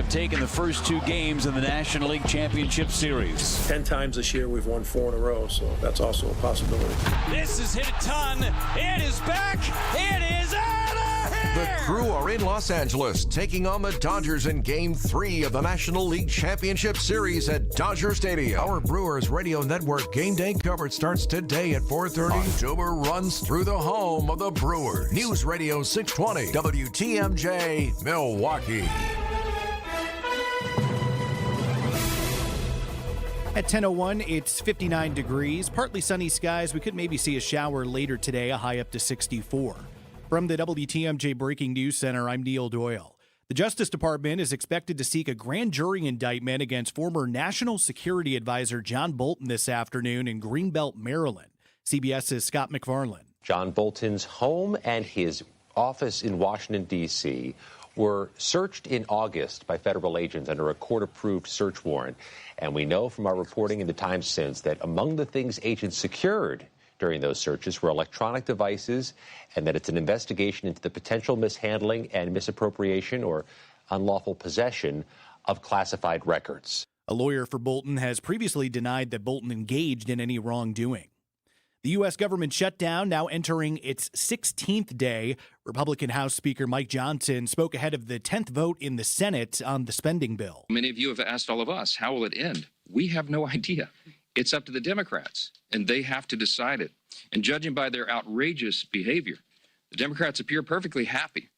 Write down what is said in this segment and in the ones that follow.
have taken the first two games in the National League Championship Series. 10 times this year we've won 4 in a row, so that's also a possibility. This is hit a ton. It is back. It is out of here. The Crew are in Los Angeles, taking on the Dodgers in Game 3 of the National League Championship Series at Dodger Stadium. Our Brewers Radio Network game day coverage starts today at 4:30. October runs through the home of the Brewers. News Radio 620, WTMJ, Milwaukee. At 10:01, it's 59 degrees, partly sunny skies. We could maybe see a shower later today, a high up to 64. From the WTMJ Breaking News Center, I'm Neil Doyle. The Justice Department is expected to seek a grand jury indictment against former National Security Advisor John Bolton this afternoon in Greenbelt, Maryland. CBS's Scott McFarland. John Bolton's home and his office in Washington, D.C. were searched in August by federal agents under a court-approved search warrant. And we know from our reporting in the time since that among the things agents secured during those searches were electronic devices, and that it's an investigation into the potential mishandling and misappropriation or unlawful possession of classified records. A lawyer for Bolton has previously denied that Bolton engaged in any wrongdoing. The U.S. government shutdown now entering its 16th day. Republican House Speaker Mike Johnson spoke ahead of the 10th vote in the Senate on the spending bill. Many of you have asked all of us, how will it end? We have no idea. It's up to the Democrats, and they have to decide it. And judging by their outrageous behavior, the Democrats appear perfectly happy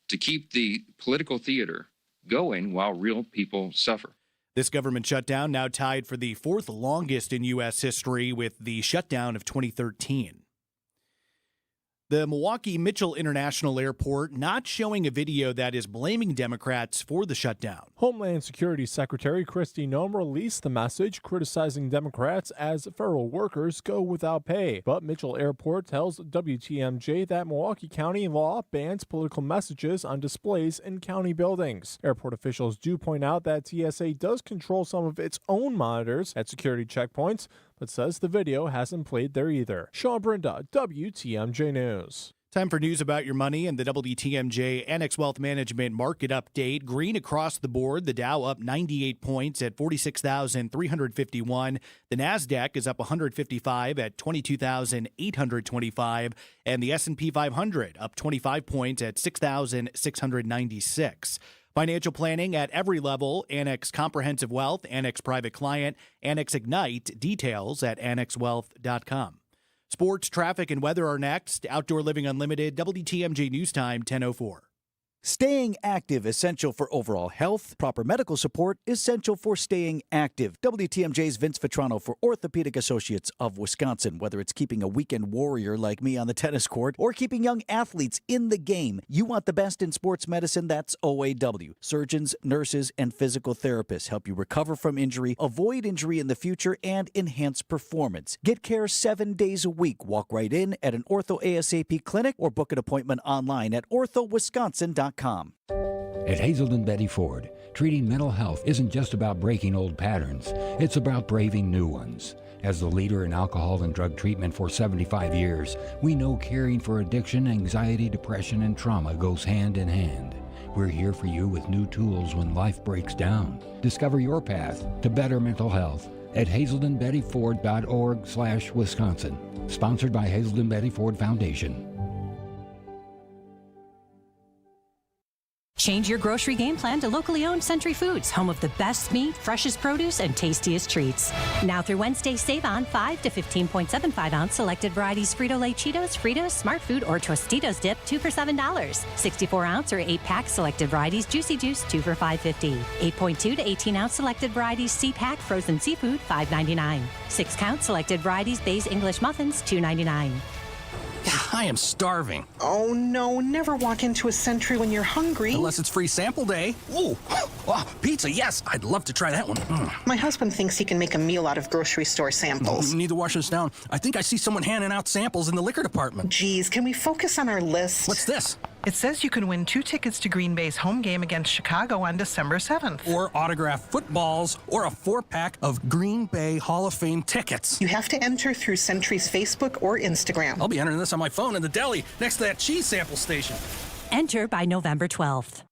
to keep the political theater going while real people suffer. This government shutdown now tied for the fourth longest in U.S. history with the shutdown of 2013. The Milwaukee Mitchell International Airport not showing a video that is blaming Democrats for the shutdown. Homeland Security Secretary Kristin released the message criticizing Democrats as federal workers go without pay. But Mitchell Airport tells WTMJ that Milwaukee County law bans political messages on displays in county buildings. Airport officials do point out that TSA does control some of its own monitors at security checkpoints, but says the video hasn't played there either. Sean Brinda, WTMJ News. Time for news about your money and the WTMJ Annex Wealth Management Market Update. Green across the board. The Dow up 98 points at 46,351. The NASDAQ is up 155 at 22,825. And the S&P 500 up 25 points at 6,696. Financial planning at every level. Annex Comprehensive Wealth, Annex Private Client, Annex Ignite. Details at annexwealth.com. Sports, traffic, and weather are next. Outdoor Living Unlimited, WTMJ News Time, 10:04. Staying active, essential for overall health. Proper medical support, essential for staying active. WTMJ's Vince Vitrano for Orthopedic Associates of Wisconsin. Whether it's keeping a weekend warrior like me on the tennis court or keeping young athletes in the game, you want the best in sports medicine, that's OAW. Surgeons, nurses, and physical therapists help you recover from injury, avoid injury in the future, and enhance performance. Get care 7 days a week. Walk right in at an Ortho ASAP clinic or book an appointment online at orthowisconsin.com. At Hazelden Betty Ford, treating mental health isn't just about breaking old patterns. It's about braving new ones. As the leader in alcohol and drug treatment for 75 years, we know caring for addiction, anxiety, depression, and trauma goes hand in hand. We're here for you with new tools when life breaks down. Discover your path to better mental health at hazeldenbettyford.org/Wisconsin. Sponsored by Hazelden Betty Ford Foundation. Change your grocery game plan to locally owned Century Foods, home of the best meat, freshest produce, and tastiest treats. Now through Wednesday, save on 5 to 15.75 ounce selected varieties Frito-Lay Cheetos, Fritos, Smart Food, or Tostitos dip, 2 for $7. 64 ounce or 8-pack selected varieties Juicy Juice, 2 for $5.50. 8.2 to 18 ounce selected varieties C-Pack frozen seafood, $5.99. 6 count selected varieties Bay's English muffins, $2.99. I am starving. Oh, no. Never walk into a Century when you're hungry. Unless it's free sample day. Ooh, oh, pizza, yes. I'd love to try that one. My husband thinks he can make a meal out of grocery store samples. Need to wash this down. I think I see someone handing out samples in the liquor department. Geez, can we focus on our list? What's this? It says you can win 2 tickets to Green Bay's home game against Chicago on December 7th. Or autographed footballs, or a 4-pack of Green Bay Hall of Fame tickets. You have to enter through Century's Facebook or Instagram. I'll be entering this on my phone in the deli next to that cheese sample station. Enter by November 12th.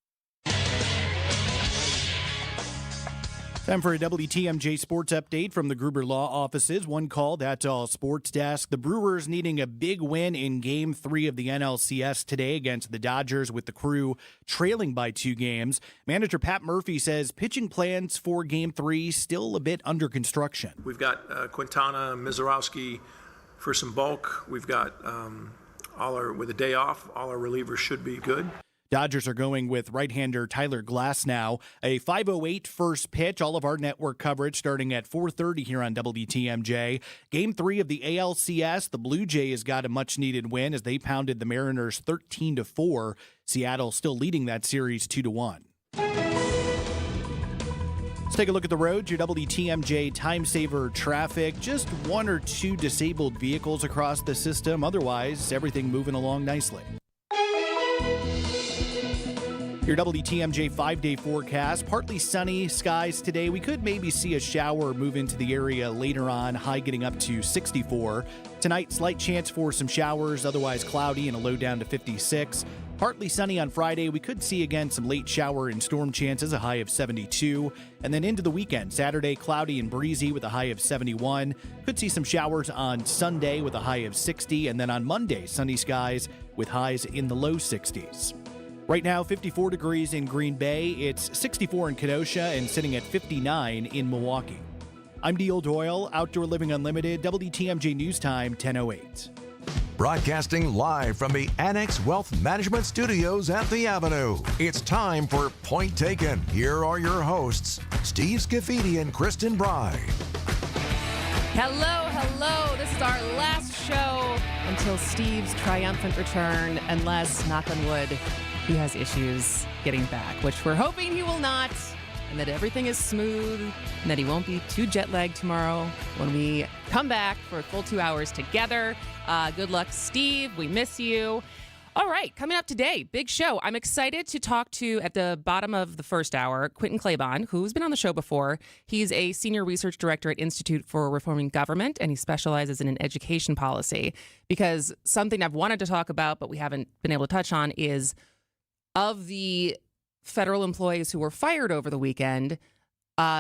Time for a WTMJ sports update from the Gruber Law offices. One call, that's all sports desk. The Brewers needing a big win in Game 3 of the NLCS today against the Dodgers, with the Crew trailing by 2 games. Manager Pat Murphy says pitching plans for Game 3 still a bit under construction. We've got Quintana, Mizorowski for some bulk. We've got with a day off, all our relievers should be good. Dodgers are going with right-hander Tyler Glasnow. A 5:08 first pitch. All of our network coverage starting at 4:30 here on WTMJ. Game 3 of the ALCS. The Blue Jays got a much-needed win as they pounded the Mariners 13-4. Seattle still leading that series 2-1. Let's take a look at the road. Your WTMJ time saver traffic. Just 1 or 2 disabled vehicles across the system. Otherwise, everything moving along nicely. Your WTMJ 5-day forecast. Partly sunny skies today. We could maybe see a shower move into the area later on. High getting up to 64. Tonight, slight chance for some showers. Otherwise cloudy and a low down to 56. Partly sunny on Friday. We could see again some late shower and storm chances. A high of 72. And then into the weekend. Saturday, cloudy and breezy with a high of 71. Could see some showers on Sunday with a high of 60. And then on Monday, sunny skies with highs in the low 60s. Right now, 54 degrees in Green Bay. It's 64 in Kenosha and sitting at 59 in Milwaukee. I'm Neil Doyle, Outdoor Living Unlimited, WTMJ News Time, 10:08. Broadcasting live from the Annex Wealth Management Studios at the Avenue. It's time for Point Taken. Here are your hosts, Steve Scafidi and Kristin Brey. Hello. This is our last show until Steve's triumphant return, unless, knock on wood, he has issues getting back, which we're hoping he will not, and that everything is smooth, and that he won't be too jet-lagged tomorrow when we come back for a full 2 hours together. Good luck, Steve. We miss you. All right, coming up today, big show. I'm excited to talk to, at the bottom of the first hour, Quentin Claiborne, who's been on the show before. He's a senior research director at Institute for Reforming Government, and he specializes in education policy. Because something I've wanted to talk about, but we haven't been able to touch on, is of the federal employees who were fired over the weekend,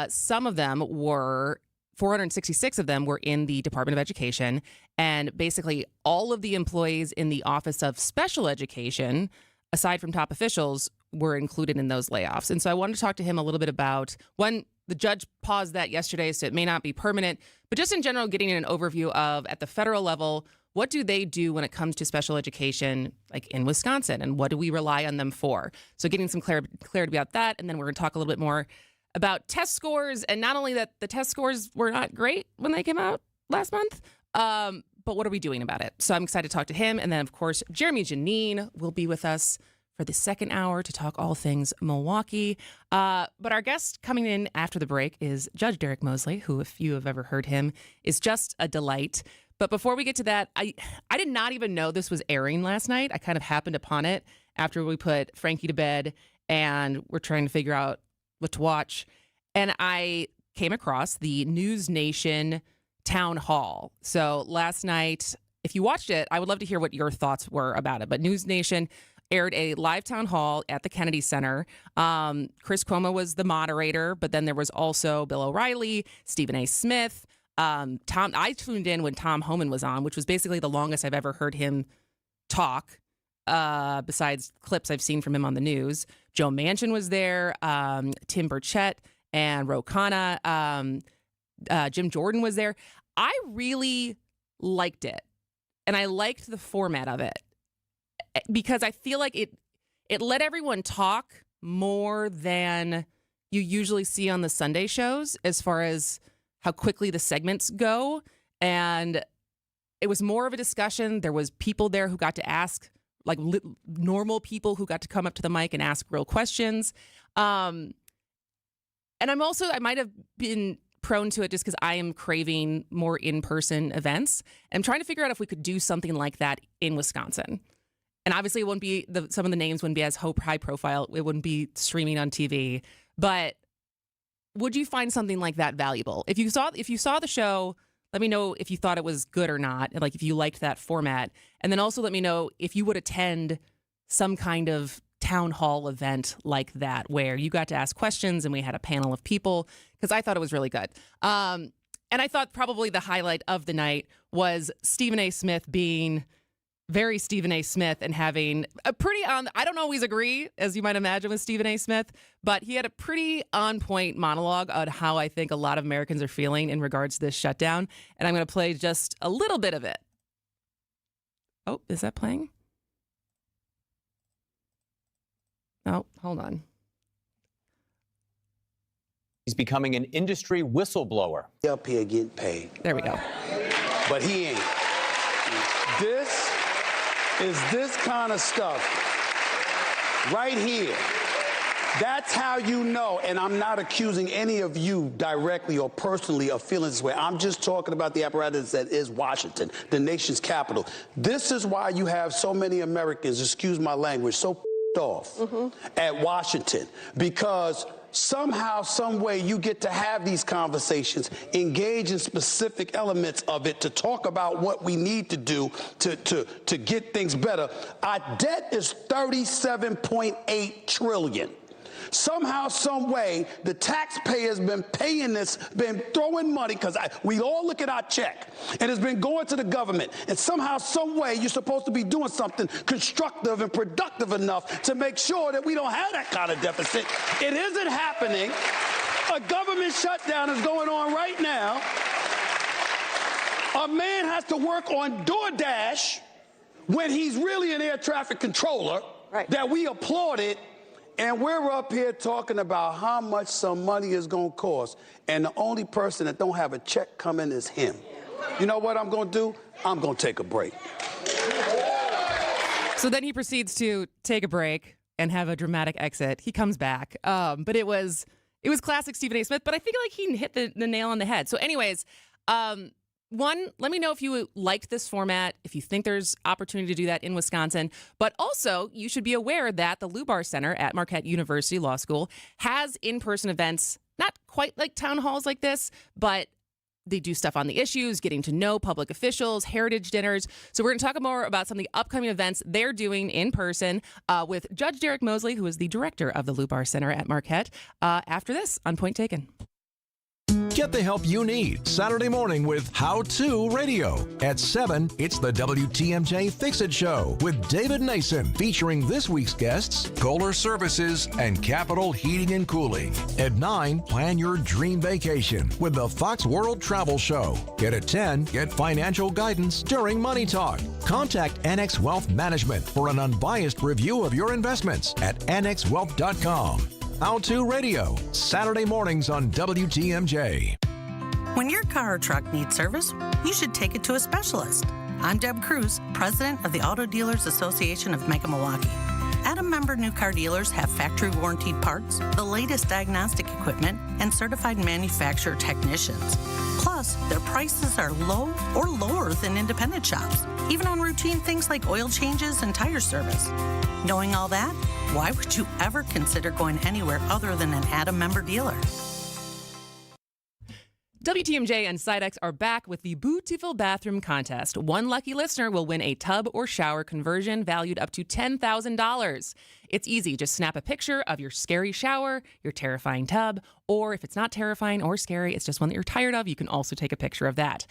some of them were, 466 of them were in the Department of Education, and basically all of the employees in the Office of Special Education, aside from top officials, were included in those layoffs. And so I wanted to talk to him a little bit about, one, the judge paused that yesterday, so it may not be permanent, but just in general, getting an overview of, at the federal level, what do they do when it comes to special education, like in Wisconsin, and what do we rely on them for? So getting some clarity about that, and then we're going to talk a little bit more about test scores, and not only that the test scores were not great when they came out last month, but what are we doing about it? So I'm excited to talk to him, and then, of course, Jeremy Janine will be with us for the second hour to talk all things Milwaukee. But our guest coming in after the break is Judge Derek Mosley, who, if you have ever heard him, is just a delight. But before we get to that, I did not even know this was airing last night. I kind of happened upon it after we put Frankie to bed and we're trying to figure out what to watch. And I came across the News Nation town hall. So last night, if you watched it, I would love to hear what your thoughts were about it. But News Nation aired a live town hall at the Kennedy Center. Chris Cuomo was the moderator, but then there was also Bill O'Reilly, Stephen A. Smith, I tuned in when Tom Homan was on, which was basically the longest I've ever heard him talk, besides clips I've seen from him on the news. Joe Manchin was there, Tim Burchett and Ro Khanna, Jim Jordan was there. I really liked it, and I liked the format of it because I feel like it let everyone talk more than you usually see on the Sunday shows as far as how quickly the segments go. And it was more of a discussion. There was people there who got to ask, like normal people who got to come up to the mic and ask real questions. And I might have been prone to it just because I am craving more in-person events. I'm trying to figure out if we could do something like that in Wisconsin. And obviously it wouldn't be, some of the names wouldn't be as high profile. It wouldn't be streaming on TV, but would you find something like that valuable? If you saw the show, let me know if you thought it was good or not, like if you liked that format. And then also let me know if you would attend some kind of town hall event like that where you got to ask questions and we had a panel of people because I thought it was really good. And I thought probably the highlight of the night was Stephen A. Smith being very Stephen A. Smith and having a pretty I don't always agree, as you might imagine, with Stephen A. Smith, but he had a pretty on-point monologue on how I think a lot of Americans are feeling in regards to this shutdown. And I'm going to play just a little bit of it. Oh, is that playing? Oh, hold on. He's becoming an industry whistleblower. Up here getting paid. There we go. But he ain't. This is this kind of stuff right here. That's how you know, and I'm not accusing any of you directly or personally of feeling this way. I'm just talking about the apparatus that is Washington, the nation's capital. This is why you have so many Americans, excuse my language, so off at Washington, because somehow, some way, you get to have these conversations, engage in specific elements of it to talk about what we need to do to get things better. Our debt is $37.8 trillion. Somehow, some way, the taxpayer's been paying this, been throwing money, because we all look at our check, and it's been going to the government. And somehow, some way, you're supposed to be doing something constructive and productive enough to make sure that we don't have that kind of deficit. It isn't happening. A government shutdown is going on right now. A man has to work on DoorDash when he's really an air traffic controller that we applauded. And we're up here talking about how much some money is going to cost. And the only person that don't have a check coming is him. You know what I'm going to do? I'm going to take a break. So then he proceeds to take a break and have a dramatic exit. He comes back. But it was classic Stephen A. Smith, but I feel like he hit the nail on the head. So anyways, one, let me know if you like this format, if you think there's opportunity to do that in Wisconsin. But also, you should be aware that the Lubar Center at Marquette University Law School has in-person events, not quite like town halls like this, but they do stuff on the issues, getting to know public officials, heritage dinners. So we're going to talk more about some of the upcoming events they're doing in person with Judge Derek Mosley, who is the director of the Lubar Center at Marquette, after this on Point Taken. Get the help you need Saturday morning with How To Radio. At 7, it's the WTMJ Fix It Show with David Nason, featuring this week's guests, Kohler Services and Capital Heating and Cooling. At 9, plan your dream vacation with the Fox World Travel Show. At 10, get financial guidance during Money Talk. Contact Annex Wealth Management for an unbiased review of your investments at annexwealth.com. How To Radio, Saturday mornings on WTMJ. When your car or truck needs service, you should take it to a specialist. I'm Deb Cruz, president of the Auto Dealers Association of Mega Milwaukee. Adam member new car dealers have factory warranted parts, the latest diagnostic equipment, and certified manufacturer technicians. Plus, their prices are low or lower than independent shops, even on routine things like oil changes and tire service. Knowing all that, why would you ever consider going anywhere other than an Adam member dealer? WTMJ and Sidex are back with the Beautiful Bathroom Contest. One lucky listener will win a tub or shower conversion valued up to $10,000. It's easy. Just snap a picture of your scary shower, your terrifying tub, or if it's not terrifying or scary, it's just one that you're tired of, you can also take a picture of that.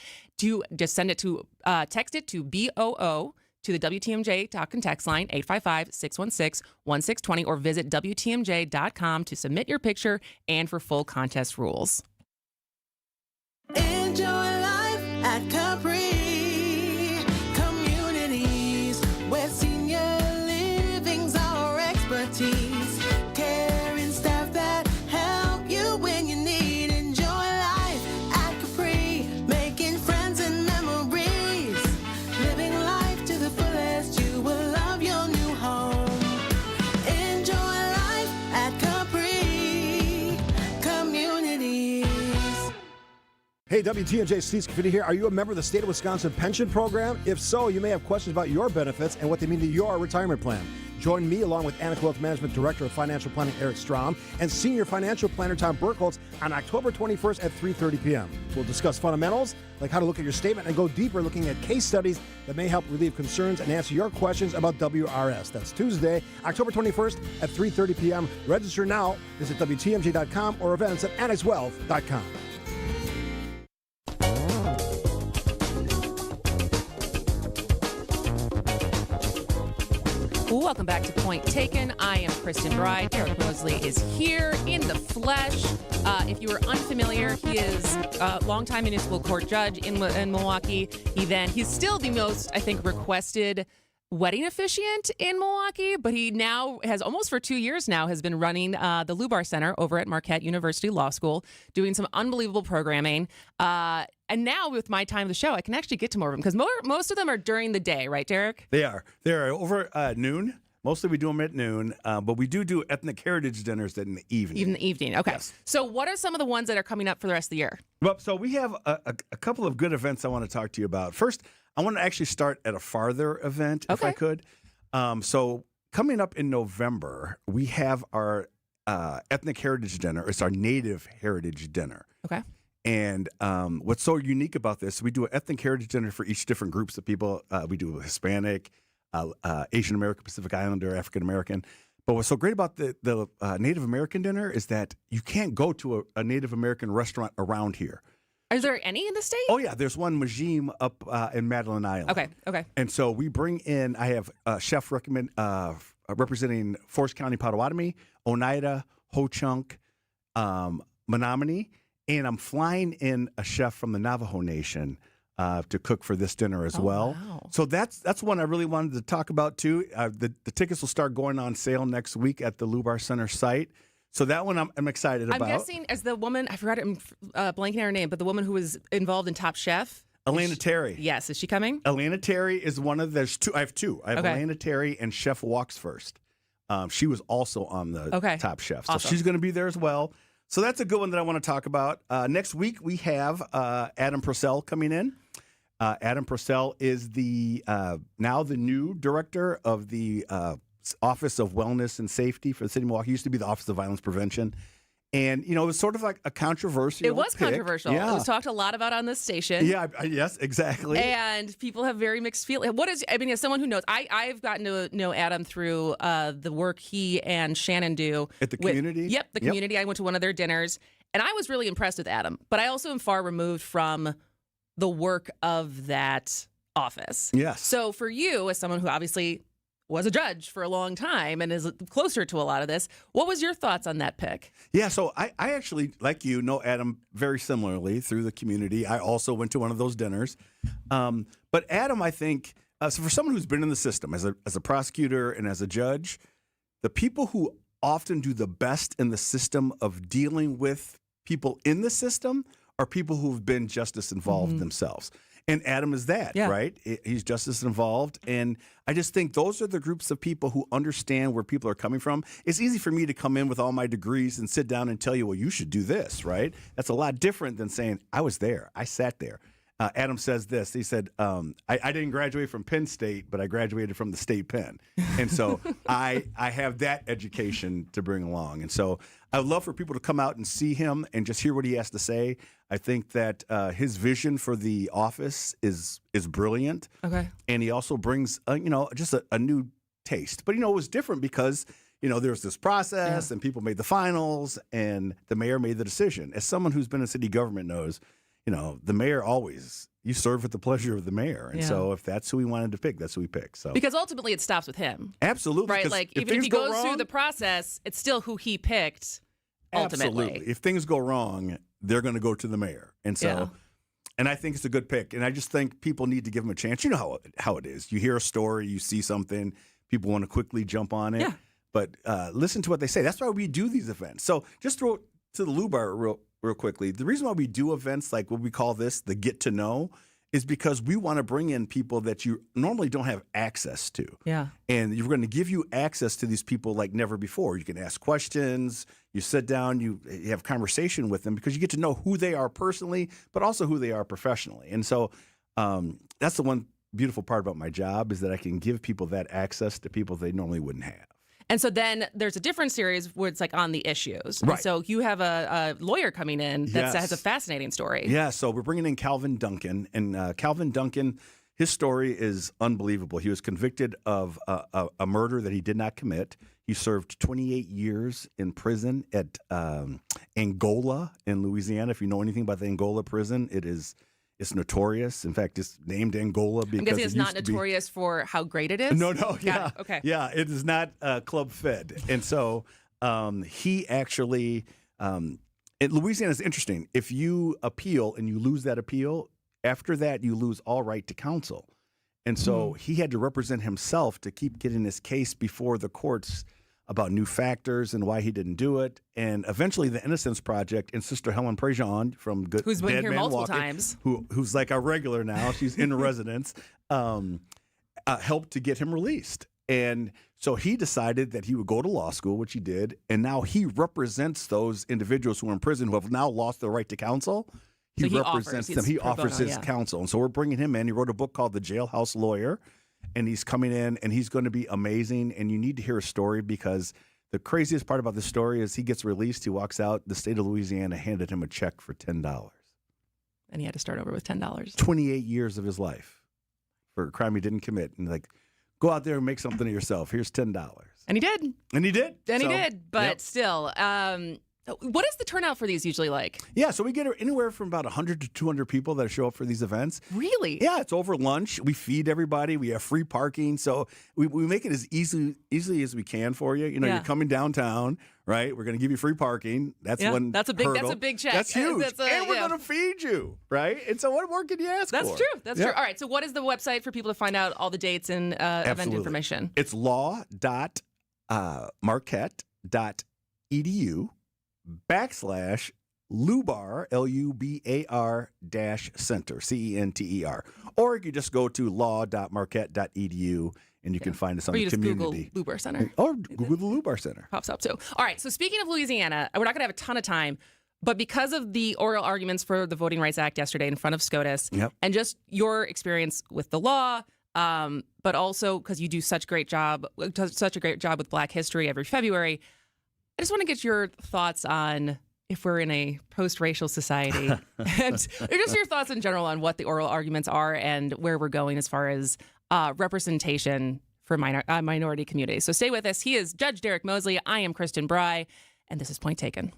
Just send it to, text it to BOO to the WTMJ talk and text line 855-616-1620 or visit WTMJ.com to submit your picture and for full contest rules. Enjoy life at Capri Communities, where senior living's our expertise. Caring staff that help you when you need. Enjoy life at Capri, making friends and memories. Living life to the fullest, you will love your new home. Enjoy life at Capri Communities. Hey, WTMJ, Steve Scafidi here. Are you a member of the State of Wisconsin Pension Program? If so, you may have questions about your benefits and what they mean to your retirement plan. Join me along with Anik Wealth Management Director of Financial Planning Eric Strom and Senior Financial Planner Tom Burkholz on October 21st at 3:30 p.m. We'll discuss fundamentals, like how to look at your statement, and go deeper looking at case studies that may help relieve concerns and answer your questions about WRS. That's Tuesday, October 21st at 3:30 p.m. Register now. Visit WTMJ.com or events at AnixWealth.com. Welcome back to Point Taken. I am Kristin Brey. Derek Mosley is here in the flesh. If you are unfamiliar, he is a longtime municipal court judge in Milwaukee. He's still the most, I think, requested wedding officiant in Milwaukee, but he now has almost for 2 years now has been running the Lubar Center over at Marquette University Law School, doing some unbelievable programming. And now with my time of the show, I can actually get to more of them because most of them are during the day, right, Derek? They are. They're over noon. Mostly we do them at noon, but we do ethnic heritage dinners in the evening. Even the evening, okay. Yes. So what are some of the ones that are coming up for the rest of the year? Well, so we have a couple of good events I want to talk to you about. First, I want to actually start at a farther event, if I could. So coming up in November, we have our ethnic heritage dinner. It's our Native Heritage Dinner. Okay. And what's so unique about this, we do an ethnic heritage dinner for each different groups of people. We do Hispanic, Asian American, Pacific Islander, African American. But what's so great about the Native American dinner is that you can't go to a Native American restaurant around here. Is there any in the state? Oh, yeah. There's one, Majim, up in Madeline Island. Okay. And so we bring in, I have a chef representing Forest County, Potawatomi, Oneida, Ho-Chunk, Menominee. And I'm flying in a chef from the Navajo Nation to cook for this dinner as well. Wow. So that's one I really wanted to talk about too. The tickets will start going on sale next week at the Lubar Center site. So that one I'm excited about. I'm guessing as the woman, I forgot I'm blanking on her name, but the woman who was involved in Top Chef. Elena Terry. Yes, is she coming? Elena Terry is one of there's two. I have two. I have Elena Terry and Chef Walks First. She was also on the Top Chef, so Awesome. she's going to be there as well. So that's a good one that I want to talk about. Next week we have Adam Purcell coming in. Adam Purcell is now the new director of the Office of Wellness and Safety for the City of Milwaukee. It used to be the Office of Violence Prevention. And, it was sort of like a controversial It was pick. controversial. Yeah. It was talked a lot about on this station. Yeah, yes, exactly. And people have very mixed feelings. As someone who knows, I've gotten to know Adam through the work he and Shannon do. At the community? Yep, the community. I went to one of their dinners, and I was really impressed with Adam. But I also am far removed from the work of that office. Yes. So for you, as someone who obviously was a judge for a long time and is closer to a lot of this, what was your thoughts on that pick? Yeah, so I actually, like you, know Adam very similarly through the community. I also went to one of those dinners. But Adam, I think, so for someone who's been in the system as a prosecutor and as a judge, the people who often do the best in the system of dealing with people in the system are people who've been justice involved themselves. And Adam is that, right? He's justice involved. And I just think those are the groups of people who understand where people are coming from. It's easy for me to come in with all my degrees and sit down and tell you, well, you should do this, right? That's a lot different than saying, I was there. I sat there. Adam says this. He said, I didn't graduate from Penn State, but I graduated from the State Penn. And so I have that education to bring along. And so I would love for people to come out and see him and just hear what he has to say. I think that his vision for the office is brilliant. Okay. And he also brings, just a new taste. But, it was different because, there's this process and people made the finals and the mayor made the decision. As someone who's been in city government knows, the mayor always, you serve at the pleasure of the mayor. And so if that's who he wanted to pick, that's who he picked. So Because ultimately it stops with him. Absolutely. Right? Like, even if he goes through the process, it's still who he picked ultimately. Absolutely. If things go wrong, they're going to go to the mayor. And so, and I think it's a good pick. And I just think people need to give him a chance. You know how it is. You hear a story, you see something, people want to quickly jump on it. Yeah. But listen to what they say. That's why we do these events. So just throw to the Lubar real quickly. The reason why we do events like what we call this, the get to know, is because we want to bring in people that you normally don't have access to. Yeah. And we're going to give you access to these people like never before. You can ask questions, you sit down, you have conversation with them because you get to know who they are personally, but also who they are professionally. And so that's the one beautiful part about my job is that I can give people that access to people they normally wouldn't have. And so then there's a different series where it's like on the issues. Right. And so you have a lawyer coming in that Yes. has a fascinating story. Yeah, so we're bringing in Calvin Duncan. And Calvin Duncan, his story is unbelievable. He was convicted of a murder that he did not commit. He served 28 years in prison at Angola in Louisiana. If you know anything about the Angola prison, it's notorious. In fact, it's named Angola because I'm guessing it's not notorious for how great it is? No, Got yeah. it. Okay. Yeah, it is not club fed. And so he actually, Louisiana is interesting. If you appeal and you lose that appeal, after that, you lose all right to counsel. And so he had to represent himself to keep getting his case before the courts about new factors and why he didn't do it. And eventually the Innocence Project and Sister Helen Prejean from Good Who's been Dead here Man multiple Walking, times. who's like a regular now. She's in residence, helped to get him released. And so he decided that he would go to law school, which he did. And now he represents those individuals who are in prison who have now lost their right to counsel. So he represents offers, them. He pro bono, offers his yeah. counsel. And so we're bringing him in. He wrote a book called The Jailhouse Lawyer. And he's coming in and he's going to be amazing. And you need to hear his story because the craziest part about the story is he gets released. He walks out. The state of Louisiana handed him a check for $10. And he had to start over with $10. 28 years of his life for a crime he didn't commit. And like, go out there and make something of yourself. Here's $10. And he did. And he did. And So, he did. But yep. still, what is the turnout for these usually like? Yeah, so we get anywhere from about 100 to 200 people that show up for these events. Really? Yeah, it's over lunch. We feed everybody. We have free parking. So we make it as easily as we can for you. You know, Yeah. you're coming downtown, right? We're going to give you free parking. That's Yeah, one that's a big check. That's huge. That's and we're yeah. going to feed you, right? And so what more can you ask That's for? true. That's Yeah. true. All right. So what is the website for people to find out all the dates and event Absolutely. information? It's law.marquette.edu /Lubar, LUBAR-center, CENTER. Or you can just go to law.marquette.edu and you can find us on Or the you just community. Google Lubar Center. Or Google the Lubar Center. Pops up too. All right. So speaking of Louisiana, we're not going to have a ton of time, but because of the oral arguments for the Voting Rights Act yesterday in front of SCOTUS, Yep. and just your experience with the law, but also because you do such a great job with Black History every February, I just want to get your thoughts on if we're in a post-racial society and just your thoughts in general on what the oral arguments are and where we're going as far as representation for minority communities. So stay with us. He is Judge Derek Mosley. I am Kristin Brey, and this is Point Taken.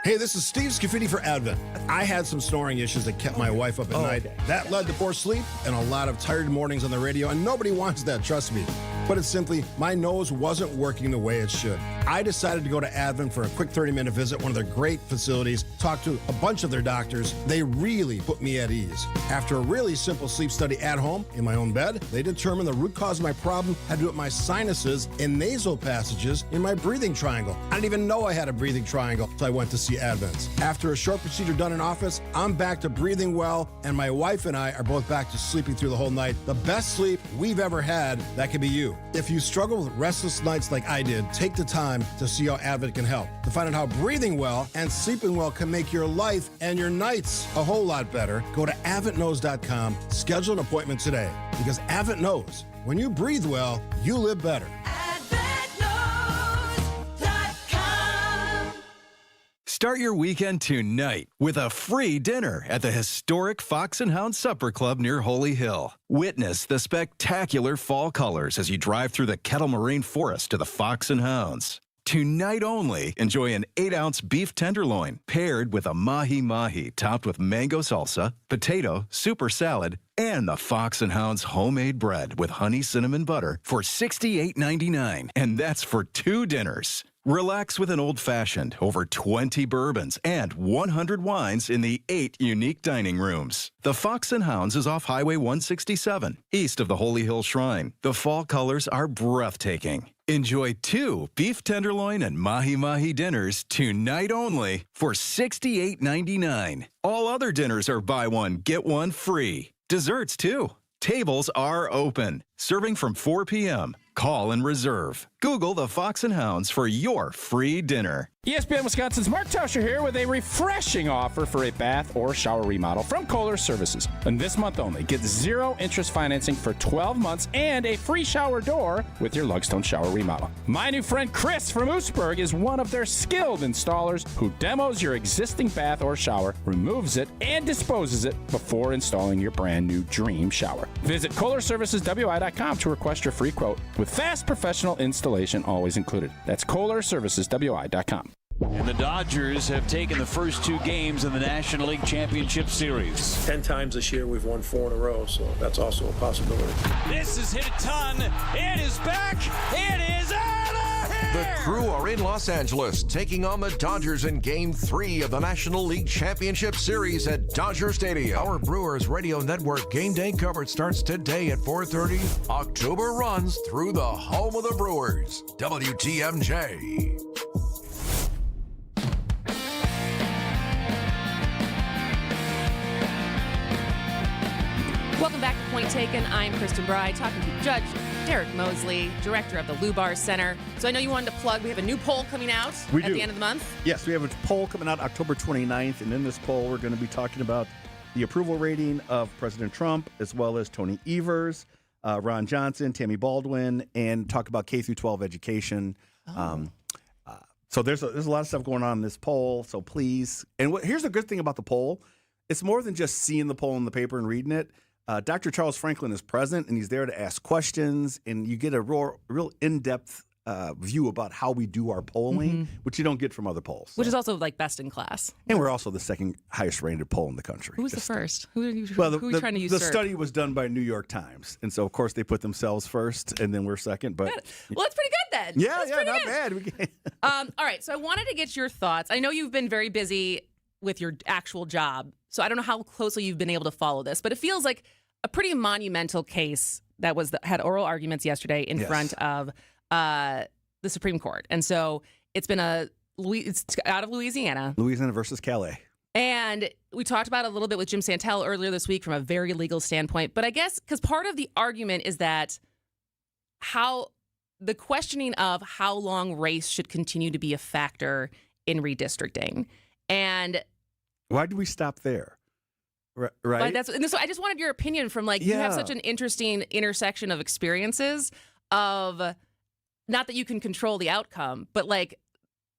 Hey, this is Steve Scafidi for Advent. I had some snoring issues that kept my wife up at night. That led to poor sleep and a lot of tired mornings on the radio, and nobody wants that, trust me. Put it simply, my nose wasn't working the way it should. I decided to go to Advent for a quick 30-minute visit, one of their great facilities, talk to a bunch of their doctors. They really put me at ease. After a really simple sleep study at home, in my own bed, they determined the root cause of my problem had to do with my sinuses and nasal passages in my breathing triangle. I didn't even know I had a breathing triangle, so I went to see Advent. After a short procedure done in office, I'm back to breathing well, and my wife and I are both back to sleeping through the whole night. The best sleep we've ever had, that could be you. If you struggle with restless nights like I did, take the time to see how Advent can help. To find out how breathing well and sleeping well can make your life and your nights a whole lot better, go to AdventKnows.com, schedule an appointment today. Because Advent knows, when you breathe well, you live better. Start your weekend tonight with a free dinner at the historic Fox and Hound Supper Club near Holy Hill. Witness the spectacular fall colors as you drive through the Kettle Moraine Forest to the Fox and Hounds. Tonight only, enjoy an 8-ounce beef tenderloin paired with a mahi-mahi topped with mango salsa, potato, super salad, and the Fox and Hounds homemade bread with honey cinnamon butter for $68.99. And that's for 2 dinners. Relax with an old-fashioned, over 20 bourbons, and 100 wines in the 8 unique dining rooms. The Fox and Hounds is off Highway 167, east of the Holy Hill Shrine. The fall colors are breathtaking. Enjoy 2 beef tenderloin and mahi-mahi dinners tonight only for $68.99. All other dinners are buy one, get one free. Desserts, too. Tables are open. Serving from 4 p.m. Call and reserve. Google the Fox and Hounds for your free dinner. ESPN Wisconsin's Mark Tauscher here with a refreshing offer for a bath or shower remodel from Kohler Services. And this month only, get 0 interest financing for 12 months and a free shower door with your Lugstone shower remodel. My new friend Chris from Oostburg is one of their skilled installers who demos your existing bath or shower, removes it, and disposes it before installing your brand new dream shower. Visit KohlerServicesWI.com to request your free quote with fast professional installation always included. That's KohlerServicesWI.com. And the Dodgers have taken the first 2 games in the National League Championship Series. 10 times this year we've won 4 in a row, so that's also a possibility. This is hit a ton. It is back. It is out of here. The Crew are in Los Angeles, taking on the Dodgers in Game 3 of the National League Championship Series at Dodger Stadium. Our Brewers Radio Network game day coverage starts today at 4:30. October runs through the home of the Brewers, WTMJ. Welcome back to Point Taken. I'm Kristin Brey, talking to Judge Derek Mosley, director of the Lubar Center. So I know you wanted to plug, we have a new poll coming out at the end of the month. Yes, we have a poll coming out October 29th, and in this poll, we're going to be talking about the approval rating of President Trump, as well as Tony Evers, Ron Johnson, Tammy Baldwin, and talk about K-12 education. So there's a lot of stuff going on in this poll, so please. And here's the good thing about the poll. It's more than just seeing the poll in the paper and reading it. Dr. Charles Franklin is present, and he's there to ask questions, and you get a real in-depth view about how we do our polling, which you don't get from other polls. Which is also like best in class. And we're also the second highest rated poll in the country. Who's the first? Who are you trying to usurp? The study was done by New York Times, and so of course they put themselves first, and then we're second. But well, that's pretty good then. Yeah, not bad. All right, so I wanted to get your thoughts. I know you've been very busy with your actual job, so I don't know how closely you've been able to follow this, but it feels like a pretty monumental case that had oral arguments yesterday in front of the Supreme Court. And so it's out of Louisiana. Louisiana versus Calais. And we talked about it a little bit with Jim Santel earlier this week from a very legal standpoint. But I guess because part of the argument is that the questioning of how long race should continue to be a factor in redistricting. And why do we stop there? Right. So I just wanted your opinion from you have such an interesting intersection of experiences of not that you can control the outcome, but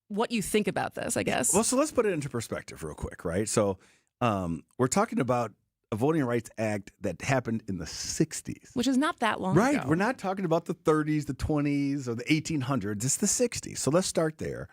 what you think about this, I guess. Well, so let's put it into perspective real quick, right? So we're talking about a Voting Rights Act that happened in the 60s. Which is not that long ago. Right. We're not talking about the 30s, the 20s, or the 1800s. It's the 60s. So let's start there.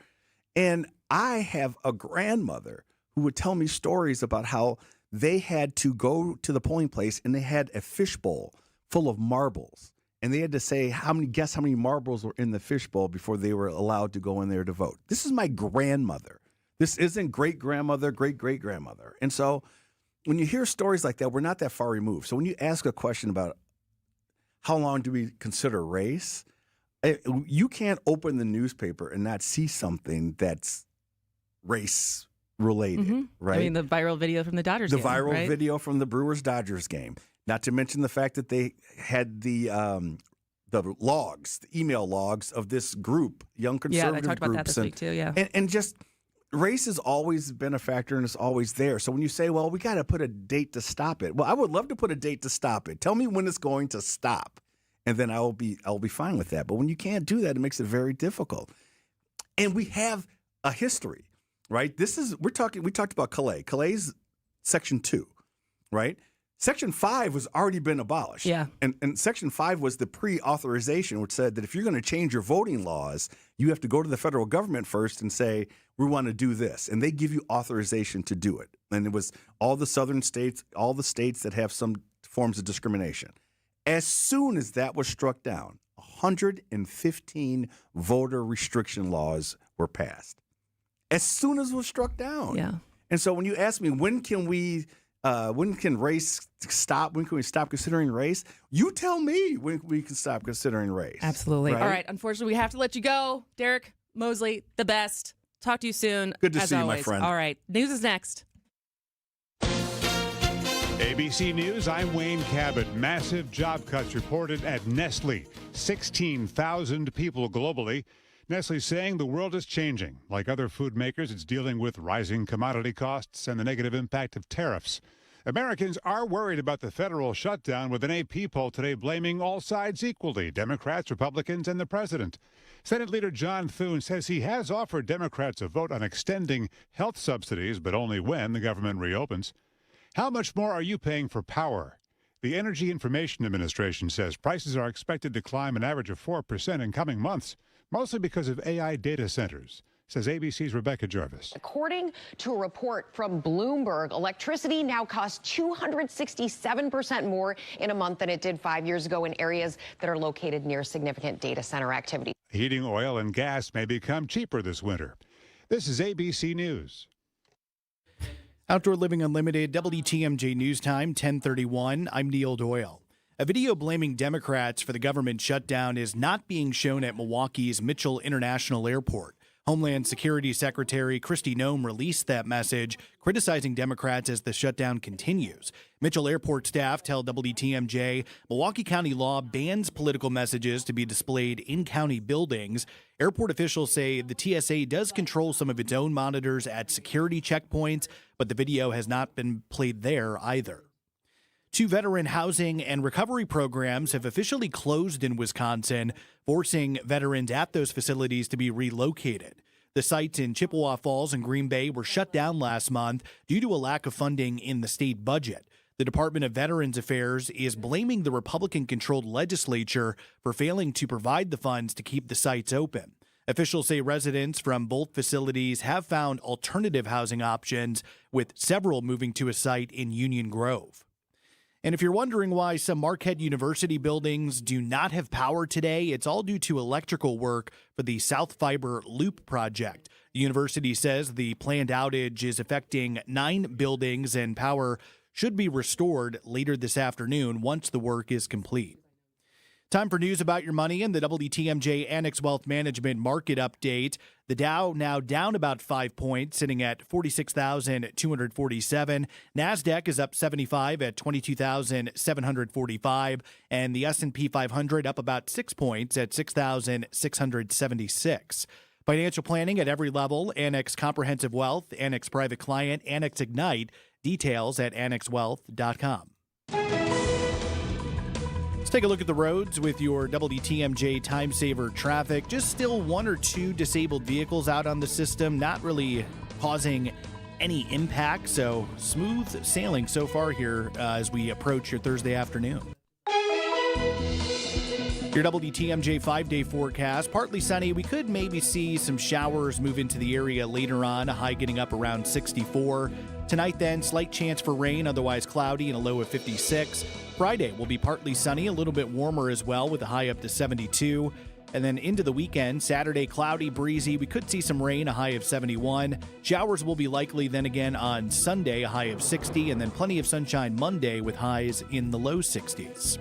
And I have a grandmother who would tell me stories about how they had to go to the polling place and they had a fishbowl full of marbles. And they had to say guess how many marbles were in the fishbowl before they were allowed to go in there to vote. This is my grandmother. This isn't great-grandmother, great-great-grandmother. And so when you hear stories like that, we're not that far removed. So when you ask a question about how long do we consider race, you can't open the newspaper and not see something that's race related, right? I mean, the viral video from the Dodgers game, The viral right? video from the Brewers-Dodgers game. Not to mention the fact that they had the logs, the email logs of this group, young conservative groups. Yeah, I talked about that this week too, yeah. And just race has always been a factor and it's always there. So when you say, well, we got to put a date to stop it. Well, I would love to put a date to stop it. Tell me when it's going to stop. And then I'll be fine with that. But when you can't do that, it makes it very difficult. And we have a history. Right? We talked about Calais. Calais' Section 2, right? Section 5 was already been abolished. Yeah. And Section 5 was the pre-authorization, which said that if you're going to change your voting laws, you have to go to the federal government first and say, we want to do this. And they give you authorization to do it. And it was all the southern states, all the states that have some forms of discrimination. As soon as that was struck down, 115 voter restriction laws were passed. As soon as it was struck down. Yeah. And so when you ask me, when can we When can race stop? When can we stop considering race? You tell me when we can stop considering race. Absolutely. Right? All right. Unfortunately, we have to let you go. Derek Mosley, the best. Talk to you soon. Good to as see you, always. my friend. All right. News is next. ABC News, I'm Wayne Cabot. Massive job cuts reported at Nestle. 16,000 people globally. Nestle saying the world is changing. Like other food makers, it's dealing with rising commodity costs and the negative impact of tariffs. Americans are worried about the federal shutdown, with an AP poll today blaming all sides equally, Democrats, Republicans, and the president. Senate Leader John Thune says he has offered Democrats a vote on extending health subsidies, but only when the government reopens. How much more are you paying for power? The Energy Information Administration says prices are expected to climb an average of 4% in coming months, mostly because of AI data centers, says ABC's Rebecca Jarvis. According to a report from Bloomberg, electricity now costs 267% more in a month than it did 5 years ago in areas that are located near significant data center activity. Heating oil and gas may become cheaper this winter. This is ABC News. Outdoor Living Unlimited, WTMJ News Time, 10:31. I'm Neil Doyle. A video blaming Democrats for the government shutdown is not being shown at Milwaukee's Mitchell International Airport. Homeland Security Secretary Kristi Noem released that message, criticizing Democrats as the shutdown continues. Mitchell Airport staff tell WTMJ Milwaukee County law bans political messages to be displayed in county buildings. Airport officials say the TSA does control some of its own monitors at security checkpoints, but the video has not been played there either. 2 veteran housing and recovery programs have officially closed in Wisconsin, forcing veterans at those facilities to be relocated. The sites in Chippewa Falls and Green Bay were shut down last month due to a lack of funding in the state budget. The Department of Veterans Affairs is blaming the Republican-controlled legislature for failing to provide the funds to keep the sites open. Officials say residents from both facilities have found alternative housing options, with several moving to a site in Union Grove. And if you're wondering why some Marquette University buildings do not have power today, it's all due to electrical work for the South Fiber Loop project. The university says the planned outage is affecting 9 buildings, and power should be restored later this afternoon once the work is complete. Time for news about your money and the WTMJ Annex Wealth Management Market Update. The Dow now down about 5 points, sitting at 46,247. NASDAQ is up 75 at 22,745. And the S&P 500 up about 6 points at 6,676. Financial planning at every level: Annex Comprehensive Wealth, Annex Private Client, Annex Ignite. Details at annexwealth.com. Let's take a look at the roads with your WTMJ Time Saver traffic. Just still 1 or 2 disabled vehicles out on the system, not really causing any impact. So smooth sailing so far here as we approach your Thursday afternoon. Your WTMJ 5-day forecast: partly sunny. We could maybe see some showers move into the area later on, a high getting up around 64. Tonight then, slight chance for rain, otherwise cloudy and a low of 56. Friday will be partly sunny, a little bit warmer as well, with a high up to 72. And then into the weekend, Saturday, cloudy, breezy. We could see some rain, a high of 71. Showers will be likely then again on Sunday, a high of 60. And then plenty of sunshine Monday with highs in the low 60s.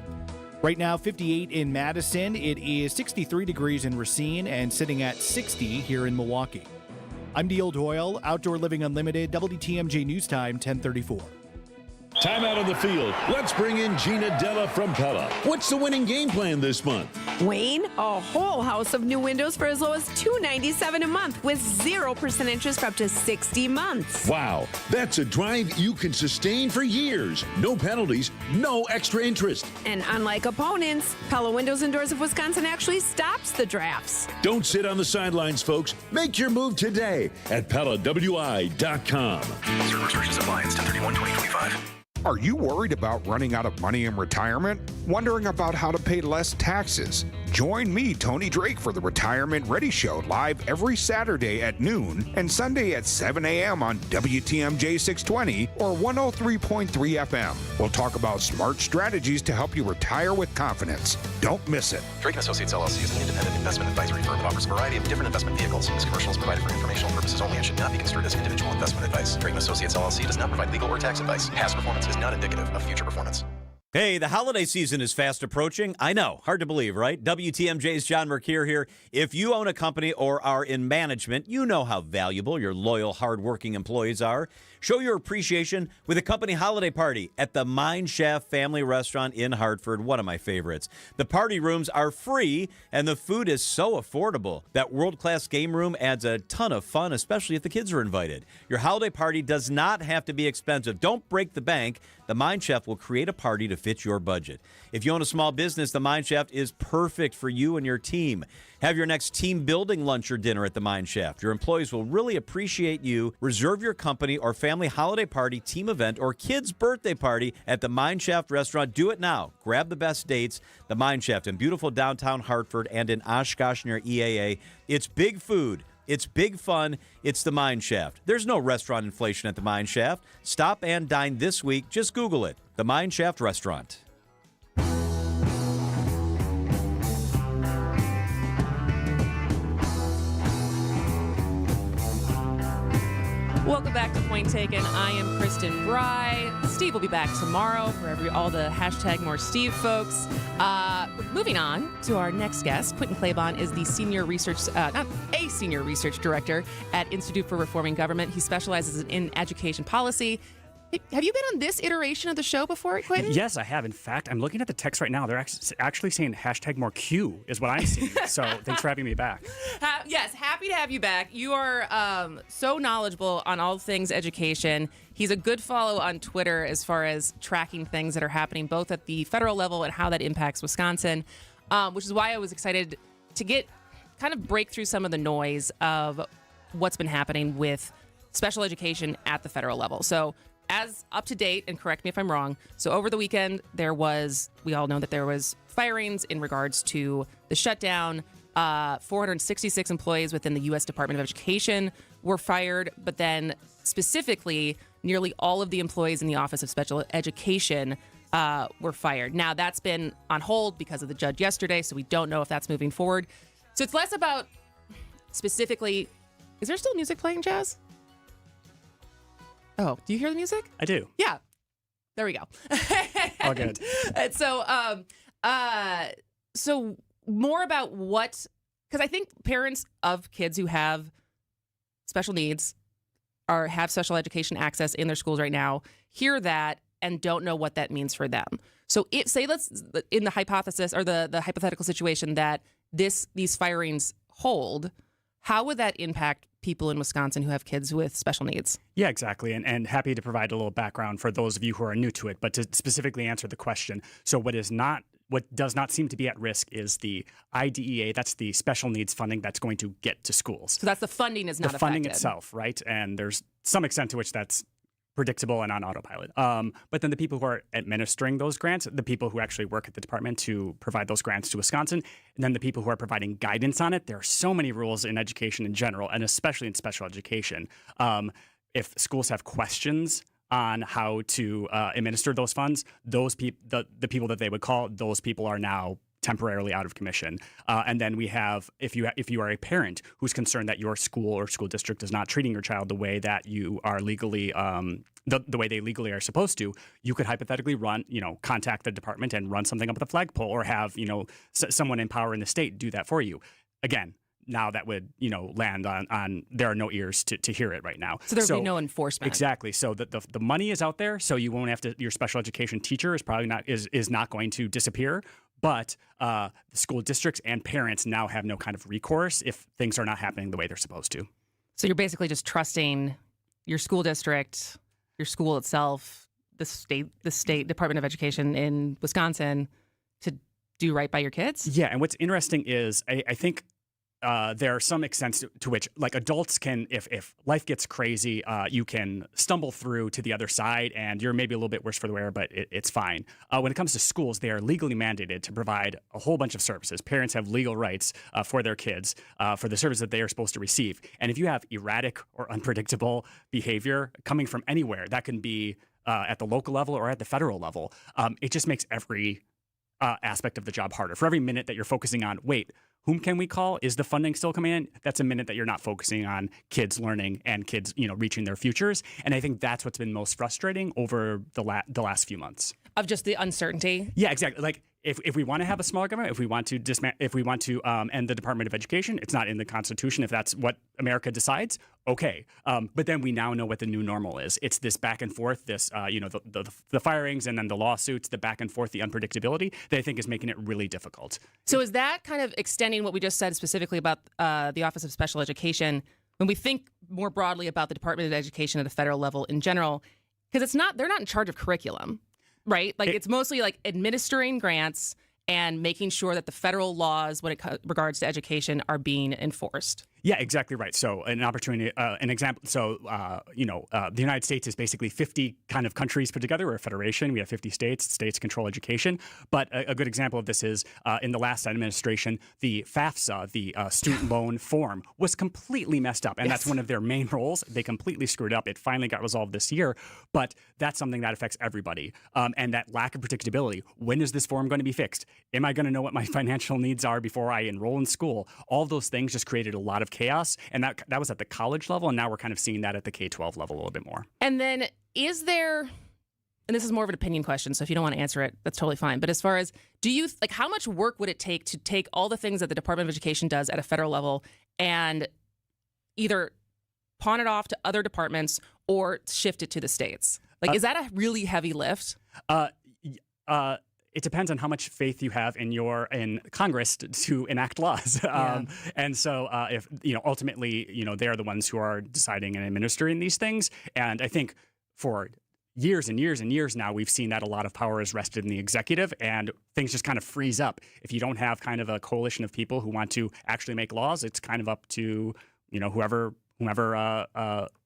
Right now, 58 in Madison. It is 63 degrees in Racine and sitting at 60 here in Milwaukee. I'm Neil Doyle, Outdoor Living Unlimited, WTMJ News Time, 1034. Time out on the field. Let's bring in Gina Della from Pella. What's the winning game plan this month? Wayne, a whole house of new windows for as low as $297 a month with 0% interest for up to 60 months. Wow, that's a drive you can sustain for years. No penalties, no extra interest. And unlike opponents, Pella Windows and Doors of Wisconsin actually stops the drafts. Don't sit on the sidelines, folks. Make your move today at PellaWI.com. Certain restrictions apply. It's 10/31/2025. Are you worried about running out of money in retirement? Wondering about how to pay less taxes? Join me, Tony Drake, for the Retirement Ready Show live every Saturday at noon and Sunday at 7 a.m. on WTMJ 620 or 103.3 FM. We'll talk about smart strategies to help you retire with confidence. Don't miss it. Drake & Associates LLC is an independent investment advisory firm that offers a variety of different investment vehicles. This commercial is provided for informational purposes only and should not be construed as individual investment advice. Drake & Associates LLC does not provide legal or tax advice. Past performance is not indicative of future performance. Hey, the holiday season is fast approaching. I know, hard to believe, right? WTMJ's John Mercure here. If you own a company or are in management, you know how valuable your loyal, hardworking employees are. Show your appreciation with a company holiday party at the Mine Shaft Family Restaurant in Hartford, one of my favorites. The party rooms are free, and the food is so affordable. That world-class game room adds a ton of fun, especially if the kids are invited. Your holiday party does not have to be expensive. Don't break the bank. The Mine Shaft will create a party to fit your budget. If you own a small business, the Mine Shaft is perfect for you and your team. Have your next team building lunch or dinner at the Mine Shaft. Your employees will really appreciate you. Reserve your company or family holiday party, team event, or kids' birthday party at the Mine Shaft restaurant. Do it now. Grab the best dates. The Mine Shaft in beautiful downtown Hartford and in Oshkosh near EAA. It's big food. It's big fun. It's the Mine Shaft. There's no restaurant inflation at the Mine Shaft. Stop and dine this week. Just Google it. The Mine Shaft Restaurant. Welcome back to Point Taken. I am Kristin Brey. Steve will be back tomorrow for all the hashtag more Steve folks. Moving on to our next guest. Quentin Claiborne is the senior research director at Institute for Reforming Government. He specializes in education policy. Have you been on this iteration of the show before, Quentin? Yes, I have. In fact, I'm looking at the text right now. They're actually saying hashtag more Q is what I'm seeing. So thanks for having me back. Yes, happy to have you back. You are so knowledgeable on all things education. He's a good follow on Twitter as far as tracking things that are happening both at the federal level and how that impacts Wisconsin, which is why I was excited to break through some of the noise of what's been happening with special education at the federal level. So as up to date, and correct me if I'm wrong, so over the weekend, we all know that there was firings in regards to the shutdown. 466 employees within the U.S. Department of Education were fired, but then specifically, nearly all of the employees in the Office of Special Education were fired. Now, that's been on hold because of the judge yesterday, so we don't know if that's moving forward. So it's less about specifically, is there still music playing, Jazz? Oh, do you hear the music? I do. Yeah. There we go. All good. And so more about because I think parents of kids who have special needs or have special education access in their schools right now hear that and don't know what that means for them. So let's in the hypothesis or the hypothetical situation that these firings hold, how would that impact people in Wisconsin who have kids with special needs? Yeah, exactly. And happy to provide a little background for those of you who are new to it, but to specifically answer the question. So what does not seem to be at risk is the IDEA, that's the special needs funding that's going to get to schools. So that's the funding is not the funding affected. itself, right? And there's some extent to which that's predictable and on autopilot. But then the people who are administering those grants, the people who actually work at the department to provide those grants to Wisconsin, and then the people who are providing guidance on it, there are so many rules in education in general, and especially in special education. If schools have questions on how to administer those funds, the people that they would call, those people are now temporarily out of commission. And then we have, if you are a parent who's concerned that your school or school district is not treating your child the way that you are legally, the way they legally are supposed to, you could hypothetically contact the department and run something up with a flagpole, or have, someone in power in the state do that for you. Again, now that would, land on there are no ears to hear it right now. So there would be no enforcement. Exactly. So the money is out there, so you won't have to, your special education teacher is probably not going to disappear. But the school districts and parents now have no kind of recourse if things are not happening the way they're supposed to. So you're basically just trusting your school district, your school itself, the state Department of Education in Wisconsin to do right by your kids? Yeah, and what's interesting is I think there are some extents to which, like, adults can, if life gets crazy, you can stumble through to the other side, and you're maybe a little bit worse for the wear, but it's fine. When it comes to schools, they are legally mandated to provide a whole bunch of services. Parents have legal rights for their kids for the service that they are supposed to receive. And if you have erratic or unpredictable behavior coming from anywhere, that can be at the local level or at the federal level, it just makes every aspect of the job harder. For every minute that you're focusing on, wait, whom can we call? Is the funding still coming in? That's a minute that you're not focusing on kids learning and kids, reaching their futures. And I think that's what's been most frustrating over the last few months. Of just the uncertainty? Yeah, exactly. Like, if we want to have a smaller government, if we want to end the Department of Education, it's not in the Constitution. If that's what America decides, okay. But then we now know what the new normal is. It's this back and forth, this the firings and then the lawsuits, the back and forth, the unpredictability that I think is making it really difficult. So is that kind of extending what we just said specifically about the Office of Special Education when we think more broadly about the Department of Education at a federal level in general? Because they're not in charge of curriculum. Right? Like, it's mostly like administering grants and making sure that the federal laws when it regards to education are being enforced. Yeah, exactly right. So an example. So, the United States is basically 50 kind of countries put together. We're a federation. We have 50 states. States control education. But a good example of this is in the last administration, the FAFSA, the student loan form, was completely messed up. And that's one of their main roles. They completely screwed up. It finally got resolved this year. But that's something that affects everybody. And that lack of predictability. When is this form going to be fixed? Am I going to know what my financial needs are before I enroll in school? All of those things just created a lot of chaos, and that was at the college level, and now we're kind of seeing that at the K-12 level a little bit more. And then is there, and this is more of an opinion question, so if you don't want to answer it, that's totally fine. But as far as, how much work would it take to take all the things that the Department of Education does at a federal level and either pawn it off to other departments or shift it to the states? Like, is that a really heavy lift? It depends on how much faith you have in Congress to enact laws. And so if, ultimately, they are the ones who are deciding and administering these things. And I think for years and years and years now, we've seen that a lot of power is rested in the executive and things just kind of freeze up. If you don't have kind of a coalition of people who want to actually make laws, it's kind of up to, whoever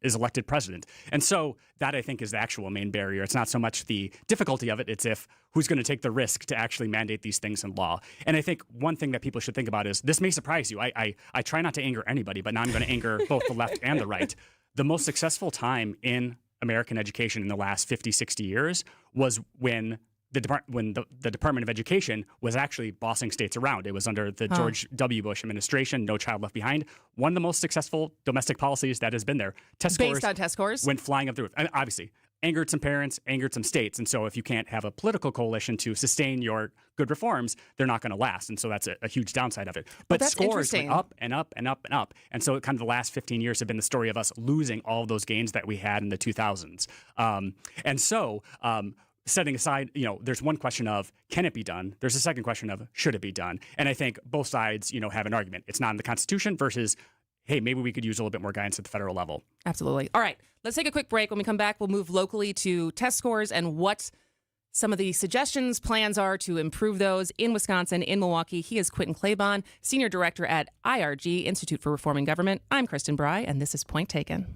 is elected president. And so that, I think, is the actual main barrier. It's not so much the difficulty of it, it's who's going to take the risk to actually mandate these things in law. And I think one thing that people should think about is, this may surprise you. I try not to anger anybody, but now I'm going to anger both the left and the right. The most successful time in American education in the last 50, 60 years was when the Department of Education was actually bossing states around. It was under the George W. Bush administration, No Child Left Behind, one of the most successful domestic policies that has been there. Based on test scores? Went flying up the roof. And obviously, angered some parents, angered some states. And so if you can't have a political coalition to sustain your good reforms, they're not going to last. And so that's a huge downside of it. But scores went up and up and up and up. And so kind of the last 15 years have been the story of us losing all of those gains that we had in the 2000s. Setting aside, there's one question of, can it be done? There's a second question of, should it be done? And I think both sides, have an argument. It's not in the Constitution versus, hey, maybe we could use a little bit more guidance at the federal level. Absolutely. All right, let's take a quick break. When we come back, we'll move locally to test scores and what some of the suggestions, plans are to improve those in Wisconsin, in Milwaukee. He is Quentin Claiborne, Senior Director at IRG, Institute for Reforming Government. I'm Kristin Brey, and this is Point Taken.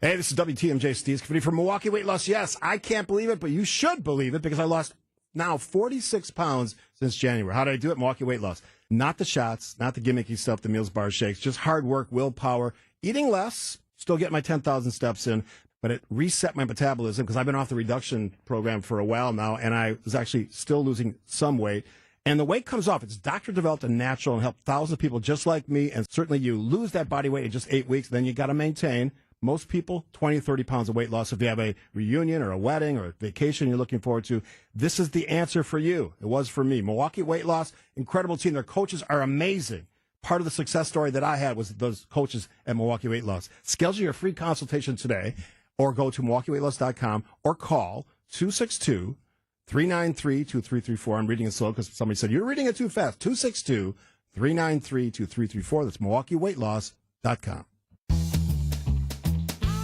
Hey, this is WTMJ Steve Scaffidi from Milwaukee Weight Loss. Yes, I can't believe it, but you should believe it because I lost now 46 pounds since January. How did I do it? Milwaukee Weight Loss. Not the shots, not the gimmicky stuff, the meals, bars, shakes, just hard work, willpower, eating less, still getting my 10,000 steps in, but it reset my metabolism because I've been off the reduction program for a while now, and I was actually still losing some weight. And the weight comes off. It's doctor-developed and natural and helped thousands of people just like me, and certainly you lose that body weight in just 8 weeks, then you got to maintain. Most people, 20, 30 pounds of weight loss. If you have a reunion or a wedding or a vacation you're looking forward to, this is the answer for you. It was for me. Milwaukee Weight Loss, incredible team. Their coaches are amazing. Part of the success story that I had was those coaches at Milwaukee Weight Loss. Schedule your free consultation today or go to MilwaukeeWeightLoss.com or call 262-393-2334. I'm reading it slow because somebody said, you're reading it too fast. 262-393-2334. That's MilwaukeeWeightLoss.com.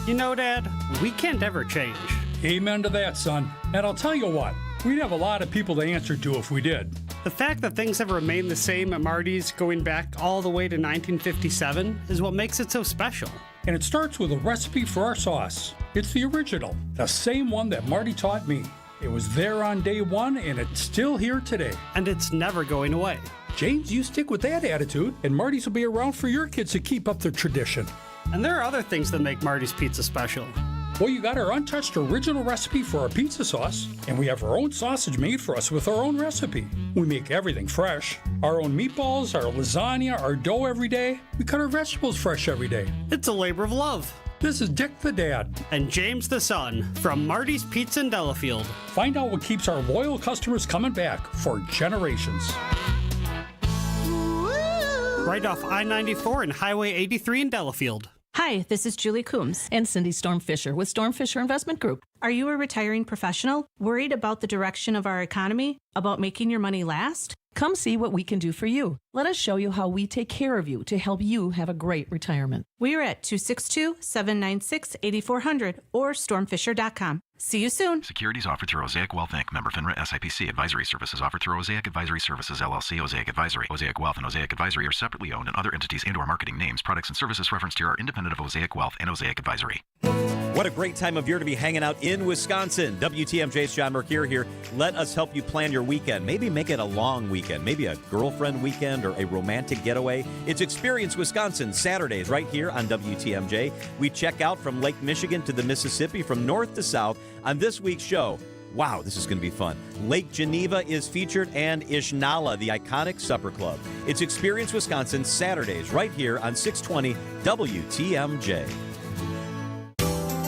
You know, Dad, we can't ever change. Amen to that, son. And I'll tell you what, we'd have a lot of people to answer to if we did. The fact that things have remained the same at Marty's going back all the way to 1957 is what makes it so special. And it starts with a recipe for our sauce. It's the original, the same one that Marty taught me. It was there on day one, and it's still here today. And it's never going away. James, you stick with that attitude, and Marty's will be around for your kids to keep up their tradition. And there are other things that make Marty's Pizza special. Well, you got our untouched original recipe for our pizza sauce, and we have our own sausage made for us with our own recipe. We make everything fresh. Our own meatballs, our lasagna, our dough every day. We cut our vegetables fresh every day. It's a labor of love. This is Dick the Dad. And James the Son from Marty's Pizza in Delafield. Find out what keeps our loyal customers coming back for generations. Right off I-94 and Highway 83 in Delafield. Hi, this is Julie Coombs and Cindy Storm Fisher with Storm Fisher Investment Group. Are you a retiring professional? Worried about the direction of our economy? About making your money last? Come see what we can do for you. Let us show you how we take care of you to help you have a great retirement. We are at 262-796-8400 or stormfisher.com. See you soon. Securities offered through Osaic Wealth Inc. Member FINRA SIPC. Advisory services offered through Osaic Advisory Services LLC. Osaic Advisory. Osaic Wealth and Osaic Advisory are separately owned, and other entities and/or marketing names, products, and services referenced here are independent of Osaic Wealth and Osaic Advisory. What a great time of year to be hanging out in Wisconsin. WTMJ's John Mercure here. Let us help you plan your weekend. Maybe make it a long weekend. Maybe a girlfriend weekend or a romantic getaway. It's Experience Wisconsin, Saturdays right here on WTMJ. We check out from Lake Michigan to the Mississippi, from north to south. On this week's show, wow, this is going to be fun. Lake Geneva is featured, and Ishnala, the iconic supper club. It's Experience Wisconsin, Saturdays right here on 620 WTMJ.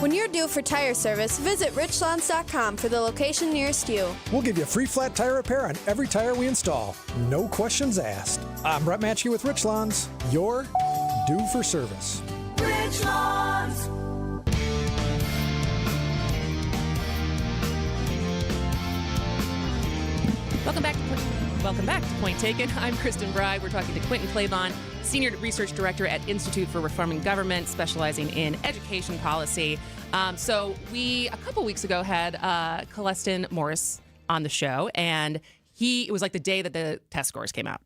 When you're due for tire service, visit richlawns.com for the location nearest you. We'll give you a free flat tire repair on every tire we install. No questions asked. I'm Brett Matchke with Rich Lawns. You're due for service. Rich Lawns. Welcome back to Point Taken. I'm Kristin Brey. We're talking to Quentin Claybon, Senior Research Director at Institute for Reforming Government, specializing in education policy. So we, a couple weeks ago, had Kristin Morris on the show, and it was like the day that the test scores came out.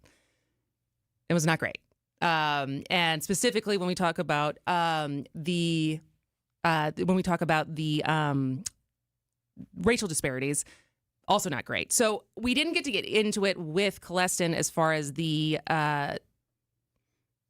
It was not great. And specifically when we talk about the racial disparities, also not great. So we didn't get into it with Kristin as far as the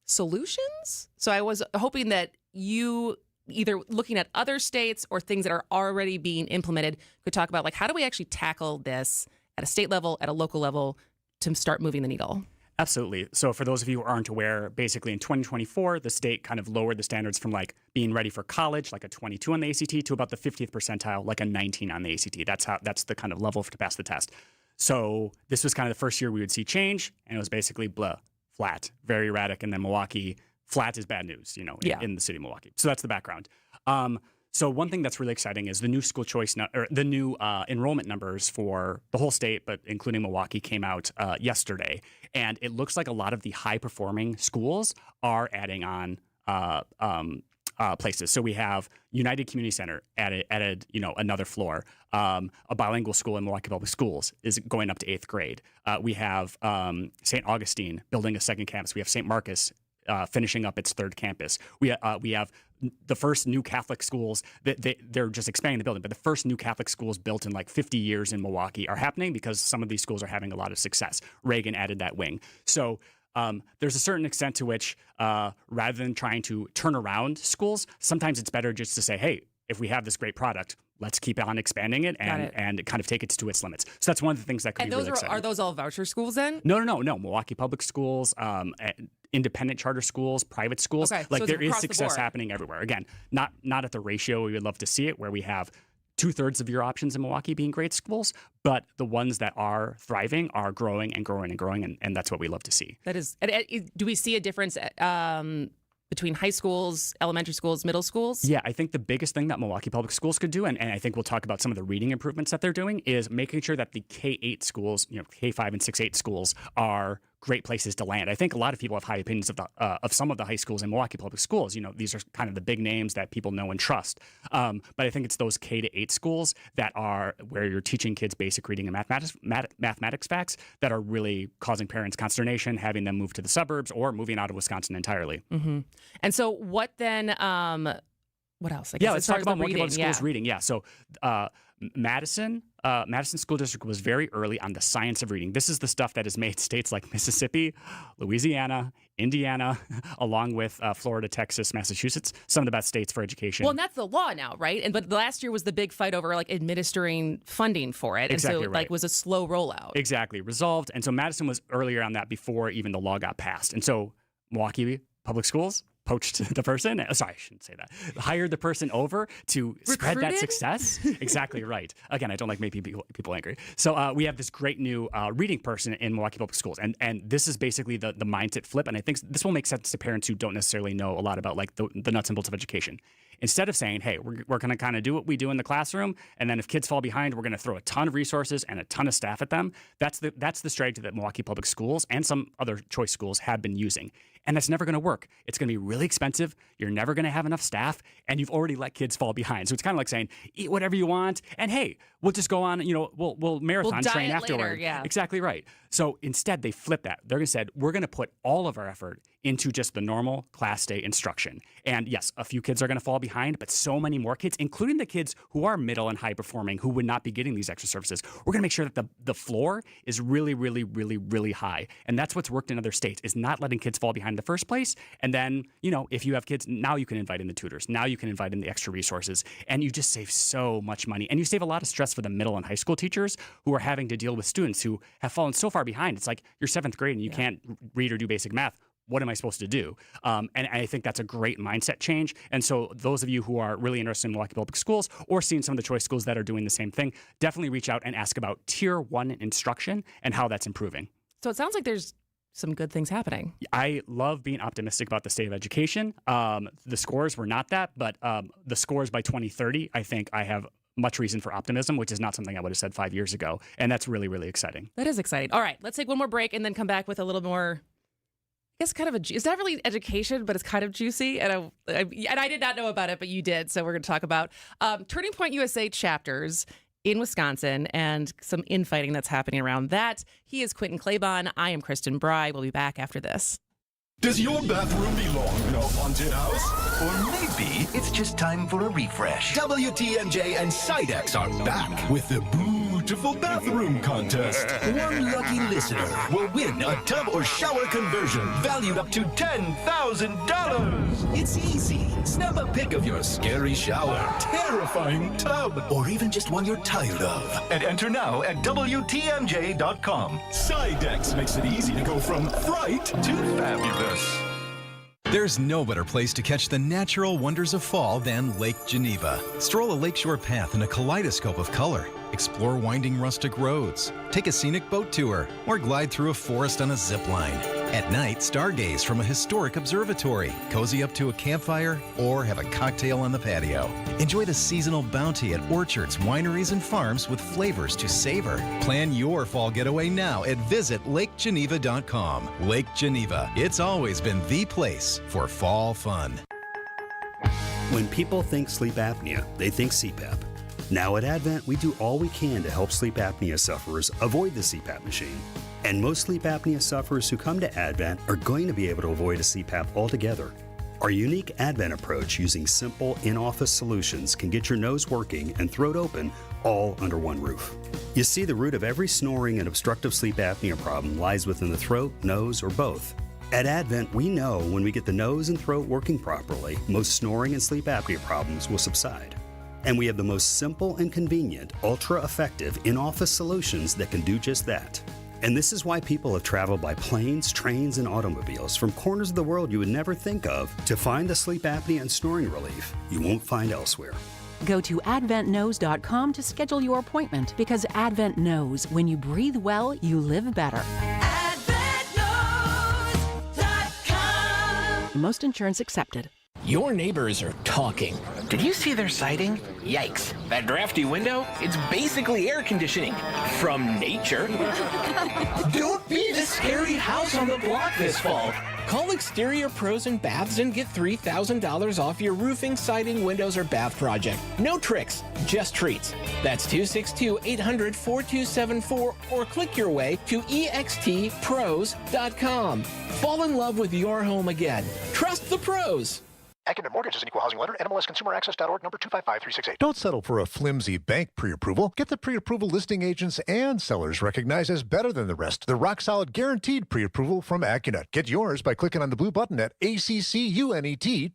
solutions. So I was hoping that you, either looking at other states or things that are already being implemented, could talk about, like, how do we actually tackle this at a state level, at a local level, to start moving the needle? Absolutely. So for those of you who aren't aware, basically in 2024, the state kind of lowered the standards from like being ready for college, like a 22 on the ACT, to about the 50th percentile, like a 19 on the ACT. That's the kind of level to pass the test. So this was kind of the first year we would see change, and it was basically flat, very erratic. And then Milwaukee, flat is bad news, in the city of Milwaukee. So that's the background. So one thing that's really exciting is the new school choice, the new enrollment numbers for the whole state, but including Milwaukee, came out yesterday. And it looks like a lot of the high-performing schools are adding on places. So we have United Community Center added another floor. A bilingual school in Milwaukee Public Schools is going up to 8th grade. We have St. Augustine building a second campus. We have St. Marcus finishing up its third campus. We have the first new Catholic schools that they're just expanding the building, but the first new Catholic schools built in like 50 years in Milwaukee are happening because some of these schools are having a lot of success. Reagan added that wing. So there's a certain extent to which rather than trying to turn around schools, sometimes it's better just to say, hey, if we have this great product, let's keep on expanding it and kind of take it to its limits. So that's one of the things that could be really exciting. Are those all voucher schools then? No. Milwaukee Public Schools, independent charter schools, private schools. Okay, like so there is success happening everywhere. Again, not at the ratio we would love to see it, where we have 2/3 of your options in Milwaukee being great schools, but the ones that are thriving are growing and growing and growing, and that's what we love to see. That is. Do we see a difference between high schools, elementary schools, middle schools? Yeah, I think the biggest thing that Milwaukee Public Schools could do, and I think we'll talk about some of the reading improvements that they're doing, is making sure that the K-8 schools, K-5 and 6-8 schools are great places to land. I think a lot of people have high opinions of some of the high schools in Milwaukee Public Schools. You know, these are kind of the big names that people know and trust. But I think it's those K-8 schools that are where you're teaching kids basic reading and mathematics facts that are really causing parents consternation, having them move to the suburbs or moving out of Wisconsin entirely. Mm-hmm. And so what then? What else? Let's talk about Milwaukee Public Schools reading. Yeah, so Madison School District was very early on the science of reading. This is the stuff that has made states like Mississippi, Louisiana, Indiana, along with Florida, Texas, Massachusetts, some of the best states for education. Well, and that's the law now, right? But last year was the big fight over like administering funding for it. Exactly, and so like was a slow rollout. Exactly. Resolved. And so Madison was earlier on that before even the law got passed. And so Milwaukee Public Schools poached the person. Sorry, I shouldn't say that. Hired the person over to spread that success. Exactly right. Again, I don't like making people angry. So we have this great new reading person in Milwaukee Public Schools. And this is basically the mindset flip. And I think this will make sense to parents who don't necessarily know a lot about like the nuts and bolts of education. Instead of saying, hey, we're going to kind of do what we do in the classroom, and then if kids fall behind, we're going to throw a ton of resources and a ton of staff at them. That's the strategy that Milwaukee Public Schools and some other choice schools have been using. And that's never going to work. It's going to be really expensive. You're never going to have enough staff, and you've already let kids fall behind. So it's kind of like saying, eat whatever you want, and hey, we'll just go on, we'll marathon train afterward. Later, yeah. Exactly right. So instead, they flip that. They're going to say, we're going to put all of our effort into just the normal class day instruction. And yes, a few kids are going to fall behind, but so many more kids, including the kids who are middle and high performing, who would not be getting these extra services. We're going to make sure that the floor is really, really, really, really high. And that's what's worked in other states, is not letting kids fall behind in the first place. And then, if you have kids, now you can invite in the tutors. Now you can invite in the extra resources. And you just save so much money. And you save a lot of stress for the middle and high school teachers who are having to deal with students who have fallen so far behind. It's like you're 7th grade and you can't read or do basic math. What am I supposed to do? And I think that's a great mindset change. And so those of you who are really interested in Milwaukee Public Schools or seeing some of the choice schools that are doing the same thing, definitely reach out and ask about Tier 1 instruction and how that's improving. So it sounds like there's some good things happening. I love being optimistic about the state of education. The scores were not that, but the scores by 2030, I think I have much reason for optimism, which is not something I would have said 5 years ago. And that's really, really exciting. That is exciting. All right, let's take one more break and then come back with a little more, I guess kind of it's not really education, but it's kind of juicy. And I did not know about it, but you did. So we're going to talk about Turning Point USA chapters in Wisconsin and some infighting that's happening around that. He is Quentin Claybon. I am Kristin Brey. We'll be back after this. Does your bathroom belong in a haunted house? Or maybe it's just time for a refresh. WTMJ and Sidex are back with the Beautiful Bathroom Contest. One lucky listener will win a tub or shower conversion valued up to $10,000. It's easy. Snap a pic of your scary shower, terrifying tub, or even just one you're tired of. And enter now at WTMJ.com. Sidex makes it easy to go from fright to fabulous. There's no better place to catch the natural wonders of fall than Lake Geneva. Stroll a lakeshore path in a kaleidoscope of color. Explore winding rustic roads. Take a scenic boat tour or glide through a forest on a zip line. At night, stargaze from a historic observatory, cozy up to a campfire, or have a cocktail on the patio. Enjoy the seasonal bounty at orchards, wineries, and farms with flavors to savor. Plan your fall getaway now at visitlakegeneva.com. Lake Geneva. It's always been the place for fall fun. When people think sleep apnea, they think CPAP. Now at Advent, we do all we can to help sleep apnea sufferers avoid the CPAP machine. And most sleep apnea sufferers who come to Advent are going to be able to avoid a CPAP altogether. Our unique Advent approach using simple in-office solutions can get your nose working and throat open all under one roof. You see, the root of every snoring and obstructive sleep apnea problem lies within the throat, nose, or both. At Advent, we know when we get the nose and throat working properly, most snoring and sleep apnea problems will subside. And we have the most simple and convenient, ultra-effective in-office solutions that can do just that. And this is why people have traveled by planes, trains, and automobiles from corners of the world you would never think of to find the sleep apnea and snoring relief you won't find elsewhere. Go to adventknows.com to schedule your appointment, because Advent knows when you breathe well, you live better. AdventKnows.com. Most insurance accepted. Your neighbors are talking. Did you see their siding? Yikes. That drafty window? It's basically air conditioning. From nature. Don't be the biggest scary house on the block this fall. Call Exterior Pros and Baths and get $3,000 off your roofing, siding, windows, or bath project. No tricks, just treats. That's 262-800-4274 or click your way to extpros.com. Fall in love with your home again. Trust the pros. Accunet Mortgage is an equal housing lender. NMLSConsumerAccess.org, number 255368. Don't settle for a flimsy bank pre-approval. Get the pre-approval listing agents and sellers recognized as better than the rest. The rock-solid guaranteed pre-approval from Accunet. Get yours by clicking on the blue button at accunet.com.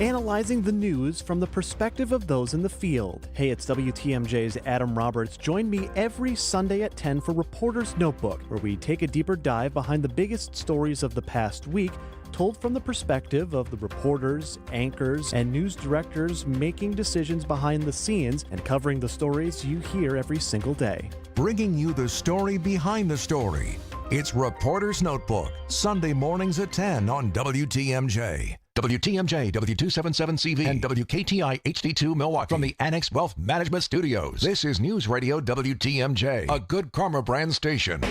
Analyzing the news from the perspective of those in the field. Hey, it's WTMJ's Adam Roberts. Join me every Sunday at 10 for Reporter's Notebook, where we take a deeper dive behind the biggest stories of the past week, told from the perspective of the reporters, anchors, and news directors making decisions behind the scenes and covering the stories you hear every single day. Bringing you the story behind the story. It's Reporter's Notebook, Sunday mornings at 10 on WTMJ. WTMJ, W277CV, and WKTI HD2 Milwaukee. From the Annex Wealth Management Studios, this is News Radio WTMJ, a Good Karma brand station.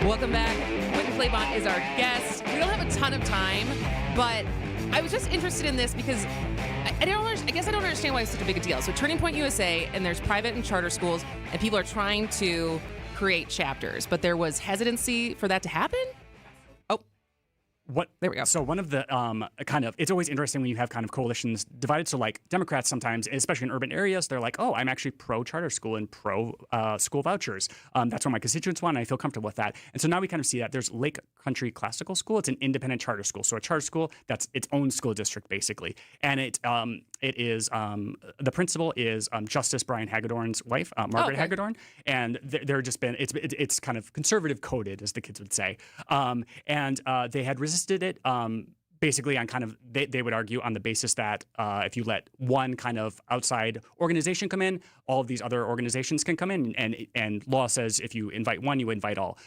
Welcome back. Quentin Claybon is our guest. We don't have a ton of time, but I was just interested in this because I guess I don't understand why it's such a big deal. So Turning Point USA, and there's private and charter schools, and people are trying to create chapters, but there was hesitancy for that to happen? There we go. So one of the it's always interesting when you have kind of coalitions divided. So like Democrats sometimes, especially in urban areas, they're like, oh, I'm actually pro charter school and pro school vouchers. That's what my constituents want, and I feel comfortable with that. And so now we kind of see that there's Lake Country Classical School. It's an independent charter school. So a charter school that's its own school district basically, and it is the principal is Justice Brian Hagedorn's wife, Margaret Hagedorn, and they're just been it's kind of conservative coded, as the kids would say, and they had resisted it basically on kind of they would argue on the basis that if you let one kind of outside organization come in, all of these other organizations can come in, and law says if you invite one, you invite all.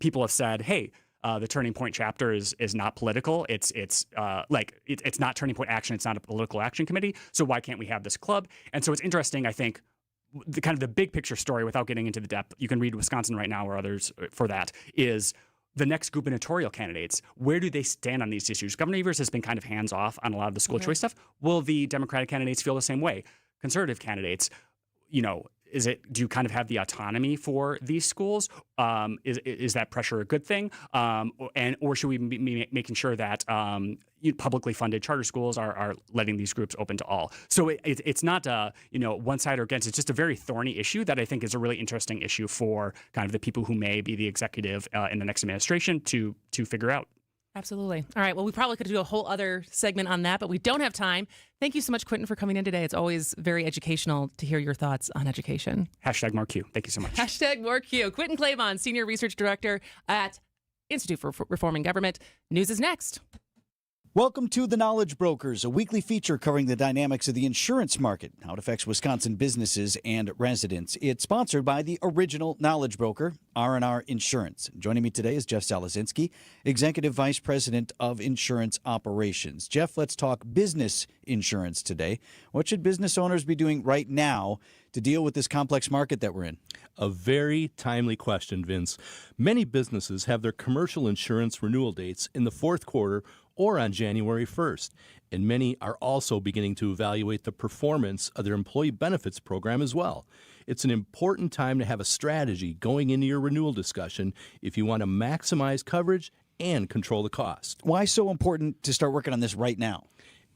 People have said, hey, the Turning Point chapter is not political. It's not Turning Point Action. It's not a political action committee. So why can't we have this club? And so it's interesting, I think, the big picture story, without getting into the depth, you can read Wisconsin Right Now or others for that, is the next gubernatorial candidates. Where do they stand on these issues? Governor Evers has been kind of hands-off on a lot of the school choice stuff. Will the Democratic candidates feel the same way? Conservative candidates, do you kind of have the autonomy for these schools? Is that pressure a good thing? Or should we be making sure that publicly funded charter schools are letting these groups open to all? So it's not one side or against. It's just a very thorny issue that I think is a really interesting issue for kind of the people who may be the executive in the next administration to figure out. Absolutely. All right. Well, we probably could do a whole other segment on that, but we don't have time. Thank you so much, Quentin, for coming in today. It's always very educational to hear your thoughts on education. #more Q. Thank you so much. #more Q. Quentin Claybon, Senior Research Director at Institute for Reforming Government. News is next. Welcome to The Knowledge Brokers, a weekly feature covering the dynamics of the insurance market, how it affects Wisconsin businesses and residents. It's sponsored by the original Knowledge Broker, R&R Insurance. Joining me today is Jeff Salazinski, Executive Vice President of Insurance Operations. Jeff, let's talk business insurance today. What should business owners be doing right now to deal with this complex market that we're in? A very timely question, Vince. Many businesses have their commercial insurance renewal dates in the fourth quarter or on January 1st, and many are also beginning to evaluate the performance of their employee benefits program as well. It's an important time to have a strategy going into your renewal discussion if you want to maximize coverage and control the cost. Why so important to start working on this right now?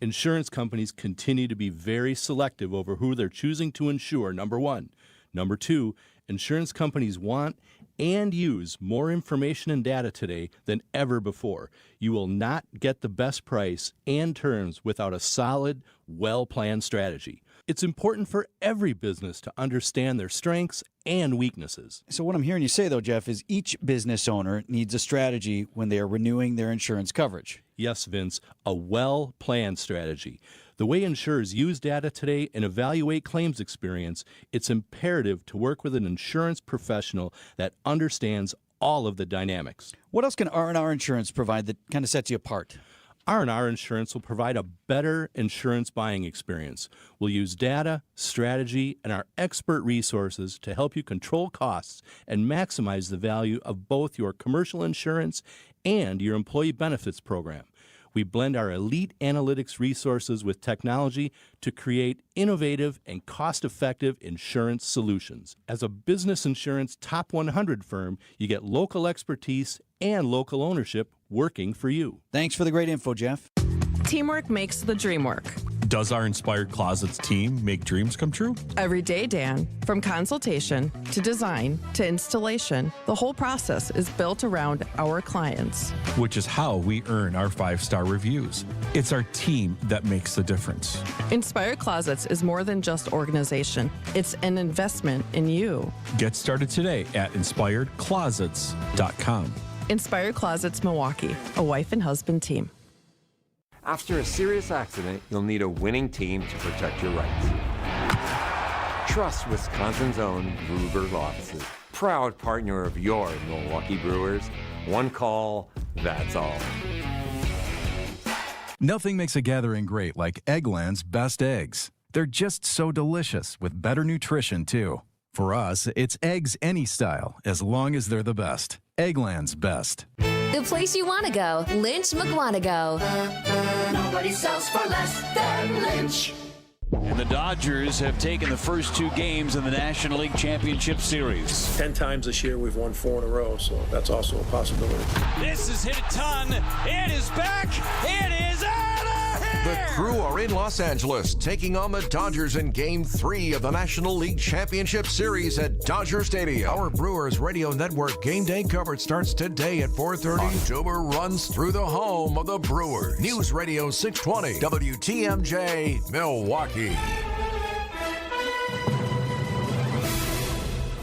Insurance companies continue to be very selective over who they're choosing to insure, number one. Number two, insurance companies want and use more information and data today than ever before. You will not get the best price and terms without a solid, well-planned strategy. It's important for every business to understand their strengths and weaknesses. So what I'm hearing you say, though, Jeff, is each business owner needs a strategy when they are renewing their insurance coverage. Yes, Vince, a well-planned strategy. The way insurers use data today and evaluate claims experience, it's imperative to work with an insurance professional that understands all of the dynamics. What else can R&R Insurance provide that kind of sets you apart? R&R Insurance will provide a better insurance buying experience. We'll use data, strategy, and our expert resources to help you control costs and maximize the value of both your commercial insurance and your employee benefits program. We blend our elite analytics resources with technology to create innovative and cost-effective insurance solutions. As a business insurance top 100 firm, you get local expertise and local ownership working for you. Thanks for the great info, Jeff. Teamwork makes the dream work. Does our Inspired Closets team make dreams come true? Every day, Dan. From consultation to design to installation, the whole process is built around our clients. Which is how we earn our 5-star reviews. It's our team that makes the difference. Inspired Closets is more than just organization. It's an investment in you. Get started today at inspiredclosets.com. Inspired Closets Milwaukee, a wife and husband team. After a serious accident, you'll need a winning team to protect your rights. Trust Wisconsin's own Gruber offices. Proud partner of your Milwaukee Brewers. One call, that's all. Nothing makes a gathering great like Eggland's best eggs. They're just so delicious with better nutrition, too. For us, it's eggs any style, as long as they're the best. Eggland's best. The place you want to go, Lynch McWanago. Nobody sells for less than Lynch. And the Dodgers have taken the first 2 games in the National League Championship Series. 10 times this year we've won 4 in a row, so that's also a possibility. This is hit a ton. It is back. It is out of here. The Crew are in Los Angeles, taking on the Dodgers in Game 3 of the National League Championship Series at Dodger Stadium. Our Brewers Radio Network game day coverage starts today at 4:30. October runs through the home of the Brewers. News Radio 620, WTMJ, Milwaukee.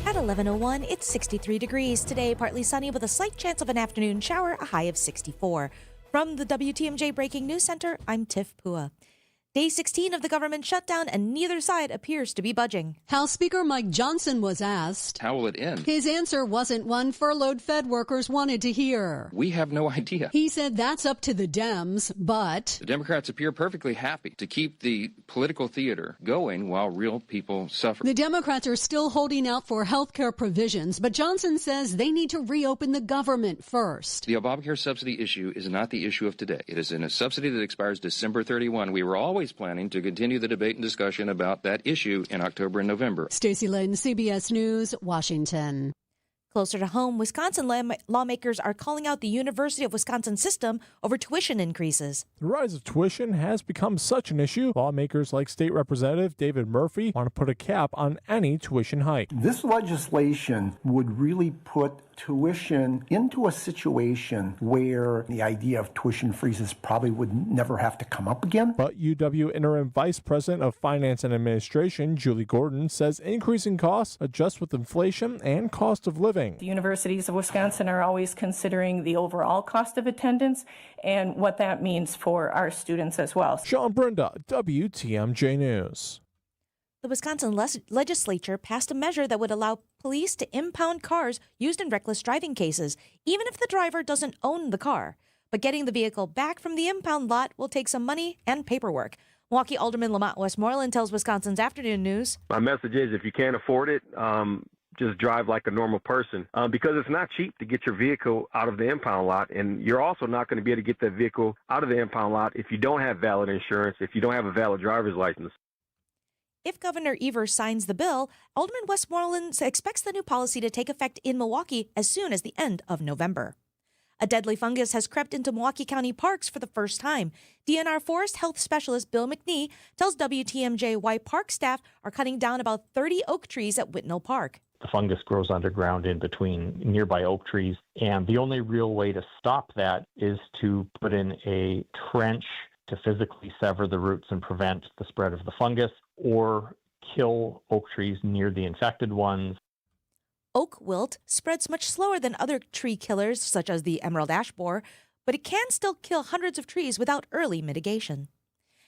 At 11:01, it's 63 degrees. Today, partly sunny with a slight chance of an afternoon shower, a high of 64. From the WTMJ Breaking News Center, I'm Tiff Pua. Day 16 of the government shutdown, and neither side appears to be budging. House Speaker Mike Johnson was asked, how will it end? His answer wasn't one furloughed Fed workers wanted to hear. We have no idea. He said that's up to the Dems, but the Democrats appear perfectly happy to keep the political theater going while real people suffer. The Democrats are still holding out for health care provisions, but Johnson says they need to reopen the government first. The Obamacare subsidy issue is not the issue of today. It is in a subsidy that expires December 31. We were always planning to continue the debate and discussion about that issue in October and November. Stacey Lynn, CBS News, Washington. Closer to home, Wisconsin lawmakers are calling out the University of Wisconsin system over tuition increases. The rise of tuition has become such an issue. Lawmakers like State Representative David Murphy want to put a cap on any tuition hike. This legislation would really put tuition into a situation where the idea of tuition freezes probably would never have to come up again. But UW Interim Vice President of Finance and Administration, Julie Gordon, says increasing costs adjust with inflation and cost of living. The universities of Wisconsin are always considering the overall cost of attendance and what that means for our students as well. Sean Brenda, WTMJ News. The Wisconsin legislature passed a measure that would allow police to impound cars used in reckless driving cases, even if the driver doesn't own the car. But getting the vehicle back from the impound lot will take some money and paperwork. Milwaukee Alderman Lamont Westmoreland tells Wisconsin's Afternoon News. My message is if you can't afford it, just drive like a normal person because it's not cheap to get your vehicle out of the impound lot. And you're also not going to be able to get that vehicle out of the impound lot if you don't have valid insurance, if you don't have a valid driver's license. If Governor Evers signs the bill, Alderman Westmoreland expects the new policy to take effect in Milwaukee as soon as the end of November. A deadly fungus has crept into Milwaukee County parks for the first time. DNR Forest Health Specialist Bill McNee tells WTMJ why park staff are cutting down about 30 oak trees at Whitnell Park. The fungus grows underground in between nearby oak trees, and the only real way to stop that is to put in a trench to physically sever the roots and prevent the spread of the fungus, or kill oak trees near the infected ones. Oak wilt spreads much slower than other tree killers, such as the emerald ash borer, but it can still kill hundreds of trees without early mitigation.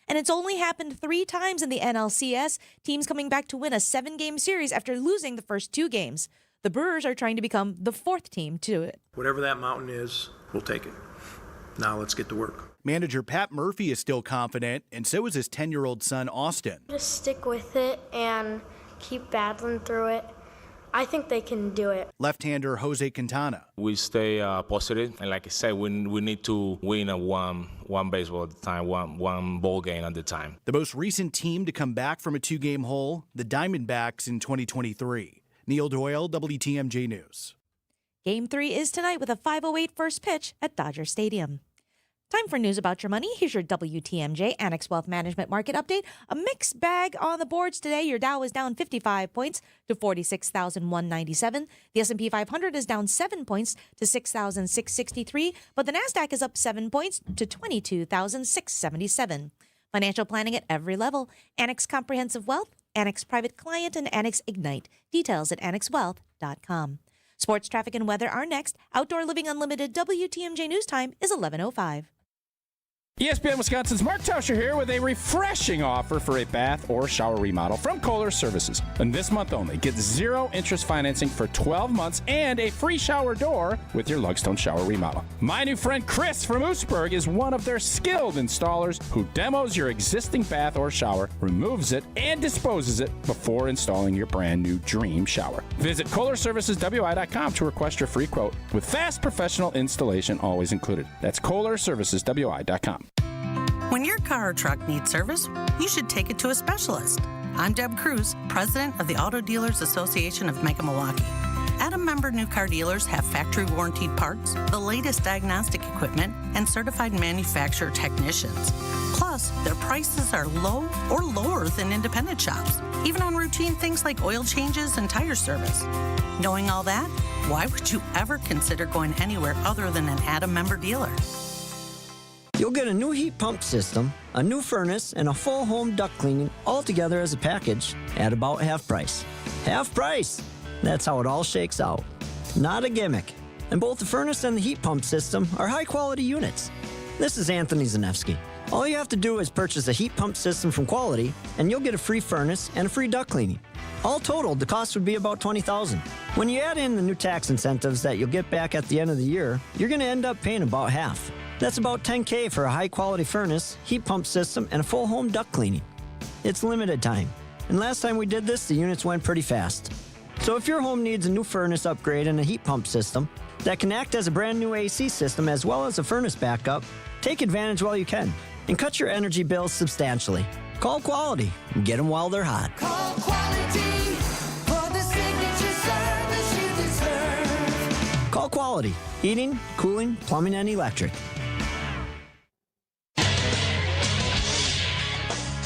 And it's only happened 3 times in the NLCS, teams coming back to win a 7-game series after losing the first 2 games. The Brewers are trying to become the 4th team to do it. Whatever that mountain is, we'll take it. Now let's get to work. Manager Pat Murphy is still confident, and so is his 10-year-old son, Austin. Just stick with it and keep battling through it. I think they can do it. Left-hander Jose Quintana. We stay positive, and like I said, we need to win a one baseball at a time, one ball game at a time. The most recent team to come back from a 2-game hole, the Diamondbacks in 2023. Neil Doyle, WTMJ News. Game 3 is tonight with a 5:08 first pitch at Dodger Stadium. Time for news about your money. Here's your WTMJ Annex Wealth Management Market Update. A mixed bag on the boards today. Your Dow is down 55 points to 46,197. The S&P 500 is down 7 points to 6,663. But the NASDAQ is up 7 points to 22,677. Financial planning at every level. Annex Comprehensive Wealth, Annex Private Client, and Annex Ignite. Details at annexwealth.com. Sports, traffic, and weather are next. Outdoor Living Unlimited WTMJ News Time is 11:05. ESPN Wisconsin's Mark Tauscher here with a refreshing offer for a bath or shower remodel from Kohler Services. And this month only, get 0 interest financing for 12 months and a free shower door with your Lugstone shower remodel. My new friend Chris from Oostburg is one of their skilled installers who demos your existing bath or shower, removes it, and disposes it before installing your brand new dream shower. Visit KohlerServicesWI.com to request your free quote with fast professional installation always included. That's KohlerServicesWI.com. When your car or truck needs service, you should take it to a specialist. I'm Deb Cruz, president of the Auto Dealers Association of Mega Milwaukee. Adam member new car dealers have factory warranted parts, the latest diagnostic equipment, and certified manufacturer technicians. Plus, their prices are low or lower than independent shops, even on routine things like oil changes and tire service. Knowing all that, why would you ever consider going anywhere other than an Adam member dealer? You'll get a new heat pump system, a new furnace, and a full home duct cleaning all together as a package at about half price. Half price! That's how it all shakes out. Not a gimmick. And both the furnace and the heat pump system are high-quality units. This is Anthony Zanevsky. All you have to do is purchase a heat pump system from Quality, and you'll get a free furnace and a free duct cleaning. All totaled, the cost would be about $20,000. When you add in the new tax incentives that you'll get back at the end of the year, you're going to end up paying about half. That's about $10,000 for a high-quality furnace, heat pump system, and a full home duct cleaning. It's limited time. And last time we did this, the units went pretty fast. So if your home needs a new furnace upgrade and a heat pump system that can act as a brand new AC system as well as a furnace backup, take advantage while you can and cut your energy bills substantially. Call Quality and get them while they're hot. Call Quality for the signature service you deserve. Call Quality. Heating, cooling, plumbing, and electric.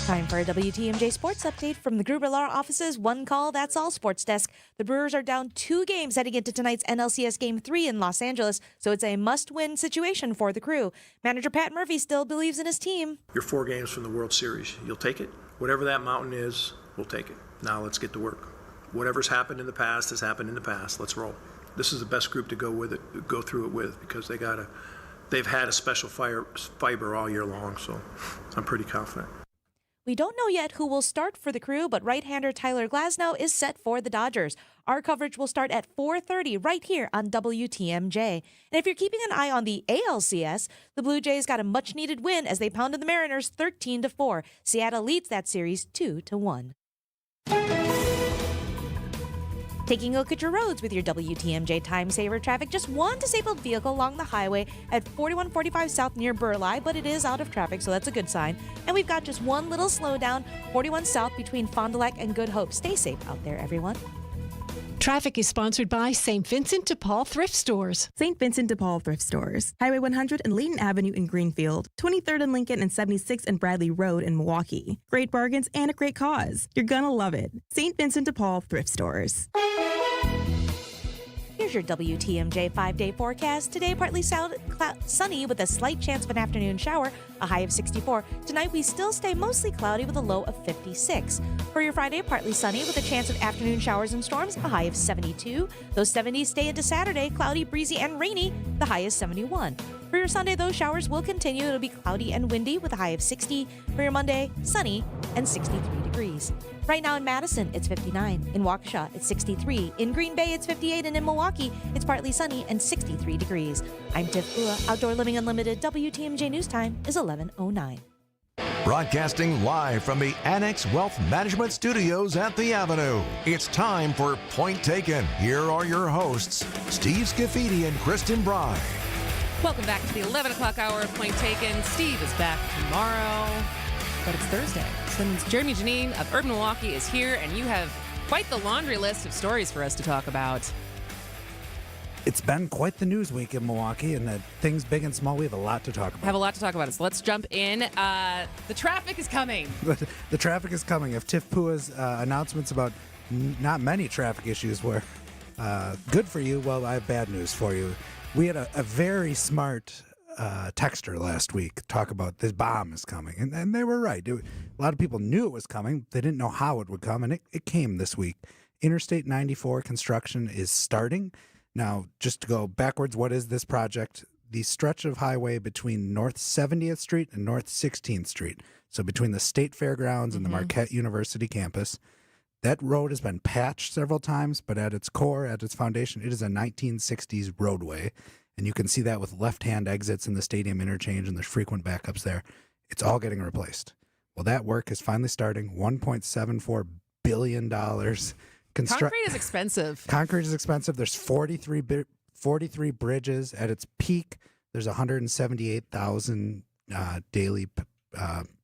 Time for a WTMJ Sports Update from the Gruber Law Office's One Call, That's All Sports Desk. The Brewers are down 2 games heading into tonight's NLCS Game 3 in Los Angeles, so it's a must-win situation for the Crew. Manager Pat Murphy still believes in his team. You're 4 games from the World Series. You'll take it. Whatever that mountain is, we'll take it. Now let's get to work. Whatever's happened in the past has happened in the past. Let's roll. This is the best group to go through it with because they've had a special fiber all year long, so I'm pretty confident. We don't know yet who will start for the Crew, but right-hander Tyler Glasnow is set for the Dodgers. Our coverage will start at 4:30 right here on WTMJ. And if you're keeping an eye on the ALCS, the Blue Jays got a much-needed win as they pounded the Mariners 13-4. Seattle leads that series 2-1. Taking a look at your roads with your WTMJ Time Saver traffic. Just one disabled vehicle along the highway at 4145 South near Burleigh, but it is out of traffic, so that's a good sign. And we've got just one little slowdown, 41 South between Fond du Lac and Good Hope. Stay safe out there, everyone. Traffic is sponsored by St. Vincent de Paul Thrift Stores. St. Vincent de Paul Thrift Stores. Highway 100 and Layton Avenue in Greenfield. 23rd and Lincoln and 76th and Bradley Road in Milwaukee. Great bargains and a great cause. You're gonna love it. St. Vincent de Paul Thrift Stores. Here's your WTMJ 5-day forecast. Today, partly sunny with a slight chance of an afternoon shower, a high of 64. Tonight, we still stay mostly cloudy with a low of 56. For your Friday, partly sunny with a chance of afternoon showers and storms, a high of 72. Those 70s stay into Saturday, cloudy, breezy, and rainy, the high is 71. For For your Sunday, those showers will continue. It'll be cloudy and windy with a high of 60. For your Monday, sunny and 63 degrees. Right now in Madison, it's 59. In Waukesha, it's 63. In Green Bay, it's 58. And in Milwaukee, it's partly sunny and 63 degrees. I'm Tiff Bua. Outdoor Living Unlimited. WTMJ News Time is 11:09. Broadcasting live from the Annex Wealth Management Studios at the Avenue. It's time for Point Taken. Here are your hosts, Steve Scafidi and Kristin Brey. Welcome back to the 11 o'clock hour of Point Taken. Steve is back tomorrow, but it's Thursday. So that means Jeremy Janine of Urban Milwaukee is here, and you have quite the laundry list of stories for us to talk about. It's been quite the news week in Milwaukee, and things big and small, we have a lot to talk about. Have a lot to talk about. So let's jump in. The traffic is coming. The traffic is coming. If Tiff Pua's announcements about not many traffic issues were good for you, well, I have bad news for you. We had a very smart texter last week talk about this bomb is coming, and they were right. A lot of people knew it was coming. They didn't know how it would come, and it came this week. Interstate 94 construction is starting. Now, just to go backwards, what is this project? The stretch of highway between North 70th Street and North 16th Street, so between the State Fairgrounds and the Marquette University campus. That road has been patched several times, but at its core, at its foundation, it is a 1960s roadway. And you can see that with left-hand exits in the stadium interchange, and there's frequent backups there. It's all getting replaced. Well, that work is finally starting. $1.74 billion. Concrete is expensive. Concrete is expensive. There's 43 bridges. At its peak, there's 178,000 daily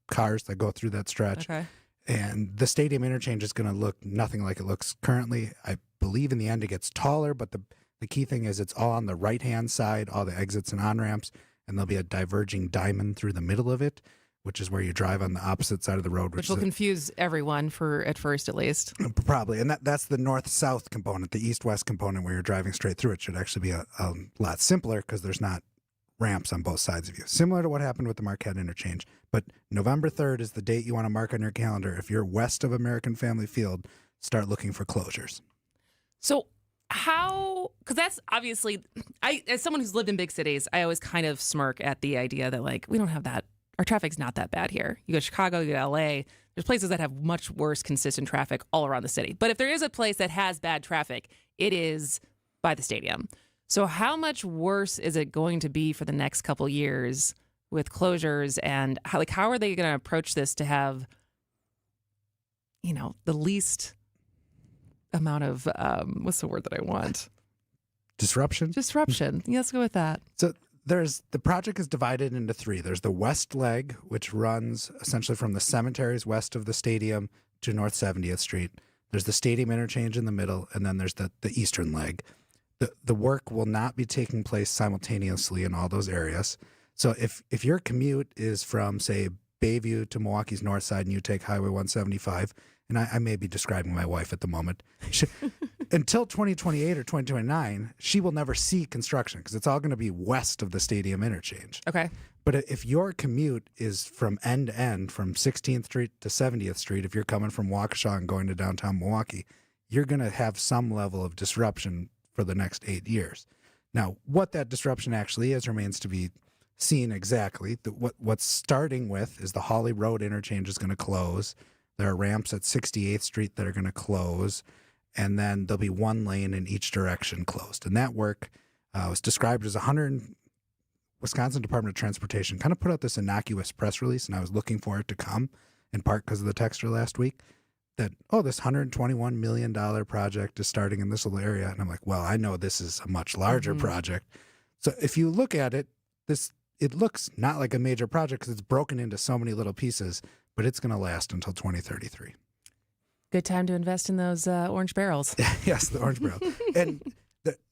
cars that go through that stretch. Okay. And the stadium interchange is going to look nothing like it looks currently. I believe in the end it gets taller, but the key thing is it's all on the right-hand side, all the exits and on-ramps, and there'll be a diverging diamond through the middle of it, which is where you drive on the opposite side of the road. Which will confuse everyone at first, at least. Probably. And that's the north-south component. The east-west component where you're driving straight through it should actually be a lot simpler because there's not ramps on both sides of you. Similar to what happened with the Marquette interchange. But November 3rd is the date you want to mark on your calendar. If you're west of American Family Field, start looking for closures. So how, because that's obviously, as someone who's lived in big cities, I always kind of smirk at the idea that, like, we don't have that. Our traffic's not that bad here. You go to Chicago, you go to LA, there's places that have much worse consistent traffic all around the city. But if there is a place that has bad traffic, it is by the stadium. So how much worse is it going to be for the next couple years with closures, and how are they going to approach this to have, the least amount of, what's the word that I want? Disruption? Disruption. Yeah, let's go with that. So the project is divided into three. There's the west leg, which runs essentially from the cemeteries west of the stadium to North 70th Street. There's the stadium interchange in the middle, and then there's the eastern leg. The work will not be taking place simultaneously in all those areas. So if your commute is from, say, Bayview to Milwaukee's north side and you take Highway 175, and I may be describing my wife at the moment, until 2028 or 2029, she will never see construction because it's all going to be west of the stadium interchange. Okay. But if your commute is from end to end, from 16th Street to 70th Street, if you're coming from Waukesha and going to downtown Milwaukee, you're going to have some level of disruption for the next 8 years. Now, what that disruption actually is remains to be seen exactly. What's starting with is the Hawley Road interchange is going to close. There are ramps at 68th Street that are going to close, and then there'll be one lane in each direction closed. And that work was described as Wisconsin Department of Transportation kind of put out this innocuous press release, and I was looking for it to come, in part because of the texter last week, that, this $121 million project is starting in this little area. And I'm like, well, I know this is a much larger project. So if you look at it, it looks not like a major project because it's broken into so many little pieces, but it's going to last until 2033. Good time to invest in those orange barrels. Yes, the orange barrel. And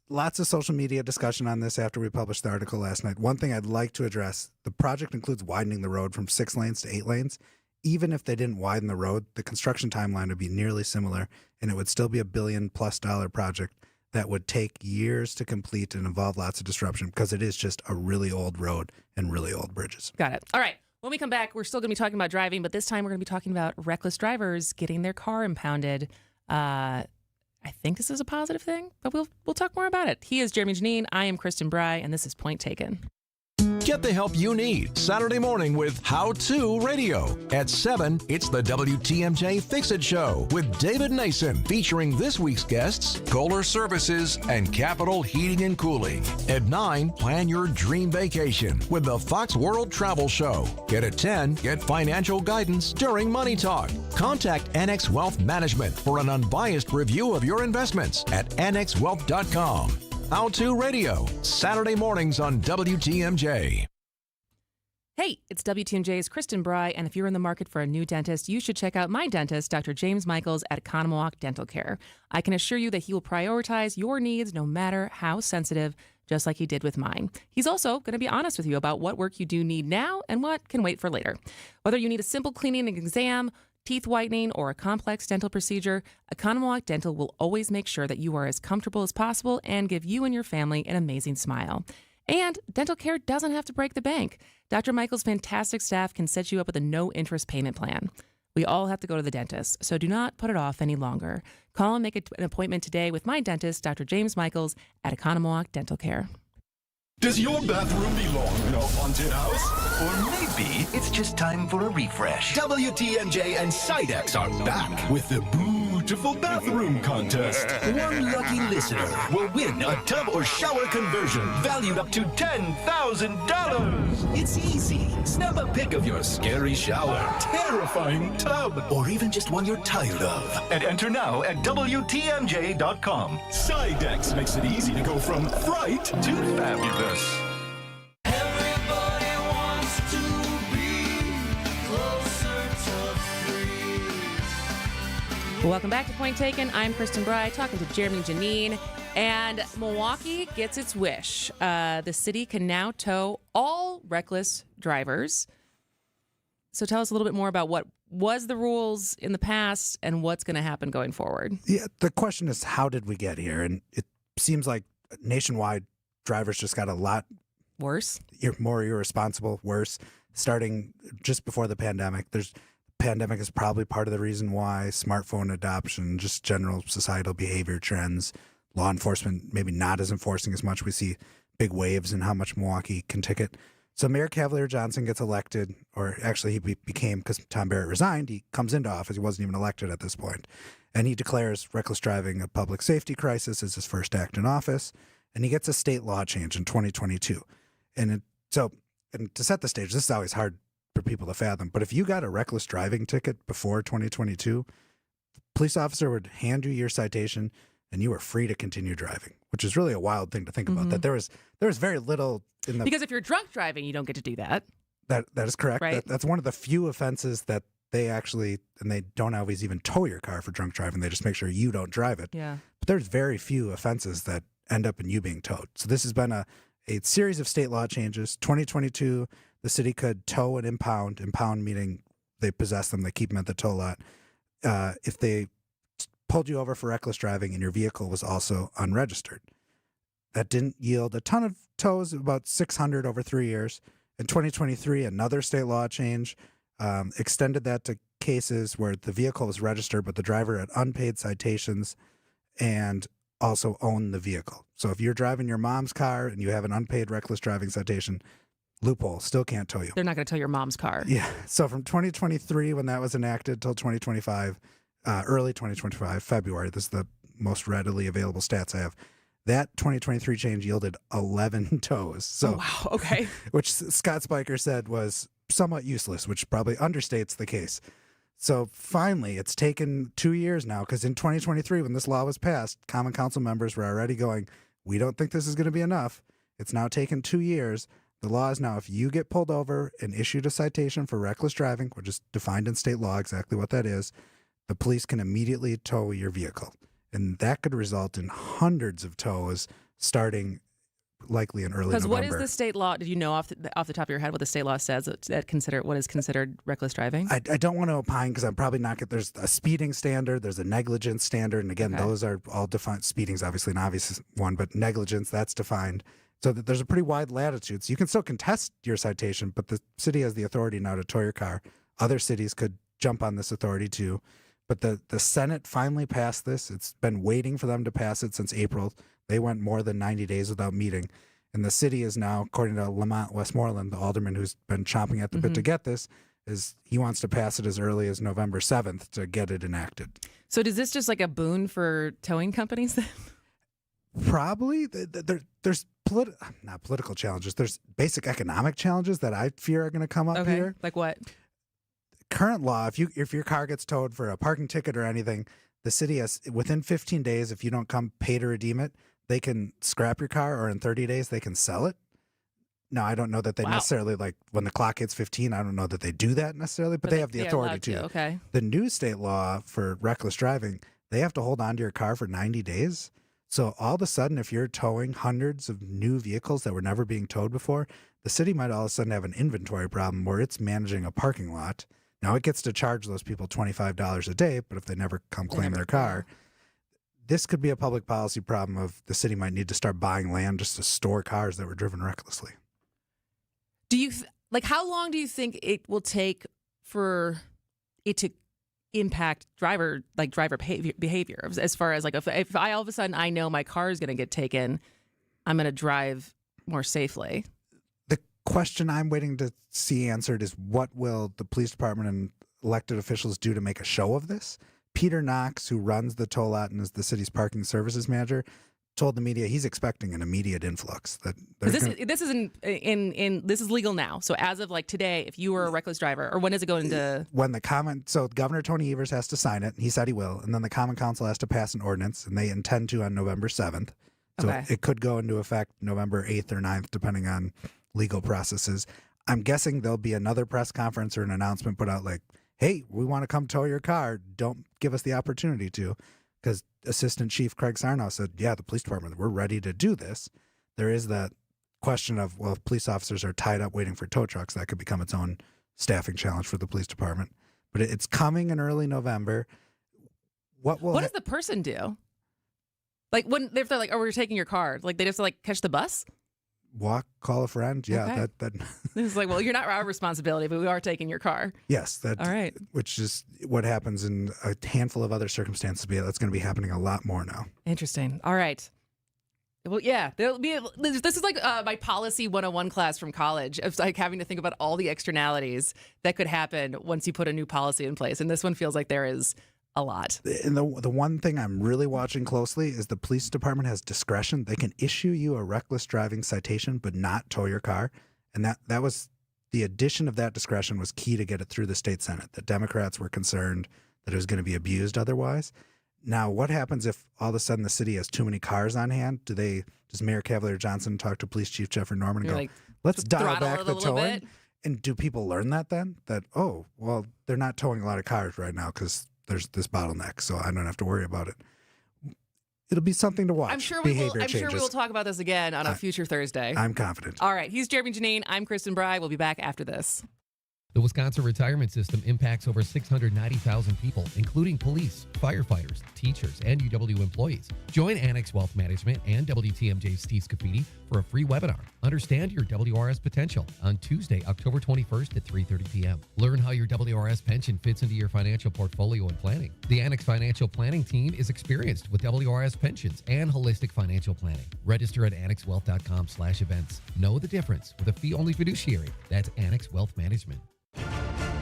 lots of social media discussion on this after we published the article last night. One thing I'd like to address, the project includes widening the road from 6 lanes to 8 lanes. Even if they didn't widen the road, the construction timeline would be nearly similar, and it would still be $1 billion+ project that would take years to complete and involve lots of disruption because it is just a really old road and really old bridges. Got it. All right. When we come back, we're still going to be talking about driving, but this time we're going to be talking about reckless drivers getting their car impounded. I think this is a positive thing, but we'll talk more about it. He is Jeremy Janine. I am Kristin Brey, and this is Point Taken. Get the help you need Saturday morning with How To Radio. At 7, it's the WTMJ Fix-It Show with David Nason, featuring this week's guests, Kohler Services and Capital Heating and Cooling. At 9, plan your dream vacation with the Fox World Travel Show. At 10, get financial guidance during Money Talk. Contact Annex Wealth Management for an unbiased review of your investments at annexwealth.com. How To Radio, Saturday mornings on WTMJ. Hey, it's WTMJ's Kristin Brey, and if you're in the market for a new dentist, you should check out my dentist, Dr. James Michaels at Economawalk Dental Care. I can assure you that he will prioritize your needs no matter how sensitive, just like he did with mine. He's also going to be honest with you about what work you do need now and what can wait for later. Whether you need a simple cleaning and exam, teeth whitening, or a complex dental procedure, Economawalk Dental will always make sure that you are as comfortable as possible and give you and your family an amazing smile. And dental care doesn't have to break the bank. Dr. Michael's fantastic staff can set you up with a no-interest payment plan. We all have to go to the dentist, so do not put it off any longer. Call and make an appointment today with my dentist, Dr. James Michaels, at Economawalk Dental Care. Does your bathroom belong in a haunted house? Or maybe it's just time for a refresh. WTMJ and Sidex are back with the beautiful bathroom contest. One lucky listener will win a tub or shower conversion valued up to $10,000. It's easy. Snap a pic of your scary shower, terrifying tub, or even just one you're tired of. And enter now at WTMJ.com. Sidex makes it easy to go from fright to fabulous. Everybody wants to be closer to free. Welcome back to Point Taken. I'm Kristin Brey, talking to Jeremy Janine. And Milwaukee gets its wish. The city can now tow all reckless drivers. So tell us a little bit more about what was the rules in the past and what's going to happen going forward. Yeah, the question is, how did we get here? And it seems like nationwide drivers just got a lot worse, more irresponsible, worse, starting just before the pandemic. Pandemic is probably part of the reason why smartphone adoption, just general societal behavior trends, law enforcement maybe not as enforcing as much. We see big waves in how much Milwaukee can ticket. So Mayor Cavalier Johnson gets elected, or actually he became, because Tom Barrett resigned, he comes into office. He wasn't even elected at this point. And he declares reckless driving a public safety crisis as his first act in office. And he gets a state law change in 2022. And to set the stage, this is always hard for people to fathom, but if you got a reckless driving ticket before 2022, the police officer would hand you your citation and you were free to continue driving, which is really a wild thing to think about. That there was very little in the... Because if you're drunk driving, you don't get to do that. That is correct. Right? That's one of the few offenses that they actually, and they don't always even tow your car for drunk driving. They just make sure you don't drive it. Yeah. But there's very few offenses that end up in you being towed. So this has been a series of state law changes. 2022, the city could tow and impound meaning they possess them, they keep them at the tow lot. If they pulled you over for reckless driving and your vehicle was also unregistered. That didn't yield a ton of tows, about 600 over 3 years. In 2023, another state law change extended that to cases where the vehicle was registered, but the driver had unpaid citations and also owned the vehicle. So if you're driving your mom's car and you have an unpaid reckless driving citation, loophole, still can't tow you. They're not going to tow your mom's car. Yeah. So from 2023, when that was enacted, till 2025, early 2025, February, this is the most readily available stats I have, that 2023 change yielded 11 tows. So, oh, wow. Okay. Which Scott Spiker said was somewhat useless, which probably understates the case. So finally, it's taken 2 years now, because in 2023, when this law was passed, Common Council members were already going, we don't think this is going to be enough. It's now taken 2 years. The law is now, if you get pulled over and issued a citation for reckless driving, which is defined in state law exactly what that is, the police can immediately tow your vehicle. And that could result in hundreds of tows starting likely in early November. Because what is the state law? Did you know off the top of your head what the state law says that what is considered reckless driving? I don't want to opine because I'm probably not going to. There's a speeding standard, there's a negligence standard, and again, those are all defined. Speeding's obviously an obvious one, but negligence, that's defined. So that there's a pretty wide latitude. So you can still contest your citation, but the city has the authority now to tow your car. Other cities could jump on this authority too. But the Senate finally passed this. It's been waiting for them to pass it since April. They went more than 90 days without meeting. And the city is now, according to Lamont Westmoreland, the alderman who's been chomping at the bit to get this, is he wants to pass it as early as November 7th to get it enacted. So does this just like a boon for towing companies then? Probably. There's not political challenges. There's basic economic challenges that I fear are going to come up here. Like what? Current law, if your car gets towed for a parking ticket or anything, the city has, within 15 days, if you don't come pay to redeem it, they can scrap your car, or in 30 days, they can sell it. Now, I don't know that they necessarily, like, when the clock hits 15, I don't know that they do that necessarily, but they have the authority to. Okay. The new state law for reckless driving, they have to hold on to your car for 90 days. So all of a sudden, if you're towing hundreds of new vehicles that were never being towed before, the city might all of a sudden have an inventory problem where it's managing a parking lot. Now, it gets to charge those people $25 a day, but if they never come claim their car, this could be a public policy problem of the city might need to start buying land just to store cars that were driven recklessly. Do you how long do you think it will take for it to impact driver behavior as far as like if I all of a sudden I know my car is going to get taken, I'm going to drive more safely? The question I'm waiting to see answered is, what will the police department and elected officials do to make a show of this? Peter Knox, who runs the toll lot and is the city's parking services manager, told the media he's expecting an immediate influx. That this is legal now. So as of like today, if you were a reckless driver, or when does it go into? When so Governor Tony Evers has to sign it. He said he will, and then the Common Council has to pass an ordinance, and they intend to on November 7th. So it could go into effect November 8th or 9th, depending on legal processes. I'm guessing there'll be another press conference or an announcement put out like, "Hey, we want to come tow your car. Don't give us the opportunity to." Because Assistant Chief Craig Sarnow said, yeah, the police department, we're ready to do this. There is that question of, well, if police officers are tied up waiting for tow trucks, that could become its own staffing challenge for the police department. But it's coming in early November. What does the person do? Like if they're like, oh, we're taking your car, like they just have to like catch the bus? Walk, call a friend. Yeah, okay. that It's like, well, you're not our responsibility, but we are taking your car. Yes, all right. Which is what happens in a handful of other circumstances. But yeah, that's going to be happening a lot more now. Interesting. All right. Well, yeah, this is like my policy 101 class from college. It's like having to think about all the externalities that could happen once you put a new policy in place, and this one feels like there is a lot. And the one thing I'm really watching closely is the police department has discretion. They can issue you a reckless driving citation, but not tow your car. And that was the addition of that discretion was key to get it through the state Senate. The Democrats were concerned that it was going to be abused otherwise. Now, what happens if all of a sudden the city has too many cars on hand? Does Mayor Cavalier Johnson talk to Police Chief Jeffrey Norman and go, like, let's dial back the towing? And do people learn that then? That, oh, well, they're not towing a lot of cars right now because there's this bottleneck, so I don't have to worry about it. It'll be something to watch. I'm sure we will talk about this again on a future Thursday. I'm confident. All right. He's Jeremy Janine. I'm Kristin Brey. We'll be back after this. The Wisconsin retirement system impacts over 690,000 people, including police, firefighters, teachers, and UW employees. Join Annex Wealth Management and WTMJ's Steve Scafidi for a free webinar, Understand Your WRS Potential, on Tuesday, October 21st at 3:30 p.m. Learn how your WRS pension fits into your financial portfolio and planning. The Annex Financial Planning team is experienced with WRS pensions and holistic financial planning. Register at annexwealth.com/events. Know the difference with a fee-only fiduciary. That's Annex Wealth Management.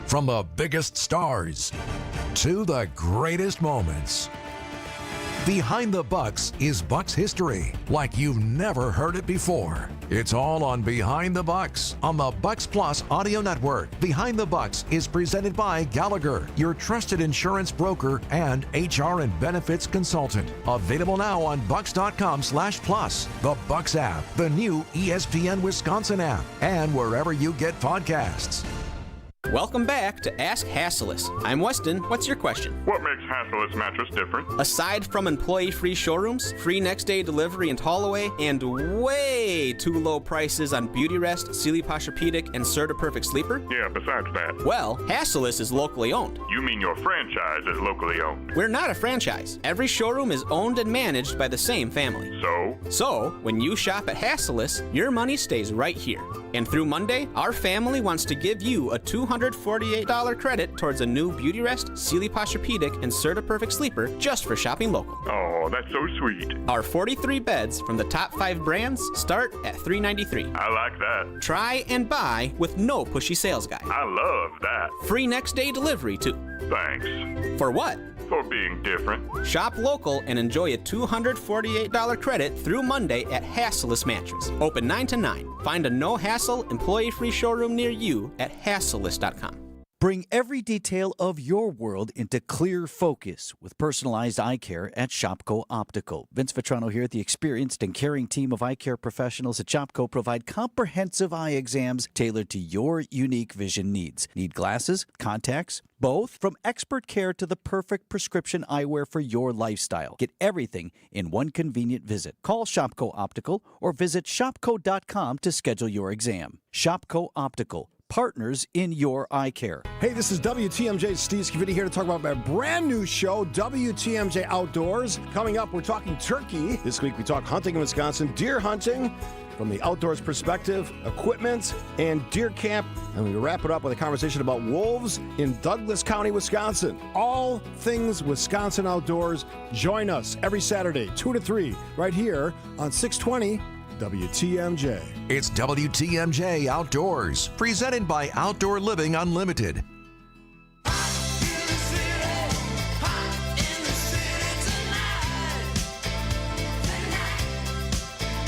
From the biggest stars to the greatest moments, Behind the Bucks is Bucks history like you've never heard it before. It's all on Behind the Bucks on the Bucks Plus Audio Network. Behind the Bucks is presented by Gallagher, your trusted insurance broker and HR and benefits consultant. Available now on bucks.com/plus, the Bucks app, the new ESPN Wisconsin app, and wherever you get podcasts. Welcome back to Ask Hasselus. I'm Weston. What's your question? What makes Hasselus mattress different? Aside from employee-free showrooms, free next-day delivery and haul-away, and way too low prices on Beauty Rest, Sealy Posturepedic, and Serta Perfect Sleeper? Yeah, besides that. Well, Hasselus is locally owned. You mean your franchise is locally owned? We're not a franchise. Every showroom is owned and managed by the same family. So, when you shop at Hasselus, your money stays right here. And through Monday, our family wants to give you a $200 $248 credit towards a new Beauty Rest, Sealy Posturepedic, and Serta Perfect Sleeper just for shopping local. Oh, that's so sweet. Our 43 beds from the top 5 brands start at $393. I like that. Try and buy with no pushy sales guy. I love that. Free next day delivery, too. Thanks. For what? For being different. Shop local and enjoy a $248 credit through Monday at Hassellus Mattress. Open 9 to 9. Find a no-hassle, employee-free showroom near you at hassellus.com. Bring every detail of your world into clear focus with personalized eye care at Shopko Optical. Vince Vitrano here. The experienced and caring team of eye care professionals at Shopko provide comprehensive eye exams tailored to your unique vision needs. Need glasses, contacts, both? From expert care to the perfect prescription eyewear for your lifestyle. Get everything in one convenient visit. Call Shopko Optical or visit shopko.com to schedule your exam. Shopko Optical. Partners in your eye care. Hey, this is WTMJ's Steve Scavidi here to talk about my brand new show, WTMJ Outdoors. Coming up, we're talking turkey. This week we talk hunting in Wisconsin, deer hunting from the outdoors perspective, equipment, and deer camp. And we wrap it up with a conversation about wolves in Douglas County, Wisconsin. All things Wisconsin outdoors. Join us every Saturday, 2 to 3, right here on 620 WTMJ. It's WTMJ Outdoors, presented by Outdoor Living Unlimited.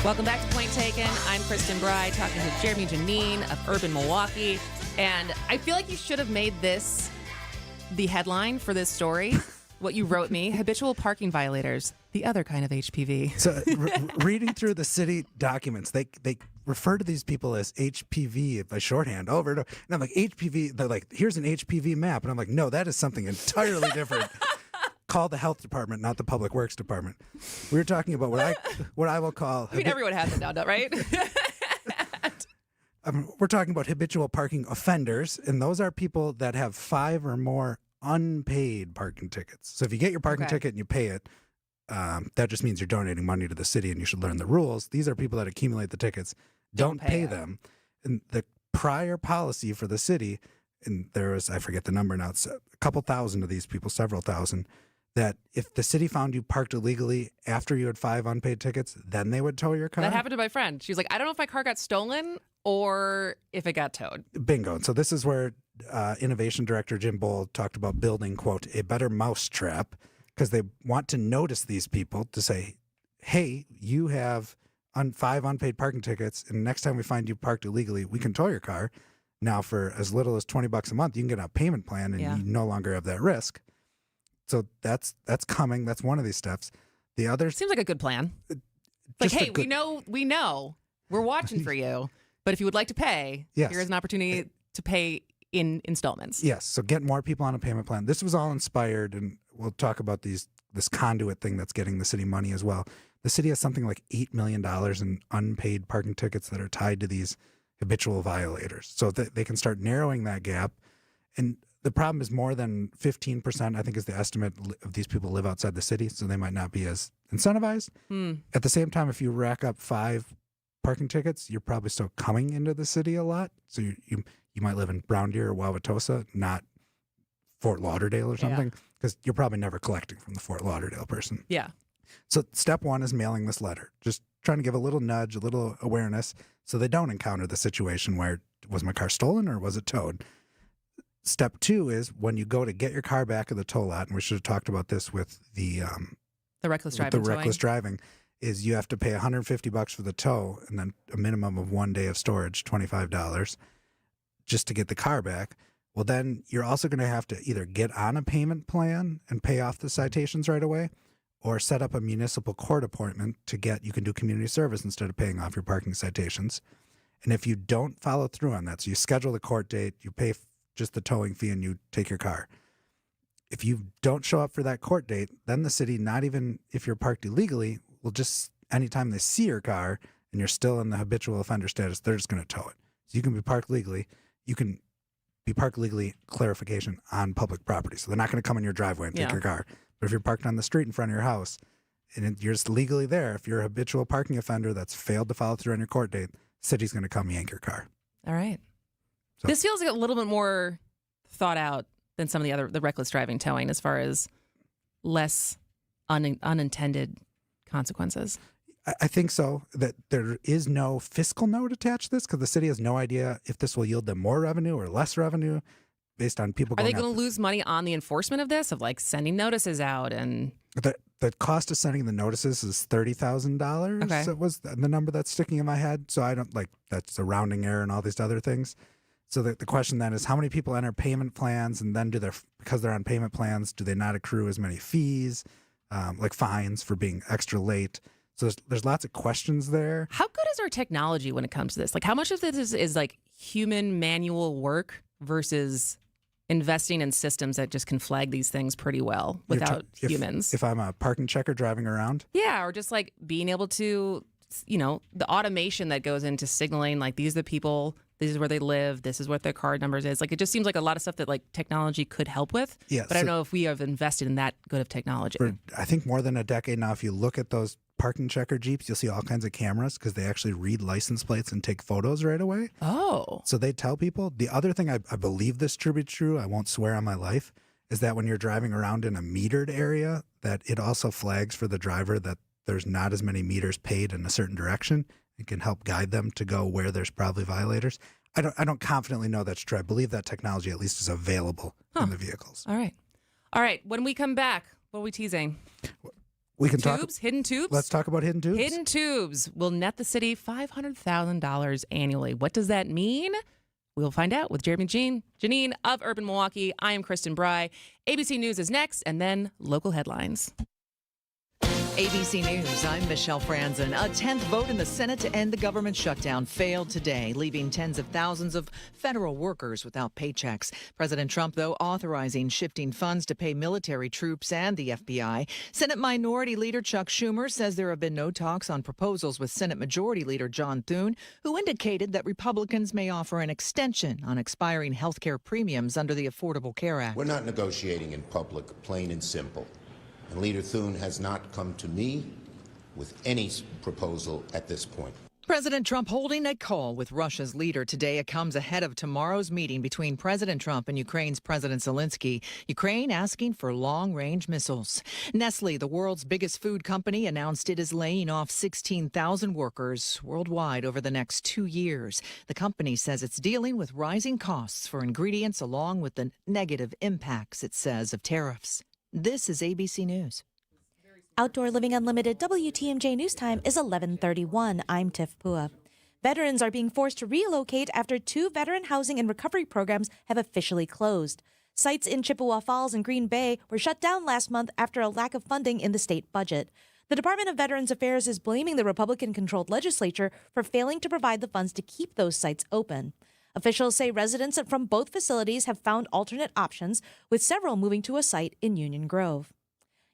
Welcome back to Point Taken. I'm Kristin Brey, talking to Jeremy Janine of Urban Milwaukee. And I feel like you should have made this the headline for this story. What you wrote me, habitual parking violators, the other kind of HPV. So reading through the city documents, they refer to these people as HPV by shorthand over and over. And I'm like, HPV, they're like, here's an HPV map. And I'm like, no, that is something entirely different. Call the health department, not the public works department. We were talking about what I will call... I mean, everyone has it now, right? We're talking about habitual parking offenders, and those are people that have 5 or more unpaid parking tickets. So if you get your parking ticket and you pay it, that just means you're donating money to the city and you should learn the rules. These are people that accumulate the tickets, don't pay them. And the prior policy for the city, and there was, I forget the number now, it's a couple thousand of these people, several thousand, that if the city found you parked illegally after you had 5 unpaid tickets, then they would tow your car. That happened to my friend. She was like, I don't know if my car got stolen or if it got towed. Bingo. And so this is where Innovation Director Jim Bowl talked about building, quote, a better mousetrap, because they want to notice these people to say, hey, you have 5 unpaid parking tickets, and next time we find you parked illegally, we can tow your car. Now, for as little as $20 a month, you can get a payment plan, and you no longer have that risk. So that's coming. That's one of these steps. The other seems like a good plan. Like, hey, we know, we're watching for you, but if you would like to pay, here's an opportunity to pay in installments. Yes. So get more people on a payment plan. This was all inspired, and we'll talk about this conduit thing that's getting the city money as well. The city has something like $8 million in unpaid parking tickets that are tied to these habitual violators. So that they can start narrowing that gap. And the problem is more than 15%, I think, is the estimate of these people live outside the city, so they might not be as incentivized. At the same time, if you rack up 5 parking tickets, you're probably still coming into the city a lot. So you might live in Brown Deer or Wauwatosa, not Fort Lauderdale or something, because you're probably never collecting from the Fort Lauderdale person. Yeah. So step 1 is mailing this letter, just trying to give a little nudge, a little awareness, so they don't encounter the situation where, was my car stolen or was it towed? Step 2 is when you go to get your car back at the tow lot, and we should have talked about this with the reckless driving. The reckless driving is you have to pay $150 for the tow, and then a minimum of 1 day of storage, $25, just to get the car back. Well, then you're also going to have to either get on a payment plan and pay off the citations right away, or set up a municipal court appointment you can do community service instead of paying off your parking citations. And if you don't follow through on that, so you schedule the court date, you pay just the towing fee, and you take your car. If you don't show up for that court date, then the city, not even if you're parked illegally, will just, anytime they see your car and you're still in the habitual offender status, they're just going to tow it. So you can be parked legally. You can be parked legally, clarification, on public property. So they're not going to come in your driveway and take your car. But if you're parked on the street in front of your house and you're just legally there, if you're a habitual parking offender that's failed to follow through on your court date, the city's going to come yank your car. All right. This feels like a little bit more thought out than some of the reckless driving towing as far as less unintended consequences. I think so, that there is no fiscal note attached to this because the city has no idea if this will yield them more revenue or less revenue based on people Are they going going to lose money on the enforcement of this, of like sending notices out? And the cost of sending the notices is $30,000. Okay. That was the number that's sticking in my head. So I don't that's a rounding error and all these other things. So the question then is how many people enter payment plans, and then because they're on payment plans, do they not accrue as many fees, like fines for being extra late? So there's lots of questions there. How good is our technology when it comes to this? Like, how much of this is like human manual work versus investing in systems that just can flag these things pretty well without humans? If I'm a parking checker driving around? Yeah, or just like being able to, the automation that goes into signaling, like these are the people, this is where they live, this is what their card numbers is. Like, it just seems like a lot of stuff that like technology could help with. Yeah, but I don't know if we have invested in that good of technology. For, I think, more than a decade now, if you look at those parking checker Jeeps, you'll see all kinds of cameras because they actually read license plates and take photos right away. Oh. So they tell people. The other thing I believe this to be true, I won't swear on my life, is that when you're driving around in a metered area, that it also flags for the driver that there's not as many meters paid in a certain direction. It can help guide them to go where there's probably violators. I don't confidently know that's true. I believe that technology at least is available in the vehicles. All right. When we come back, what are we teasing? We can Hidden tubes? Let's talk about hidden tubes. Hidden tubes will net the city $500,000 annually. What does that mean? We'll find out with Jeremy Janine of Urban Milwaukee. I am Kristin Brey. ABC News is next, and then local headlines. ABC News, I'm Michelle Franzen. A 10th vote in the Senate to end the government shutdown failed today, leaving tens of thousands of federal workers without paychecks. President Trump, though, authorizing shifting funds to pay military troops and the FBI. Senate Minority Leader Chuck Schumer says there have been no talks on proposals with Senate Majority Leader John Thune, who indicated that Republicans may offer an extension on expiring health care premiums under the Affordable Care Act. We're not negotiating in public, plain and simple. And Leader Thune has not come to me with any proposal at this point. President Trump holding a call with Russia's leader today. It comes ahead of tomorrow's meeting between President Trump and Ukraine's President Zelensky. Ukraine asking for long-range missiles. Nestle, the world's biggest food company, announced it is laying off 16,000 workers worldwide over the next 2 years. The company says it's dealing with rising costs for ingredients along with the negative impacts, it says, of tariffs. This is ABC News. Outdoor Living Unlimited WTMJ News Time is 11:31. I'm Tiff Pua. Veterans are being forced to relocate after 2 veteran housing and recovery programs have officially closed. Sites in Chippewa Falls and Green Bay were shut down last month after a lack of funding in the state budget. The Department of Veterans Affairs is blaming the Republican-controlled legislature for failing to provide the funds to keep those sites open. Officials say residents from both facilities have found alternate options, with several moving to a site in Union Grove.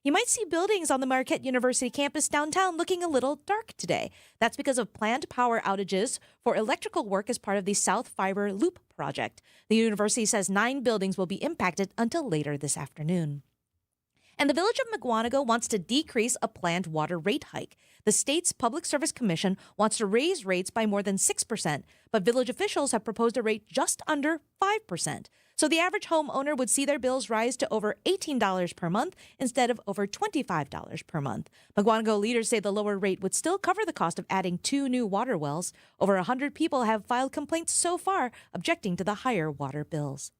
You might see buildings on the Marquette University campus downtown looking a little dark today. That's because of planned power outages for electrical work as part of the South Fiber Loop project. The university says 9 buildings will be impacted until later this afternoon. And the village of McGuanago wants to decrease a planned water rate hike. The state's Public Service Commission wants to raise rates by more than 6%, but village officials have proposed a rate just under 5%. So the average homeowner would see their bills rise to over $18 per month instead of over $25 per month. McGuanago leaders say the lower rate would still cover the cost of adding 2 new water wells. Over 100 people have filed complaints so far objecting to the higher water bills.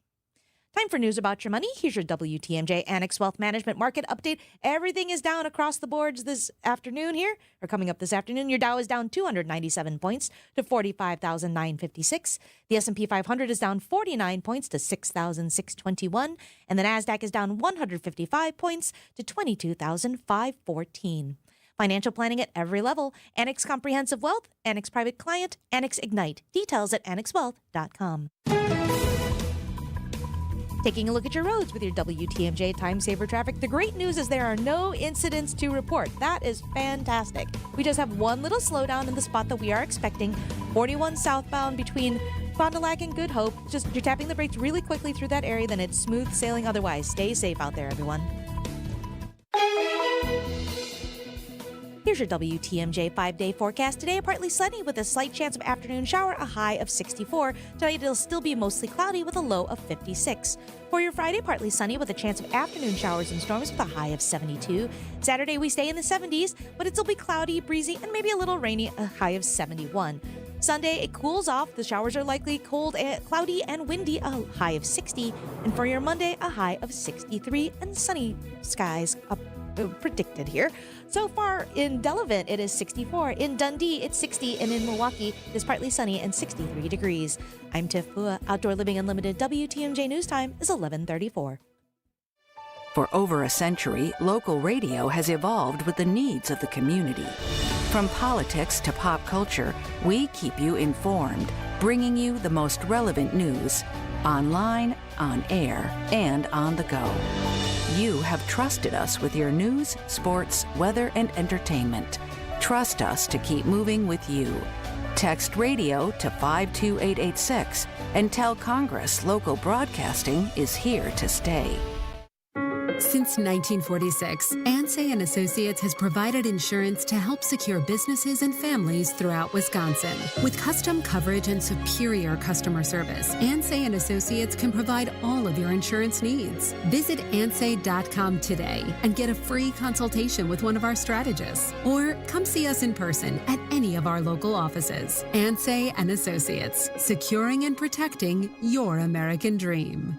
Time for news about your money. Here's your WTMJ Annex Wealth Management Market Update. Everything is down across the boards this afternoon here, or coming up this afternoon. Your Dow is down 297 points to 45,956. The S&P 500 is down 49 points to 6,621. And the NASDAQ is down 155 points to 22,514. Financial planning at every level. Annex Comprehensive Wealth, Annex Private Client, Annex Ignite. Details at annexwealth.com. Taking a look at your roads with your WTMJ Time Saver Traffic. The great news is there are no incidents to report. That is fantastic. We just have one little slowdown in the spot that we are expecting. 41 southbound between Fond du Lac and Good Hope. Just you're tapping the brakes really quickly through that area, then it's smooth sailing otherwise. Stay safe out there, everyone. Here's your WTMJ 5-day forecast. Today, partly sunny with a slight chance of afternoon shower, a high of 64. Tonight, it'll still be mostly cloudy with a low of 56. For your Friday, partly sunny with a chance of afternoon showers and storms with a high of 72. Saturday, we stay in the 70s, but it'll be cloudy, breezy, and maybe a little rainy, a high of 71. Sunday, it cools off. The showers are likely cold, cloudy, and windy, a high of 60. And for your Monday, a high of 63 and sunny skies predicted here. So far in Delavan, it is 64. In Dundee, it's 60. And in Milwaukee, it's partly sunny and 63 degrees. I'm Tiff Pua. Outdoor Living Unlimited WTMJ News Time is 11:34. For over a century, local radio has evolved with the needs of the community. From politics to pop culture, we keep you informed, bringing you the most relevant news, online, on air, and on the go. You have trusted us with your news, sports, weather, and entertainment. Trust us to keep moving with you. Text radio to 52886 and tell Congress local broadcasting is here to stay. Since 1946, Ansay and Associates has provided insurance to help secure businesses and families throughout Wisconsin. With custom coverage and superior customer service, Ansay and Associates can provide all of your insurance needs. Visit ansay.com today and get a free consultation with one of our strategists. Or come see us in person at any of our local offices. Ansay and Associates, securing and protecting your American dream.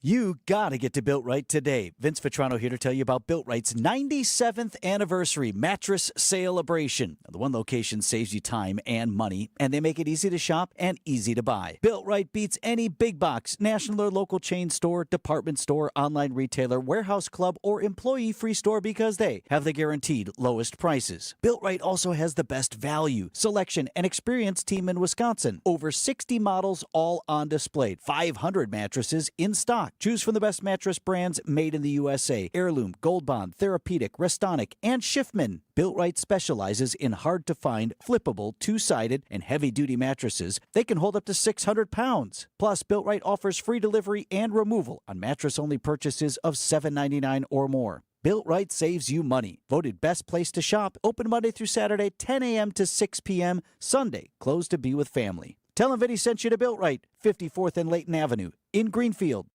You gotta get to Built Right today. Vince Vitrano here to tell you about Built Right's 97th anniversary mattress celebration. The one location saves you time and money, and they make it easy to shop and easy to buy. Built Right beats any big box, national or local chain store, department store, online retailer, warehouse club, or employee-free store because they have the guaranteed lowest prices. Built Right also has the best value, selection, and experienced team in Wisconsin. Over 60 models all on display. 500 mattresses in stock. Choose from the best mattress brands made in the USA. Heirloom, Gold Bond, Therapeutic, Restonic, and Schiffman. Built Right specializes in hard-to-find, flippable, two-sided, and heavy-duty mattresses. They can hold up to 600 pounds. Plus, Built Right offers free delivery and removal on mattress-only purchases of $7.99 or more. Built Right saves you money. Voted best place to shop. Open Monday through Saturday, 10 a.m. to 6 p.m. Sunday, closed to be with family. Tell them Vinny sent you to Built Right, 54th and Layton Avenue in Greenfield.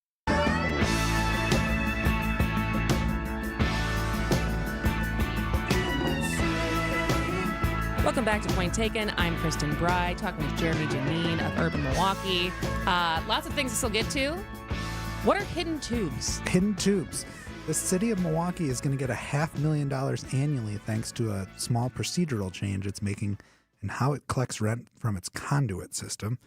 Welcome back to Point Taken. I'm Kristin Brey, talking with Jeremy Janine of Urban Milwaukee. Lots of things to still get to. What are hidden tubes? Hidden tubes. The city of Milwaukee is going to get $500,000 annually thanks to a small procedural change it's making in how it collects rent from its conduit system.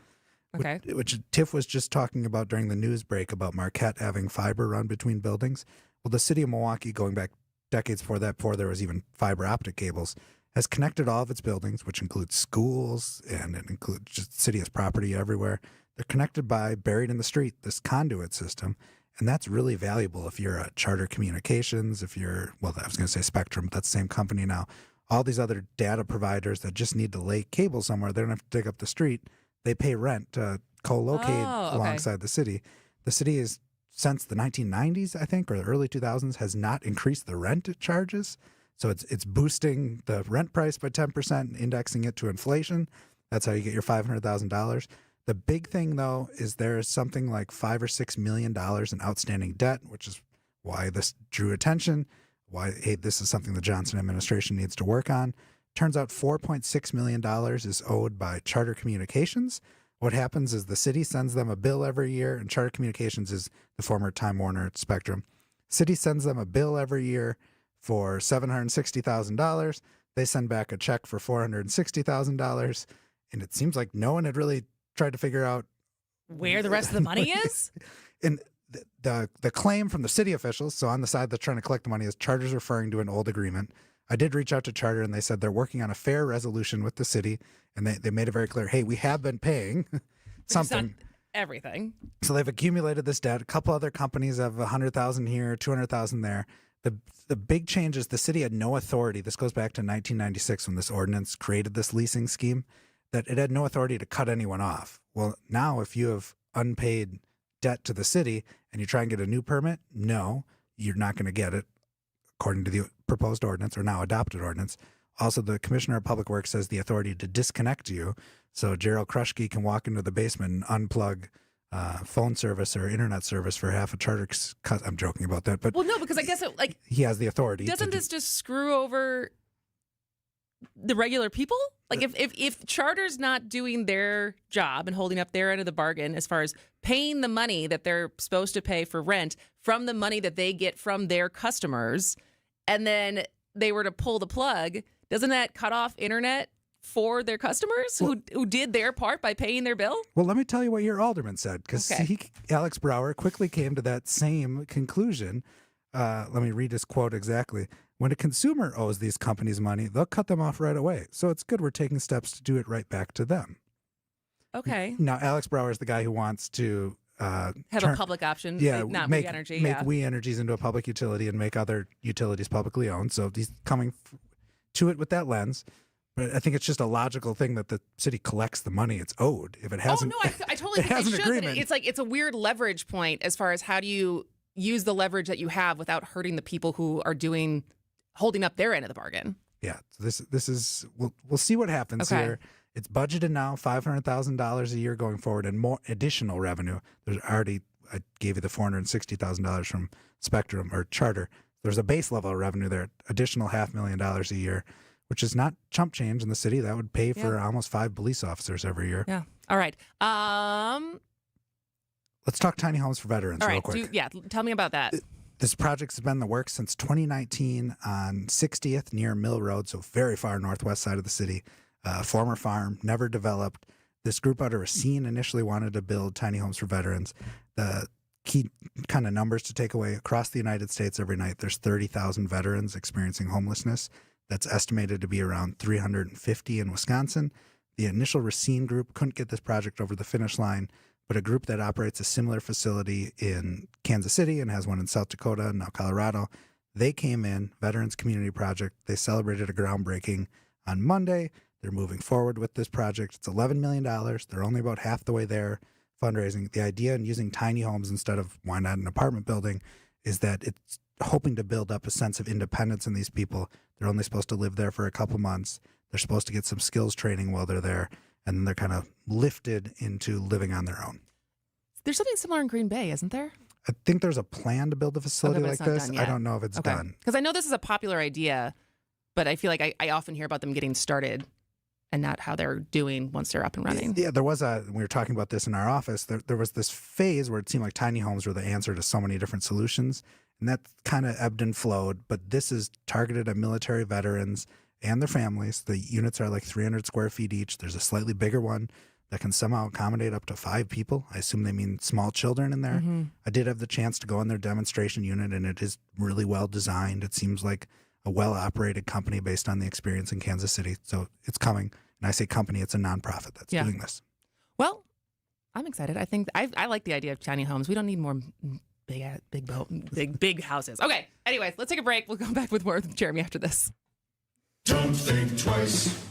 Okay. Which Tiff was just talking about during the news break about Marquette having fiber run between buildings. Well, the city of Milwaukee, going back decades before that, before there was even fiber optic cables, has connected all of its buildings, which includes schools, and it includes just the city has property everywhere. They're connected by, buried in the street, this conduit system. And that's really valuable if you're a Charter Communications, if you're, well, I was going to say Spectrum, but that's the same company now. All these other data providers that just need to lay cable somewhere, they don't have to dig up the street. They pay rent to co-locate alongside the city. The city is, since the 1990s, I think, or the early 2000s, has not increased the rent it charges. So it's boosting the rent price by 10%, indexing it to inflation. That's how you get your $500,000. The big thing, though, is there's something like $5 or $6 million in outstanding debt, which is why this drew attention, why, hey, this is something the Johnson administration needs to work on. Turns out $4.6 million is owed by Charter Communications. What happens is the city sends them a bill every year, and Charter Communications is the former Time Warner Spectrum. City sends them a bill every year for $760,000. They send back a check for $460,000. And it seems like no one had really tried to figure out where the rest of the money is. And the claim from the city officials, so on the side that's trying to collect the money, is Charter's referring to an old agreement. I did reach out to Charter, and they said they're working on a fair resolution with the city. And they made it very clear, hey, we have been paying something. Everything. So they've accumulated this debt. A couple other companies have $100,000 here, $200,000 there. The big change is the city had no authority. This goes back to 1996 when this ordinance created this leasing scheme, that it had no authority to cut anyone off. Well, now if you have unpaid debt to the city and you try and get a new permit, no, you're not going to get it according to the proposed ordinance or now adopted ordinance. Also, the Commissioner of Public Works has the authority to disconnect you. So Gerald Kruschke can walk into the basement and unplug phone service or internet service for half a charter. I'm joking about that, but well, no, because I guess he has the authority. Doesn't this just screw over the regular people? Like if Charter's not doing their job and holding up their end of the bargain as far as paying the money that they're supposed to pay for rent from the money that they get from their customers, and then they were to pull the plug, doesn't that cut off internet for their customers who did their part by paying their bill? Well, let me tell you what your alderman said, because Alex Brower quickly came to that same conclusion. Let me read his quote exactly. When a consumer owes these companies money, they'll cut them off right away. So it's good we're taking steps to do it right back to them. Okay. Now, Alex Brower is the guy who wants to have a public option, not make We Energy. Make We Energies into a public utility and make other utilities publicly owned. So he's coming to it with that lens. But I think it's just a logical thing that the city collects the money it's owed. If it hasn't, I totally think they should. But it's like it's a weird leverage point as far as how do you use the leverage that you have without hurting the people who are holding up their end of the bargain. Yeah, so this is we'll see what happens here. It's budgeted now, $500,000 a year going forward, and more additional revenue. There's already I gave you the $460,000 from Spectrum or Charter. There's a base level of revenue there, additional $500,000 a year, which is not chump change in the city. That would pay for almost 5 police officers every year. Yeah. All right. Let's talk tiny homes for veterans real quick. Tell me about that. This project's been in the works since 2019 on 60th near Mill Road, so very far northwest side of the city. Former farm, never developed. This group out of Racine initially wanted to build tiny homes for veterans. The key kind of numbers to take away: across the United States every night, there's 30,000 veterans experiencing homelessness. That's estimated to be around 350 in Wisconsin. The initial Racine group couldn't get this project over the finish line, but a group that operates a similar facility in Kansas City and has one in South Dakota and now Colorado, they came in, Veterans Community Project. They celebrated a groundbreaking on Monday. They're moving forward with this project. It's $11 million. They're only about half the way there fundraising. The idea in using tiny homes instead of why not an apartment building is that it's hoping to build up a sense of independence in these people. They're only supposed to live there for a couple months. They're supposed to get some skills training while they're there, and then they're kind of lifted into living on their own. There's something similar in Green Bay, isn't there? I think there's a plan to build a facility like this. I don't know if it's done. Because I know this is a popular idea, but I feel like I often hear about them getting started and not how they're doing once they're up and running. Yeah, we were talking about this in our office. There was this phase where it seemed like tiny homes were the answer to so many different solutions, and that kind of ebbed and flowed. But this is targeted at military veterans and their families. The units are like 300 square feet each. There's a slightly bigger one that can somehow accommodate up to 5 people. I assume they mean small children in there. Mm-hmm. I did have the chance to go in their demonstration unit, and it is really well designed. It seems like a well-operated company based on the experience in Kansas City. So it's coming. And I say company, it's a nonprofit that's doing this. Well, I'm excited. I think I like the idea of tiny homes. We don't need more big houses. Okay. Anyways, let's take a break. We'll come back with more with Jeremy after this. Don't think twice.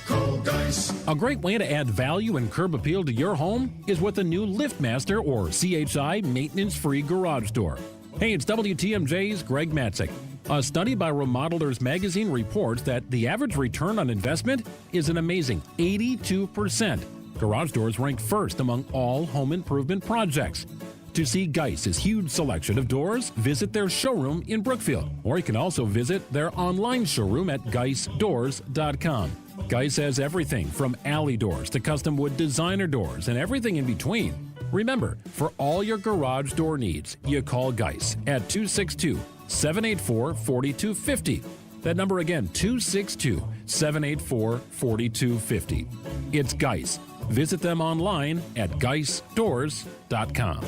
Call Dice. A great way to add value and curb appeal to your home is with a new LiftMaster or CHI maintenance-free garage door. Hey, it's WTMJ's Greg Matzik. A study by Remodelers Magazine reports that the average return on investment is an amazing 82%. Garage doors rank first among all home improvement projects. To see Geiss's huge selection of doors, visit their showroom in Brookfield, or you can also visit their online showroom at geissdoors.com. Geiss has everything from alley doors to custom wood designer doors and everything in between. Remember, for all your garage door needs, you call Geiss at 262-784-4250. That number again, 262-784-4250. It's Geiss. Visit them online at geissdoors.com.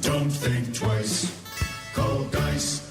Don't think twice. Call Dice.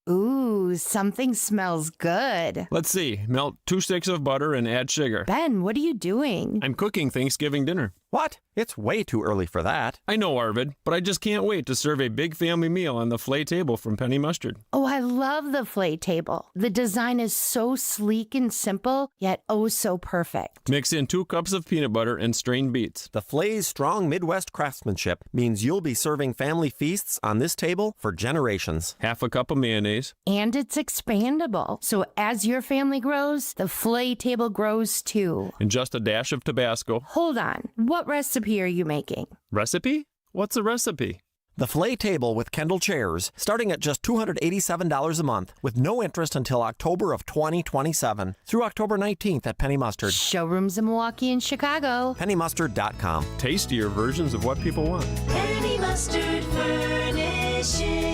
Ooh, something smells good. Let's see. Melt 2 sticks of butter and add sugar. Ben, what are you doing? I'm cooking Thanksgiving dinner. What? It's way too early for that. I know, Arvid, but I just can't wait to serve a big family meal on the Flay table from Penny Mustard. Oh, I love the Flay table. The design is so sleek and simple, yet oh so perfect. Mix in 2 cups of peanut butter and strained beets. The Flay's strong Midwest craftsmanship means you'll be serving family feasts on this table for generations. Half a cup of mayonnaise. And it's expandable. So as your family grows, the Flay table grows too. And just a dash of Tabasco. Hold on. What recipe are you making? Recipe? What's a recipe? The Flay table with Kendall chairs, starting at just $287 a month, with no interest until October of 2027, through October 19th at Penny Mustard. Showrooms in Milwaukee and Chicago. PennyMustard.com. Tastier versions of what people want. Penny Mustard Furnishing.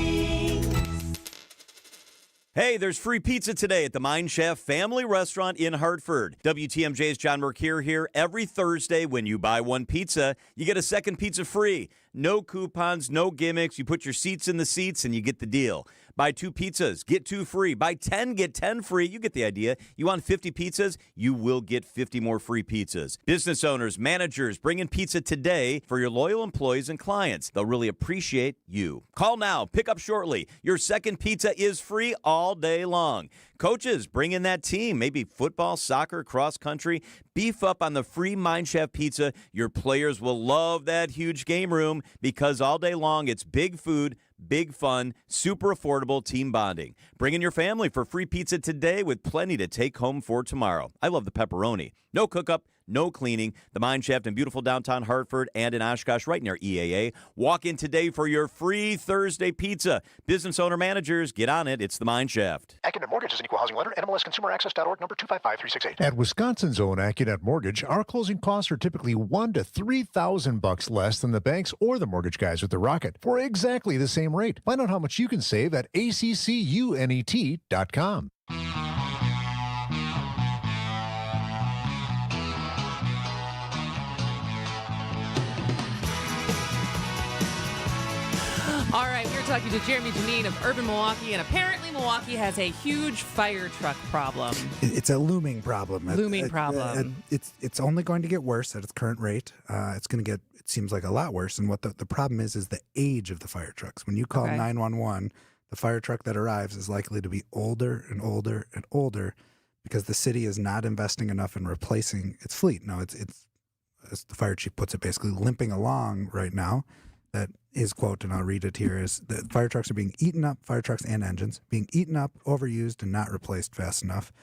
Hey, there's free pizza today at the Mine Chef Family Restaurant in Hartford. WTMJ's John Mercure here. Every Thursday when you buy one pizza, you get a second pizza free. No coupons, no gimmicks. You put your seats in the seats and you get the deal. Buy 2 pizzas, get 2 free. Buy 10, get 10 free. You get the idea. You want 50 pizzas? You will get 50 more free pizzas. Business owners, managers, bring in pizza today for your loyal employees and clients. They'll really appreciate you. Call now. Pick up shortly. Your second pizza is free all day long. Coaches, bring in that team. Maybe football, soccer, cross country. Beef up on the free Mine Chef pizza. Your players will love that huge game room because all day long it's big food, big fun, super affordable team bonding. Bring in your family for free pizza today with plenty to take home for tomorrow. I love the pepperoni. No cook-up, no cleaning. The Mine Shaft in beautiful downtown Hartford and in Oshkosh right near EAA. Walk in today for your free Thursday pizza. Business owner managers, get on it. It's the Mine Shaft. Accunet Mortgage is an equal housing lender. NMLSConsumerAccess.org, number 255368. At Wisconsin's own Accunet Mortgage, our closing costs are typically $1,000 to $3,000 less than the banks or the mortgage guys with the Rocket for exactly the same rate. Find out how much you can save at accunet.com. All right, we're talking to Jeremy Janine of Urban Milwaukee, and apparently Milwaukee has a huge fire truck problem. It's a looming problem. It's only going to get worse at its current rate. It's going to get, it seems like, a lot worse. And what the problem is the age of the fire trucks. When you call 911, the fire truck that arrives is likely to be older and older and older because the city is not investing enough in replacing its fleet. No, it's as the fire chief puts it, basically limping along right now. That his quote, and I'll read it here, is that fire trucks are being eaten up, fire trucks and engines, being eaten up, overused, and not replaced fast enough.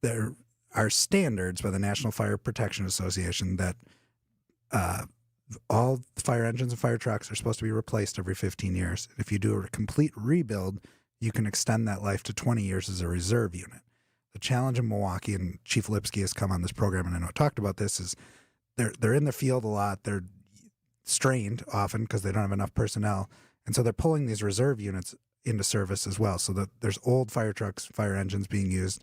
There are standards by the National Fire Protection Association that all fire engines and fire trucks are supposed to be replaced every 15 years. If you do a complete rebuild, you can extend that life to 20 years as a reserve unit. The challenge in Milwaukee, and Chief Lipsky has come on this program, and I know talked about this, is they're in the field a lot. They're strained often because they don't have enough personnel. And so they're pulling these reserve units into service as well. So that there's old fire trucks, fire engines being used.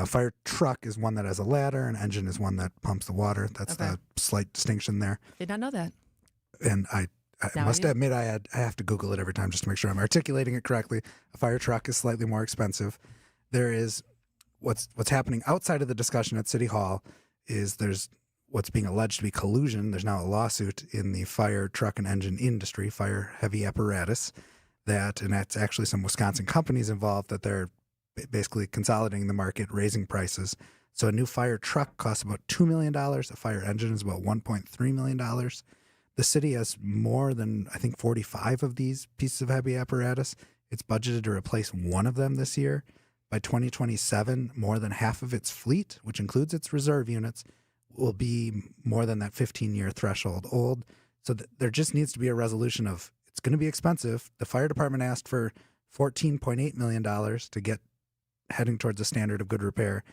Fire truck is one that has a ladder, and engine is one that pumps the water. That's the slight distinction there. Did not know that. And I must admit I have to Google it every time just to make sure I'm articulating it correctly. A fire truck is slightly more expensive. There is what's happening outside of the discussion at City Hall is there's what's being alleged to be collusion. There's now a lawsuit in the fire truck and engine industry, fire heavy apparatus, and that's actually some Wisconsin companies involved, that they're basically consolidating the market, raising prices. So a new fire truck costs about $2 million. A fire engine is about $1.3 million. The city has more than, I think, 45 of these pieces of heavy apparatus. It's budgeted to replace one of them this year. By 2027, more than half of its fleet, which includes its reserve units, will be more than that 15-year threshold old. So there just needs to be a resolution of, it's going to be expensive. The fire department asked for $14.8 million to get heading towards a standard of good repair,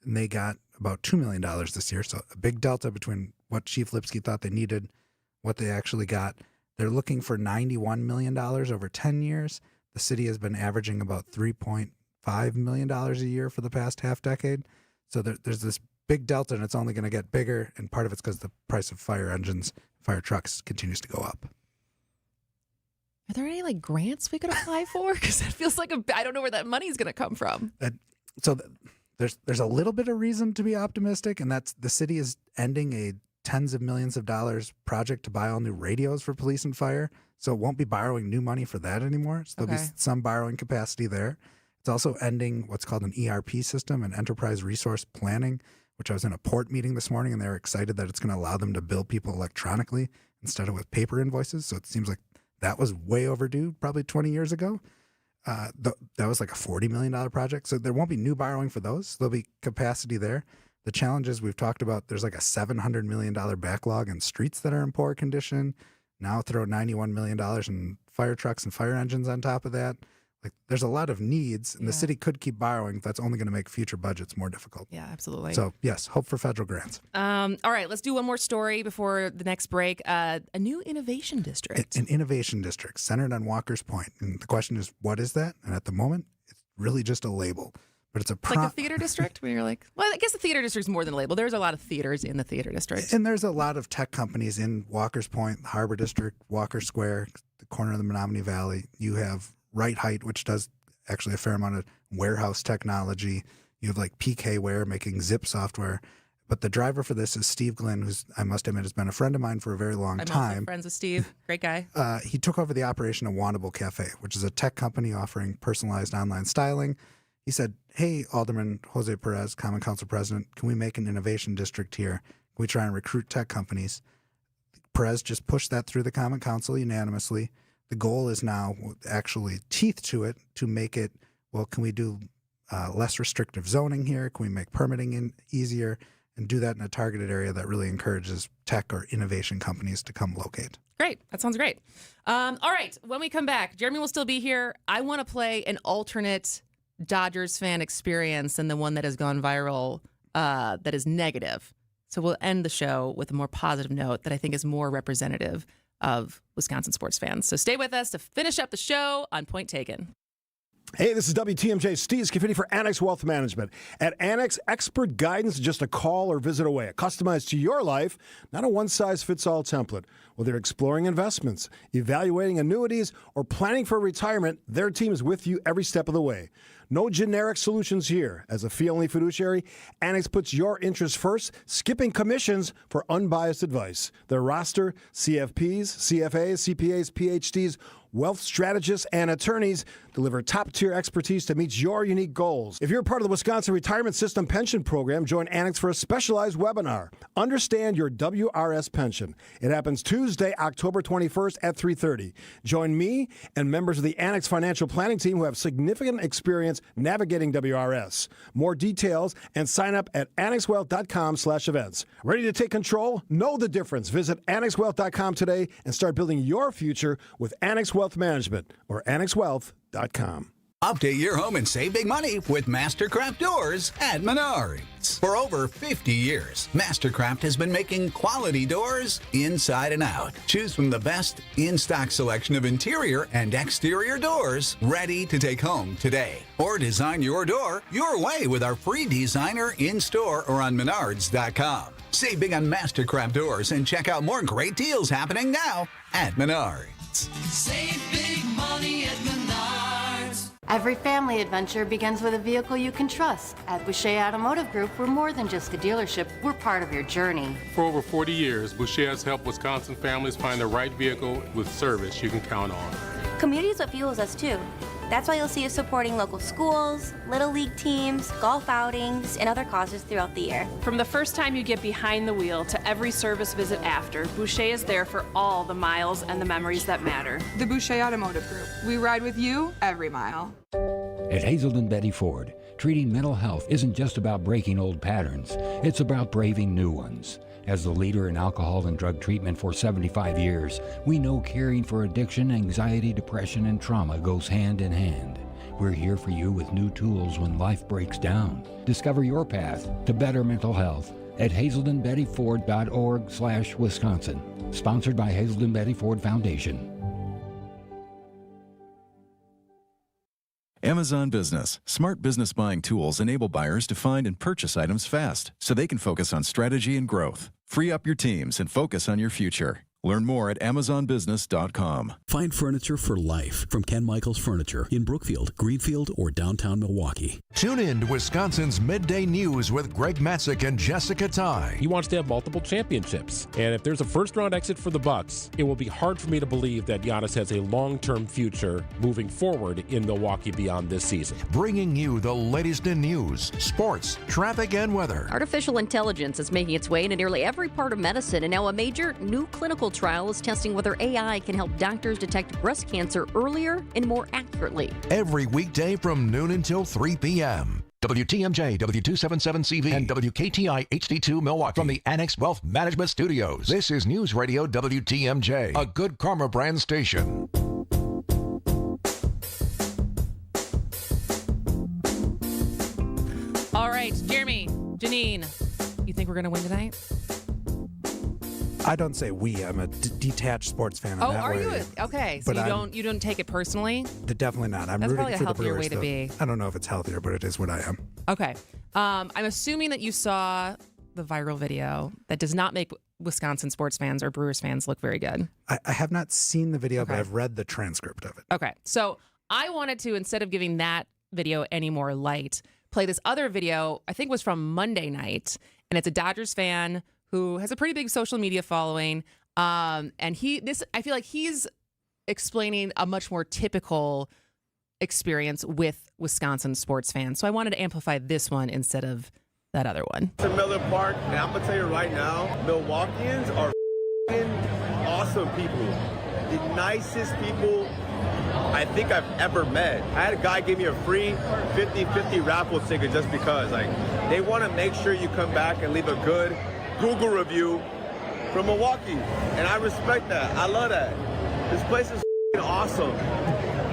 and they got about $2 million this year. So a big delta between what Chief Lipsky thought they needed, what they actually got. They're looking for $91 million over 10 years. The city has been averaging about $3.5 million a year for the past half decade. So there's this big delta, and it's only going to get bigger, and part of it's because the price of fire engines, fire trucks continues to go up. Are there any grants we could apply for? Because it feels like I don't know where that money is going to come from. There's a little bit of reason to be optimistic, and that's the city is ending a tens of millions of dollars project to buy all new radios for police and fire. So it won't be borrowing new money for that anymore. So there'll be some borrowing capacity there. It's also ending what's called an ERP system, an enterprise resource planning, which I was in a port meeting this morning, and they're excited that it's going to allow them to bill people electronically instead of with paper invoices. So it seems like that was way overdue probably 20 years ago. That was like a $40 million project. So there won't be new borrowing for those. There'll be capacity there. The challenges we've talked about, there's like a $700 million backlog in streets that are in poor condition. Now throw $91 million in fire trucks and fire engines on top of that. Like, there's a lot of needs, and the city could keep borrowing. That's only going to make future budgets more difficult. Yeah, absolutely. So, yes, hope for federal grants. All right, let's do one more story before the next break. A new innovation district. An innovation district centered on Walker's Point. And the question is, what is that? And at the moment, it's really just a label. But it's like a theater district where you're like, well, I guess the theater district is more than a label. There's a lot of theaters in the theater district. And there's a lot of tech companies in Walker's Point, the Harbor District, Walker Square, the corner of the Menominee Valley. You have Right Height, which does actually a fair amount of warehouse technology. You have like PK Ware making zip software. But the driver for this is Steve Glynn, who's, I must admit, has been a friend of mine for a very long time. I'm also friends with Steve. Great guy. He took over the operation of Wantable Cafe, which is a tech company offering personalized online styling. He said, hey, Alderman Jose Perez, Common Council President, can we make an innovation district here? Can we try and recruit tech companies? Perez just pushed that through the Common Council unanimously. The goal is now actually teeth to it to make it, well, can we do less restrictive zoning here? Can we make permitting easier and do that in a targeted area that really encourages tech or innovation companies to come locate? Great. That sounds great. All right. When we come back, Jeremy will still be here. I want to play an alternate Dodgers fan experience and the one that has gone viral that is negative. So we'll end the show with a more positive note that I think is more representative of Wisconsin sports fans. So stay with us to finish up the show on Point Taken. Hey, this is WTMJ Steve Scafidi for Annex Wealth Management. At Annex, expert guidance is just a call or visit away. Customized to your life, not a one-size-fits-all template. Whether you're exploring investments, evaluating annuities, or planning for retirement, their team is with you every step of the way. No generic solutions here. As a fee-only fiduciary, Annex puts your interests first, skipping commissions for unbiased advice. Their roster, CFPs, CFAs, CPAs, PhDs, wealth strategists, and attorneys deliver top-tier expertise to meet your unique goals. If you're part of the Wisconsin Retirement System Pension Program, join Annex for a specialized webinar. Understand your WRS pension. It happens Tuesday, October 21st at 3:30. Join me and members of the Annex Financial Planning team who have significant experience navigating WRS. More details and sign up at annexwealth.com/events. Ready to take control? Know the difference. Visit annexwealth.com today and start building your future with Annex Wealth Management or annexwealth.com. Update your home and save big money with Mastercraft Doors at Menards. For over 50 years, Mastercraft has been making quality doors inside and out. Choose from the best in-stock selection of interior and exterior doors ready to take home today. Or design your door your way with our free designer in-store or on Menards.com. Save big on Mastercraft Doors and check out more great deals happening now at Menards. Save big money at Menards. Every family adventure begins with a vehicle you can trust. At Boucher Automotive Group, we're more than just a dealership, we're part of your journey. For over 40 years, Boucher has helped Wisconsin families find the right vehicle with service you can count on. Community is what fuels us too. That's why you'll see us supporting local schools, Little League teams, golf outings, and other causes throughout the year. From the first time you get behind the wheel to every service visit after, Boucher is there for all the miles and the memories that matter. The Boucher Automotive Group. We ride with you every mile. At Hazelden Betty Ford, treating mental health isn't just about breaking old patterns, it's about braving new ones. As the leader in alcohol and drug treatment for 75 years, we know caring for addiction, anxiety, depression, and trauma goes hand in hand. We're here for you with new tools when life breaks down. Discover your path to better mental health at hazeldenbettyford.org/Wisconsin. Sponsored by Hazelden Betty Ford Foundation. Amazon Business. Smart business buying tools enable buyers to find and purchase items fast so they can focus on strategy and growth. Free up your teams and focus on your future. Learn more at amazonbusiness.com. Find furniture for life from Ken Michaels Furniture in Brookfield, Greenfield, or downtown Milwaukee. Tune in to Wisconsin's Midday News with Greg Matzik and Jessica Ty. He wants to have multiple championships. And if there's a first-round exit for the Bucks, it will be hard for me to believe that Giannis has a long-term future moving forward in Milwaukee beyond this season. Bringing you the latest in news, sports, traffic, and weather. Artificial intelligence is making its way into nearly every part of medicine, and now a major new clinical trial is testing whether AI can help doctors detect breast cancer earlier and more accurately. Every weekday from noon until 3 p.m. WTMJ, W277CV, and WKTI HD2 Milwaukee from the Annex Wealth Management Studios. This is News Radio WTMJ, a Good Karma brand station. All right, Jeremy, Janine, you think we're going to win tonight? I don't say we. I'm a detached sports fan. Oh, are you? Okay, so you don't take it personally? Definitely not. I'm That's rooting probably a for the healthier Brewers, way to though. be. I don't know if it's healthier, but it is what I am. Okay. I'm assuming that you saw the viral video that does not make Wisconsin sports fans or Brewers fans look very good. I have not seen the video, but I've read the transcript of it. Okay. So I wanted to, instead of giving that video any more light, play this other video, I think was from Monday night. And it's a Dodgers fan who has a pretty big social media following. And I feel like he's explaining a much more typical experience with Wisconsin sports fans. So I wanted to amplify this one instead of that other one. To Miller Park, and I'm gonna tell you right now, Milwaukeeans are awesome people. The nicest people I think I've ever met. I had a guy give me a free 50-50 raffle ticket just because. Like, they want to make sure you come back and leave a good Google review from Milwaukee, and I respect that. I love that. This place is awesome.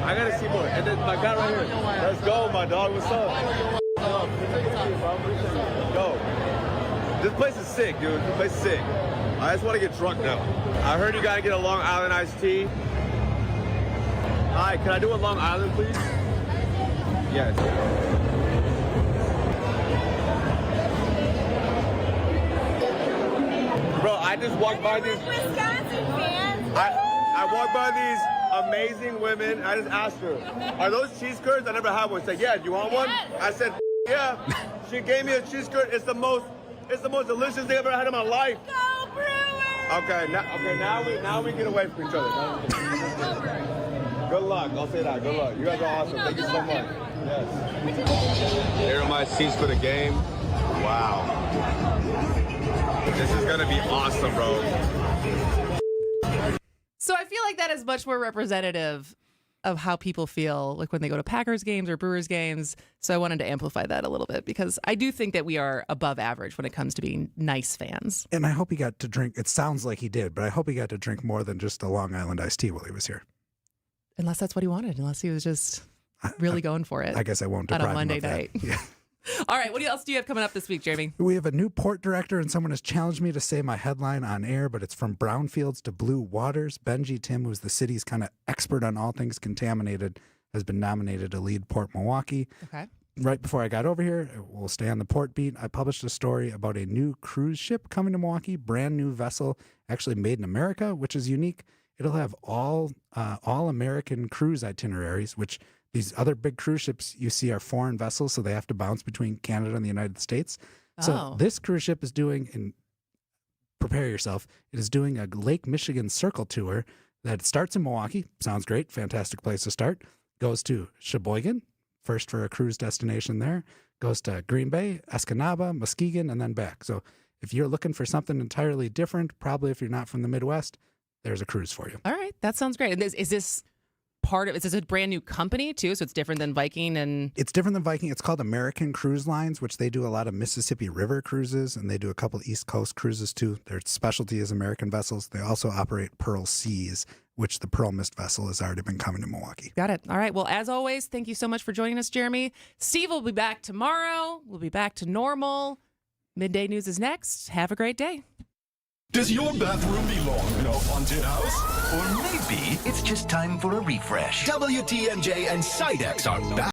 I gotta see more. And then my guy right here. Let's go, my dog. What's up? Go. This place is sick, dude. This place is sick. I just want to get drunk now. I heard you gotta get a Long Island iced tea. Hi, can I do a Long Island, please? Yes. Bro, I just walked by these Wisconsin fans. I walked by these amazing women. I just asked her, "Are those cheese curds?" I never had one. She said, "Yeah, do you want one?" I said, "Yeah." She gave me a cheese curd. It's the most delicious thing I've ever had in my life. Go Brewers! Okay, now we get away from each other. Good luck. I'll say that. Good luck. You guys are awesome. Thank you so much. Yes. Here are my seats for the game. Wow. This is gonna be awesome, bro. So I feel like that is much more representative of how people feel like when they go to Packers games or Brewers games. So I wanted to amplify that a little bit because I do think that we are above average when it comes to being nice fans. And I hope he got to drink. It sounds like he did, but I hope he got to drink more than just a Long Island iced tea while he was here. Unless that's what he wanted. Unless he was just really going for it. I guess I won't on deprive a Monday him of that. night. Yeah. All right. What else do you have coming up this week, Jeremy? We have a new port director, and someone has challenged me to say my headline on air, but it's from brownfields to blue waters. Benji Tim, who's the city's kind of expert on all things contaminated, has been nominated to lead Port Milwaukee. Okay. Right before I got over here, we'll stay on the port beat. I published a story about a new cruise ship coming to Milwaukee, brand new vessel, actually made in America, which is unique. It'll have all American cruise itineraries, which these other big cruise ships you see are foreign vessels, so they have to bounce between Canada and the United States. So this cruise ship is doing, and prepare yourself, it is doing a Lake Michigan circle tour that starts in Milwaukee. Sounds great. Fantastic place to start. Goes to Sheboygan, first for a cruise destination there. Goes to Green Bay, Escanaba, Muskegon, and then back. So if you're looking for something entirely different, probably if you're not from the Midwest, there's a cruise for you. All right. That sounds great. And is this is this a brand new company too? So it's different than Viking and... It's different than Viking. It's called American Cruise Lines, which they do a lot of Mississippi River cruises, and they do a couple East Coast cruises too. Their specialty is American vessels. They also operate Pearl Seas, which the Pearl Mist vessel has already been coming to Milwaukee. Got it. All right. Well, as always, thank you so much for joining us, Jeremy. Steve will be back tomorrow. We'll be back to normal. Midday News is next. Have a great day. Does your bathroom belong in a haunted house? Or maybe it's just time for a refresh. WTMJ and Sidex are back.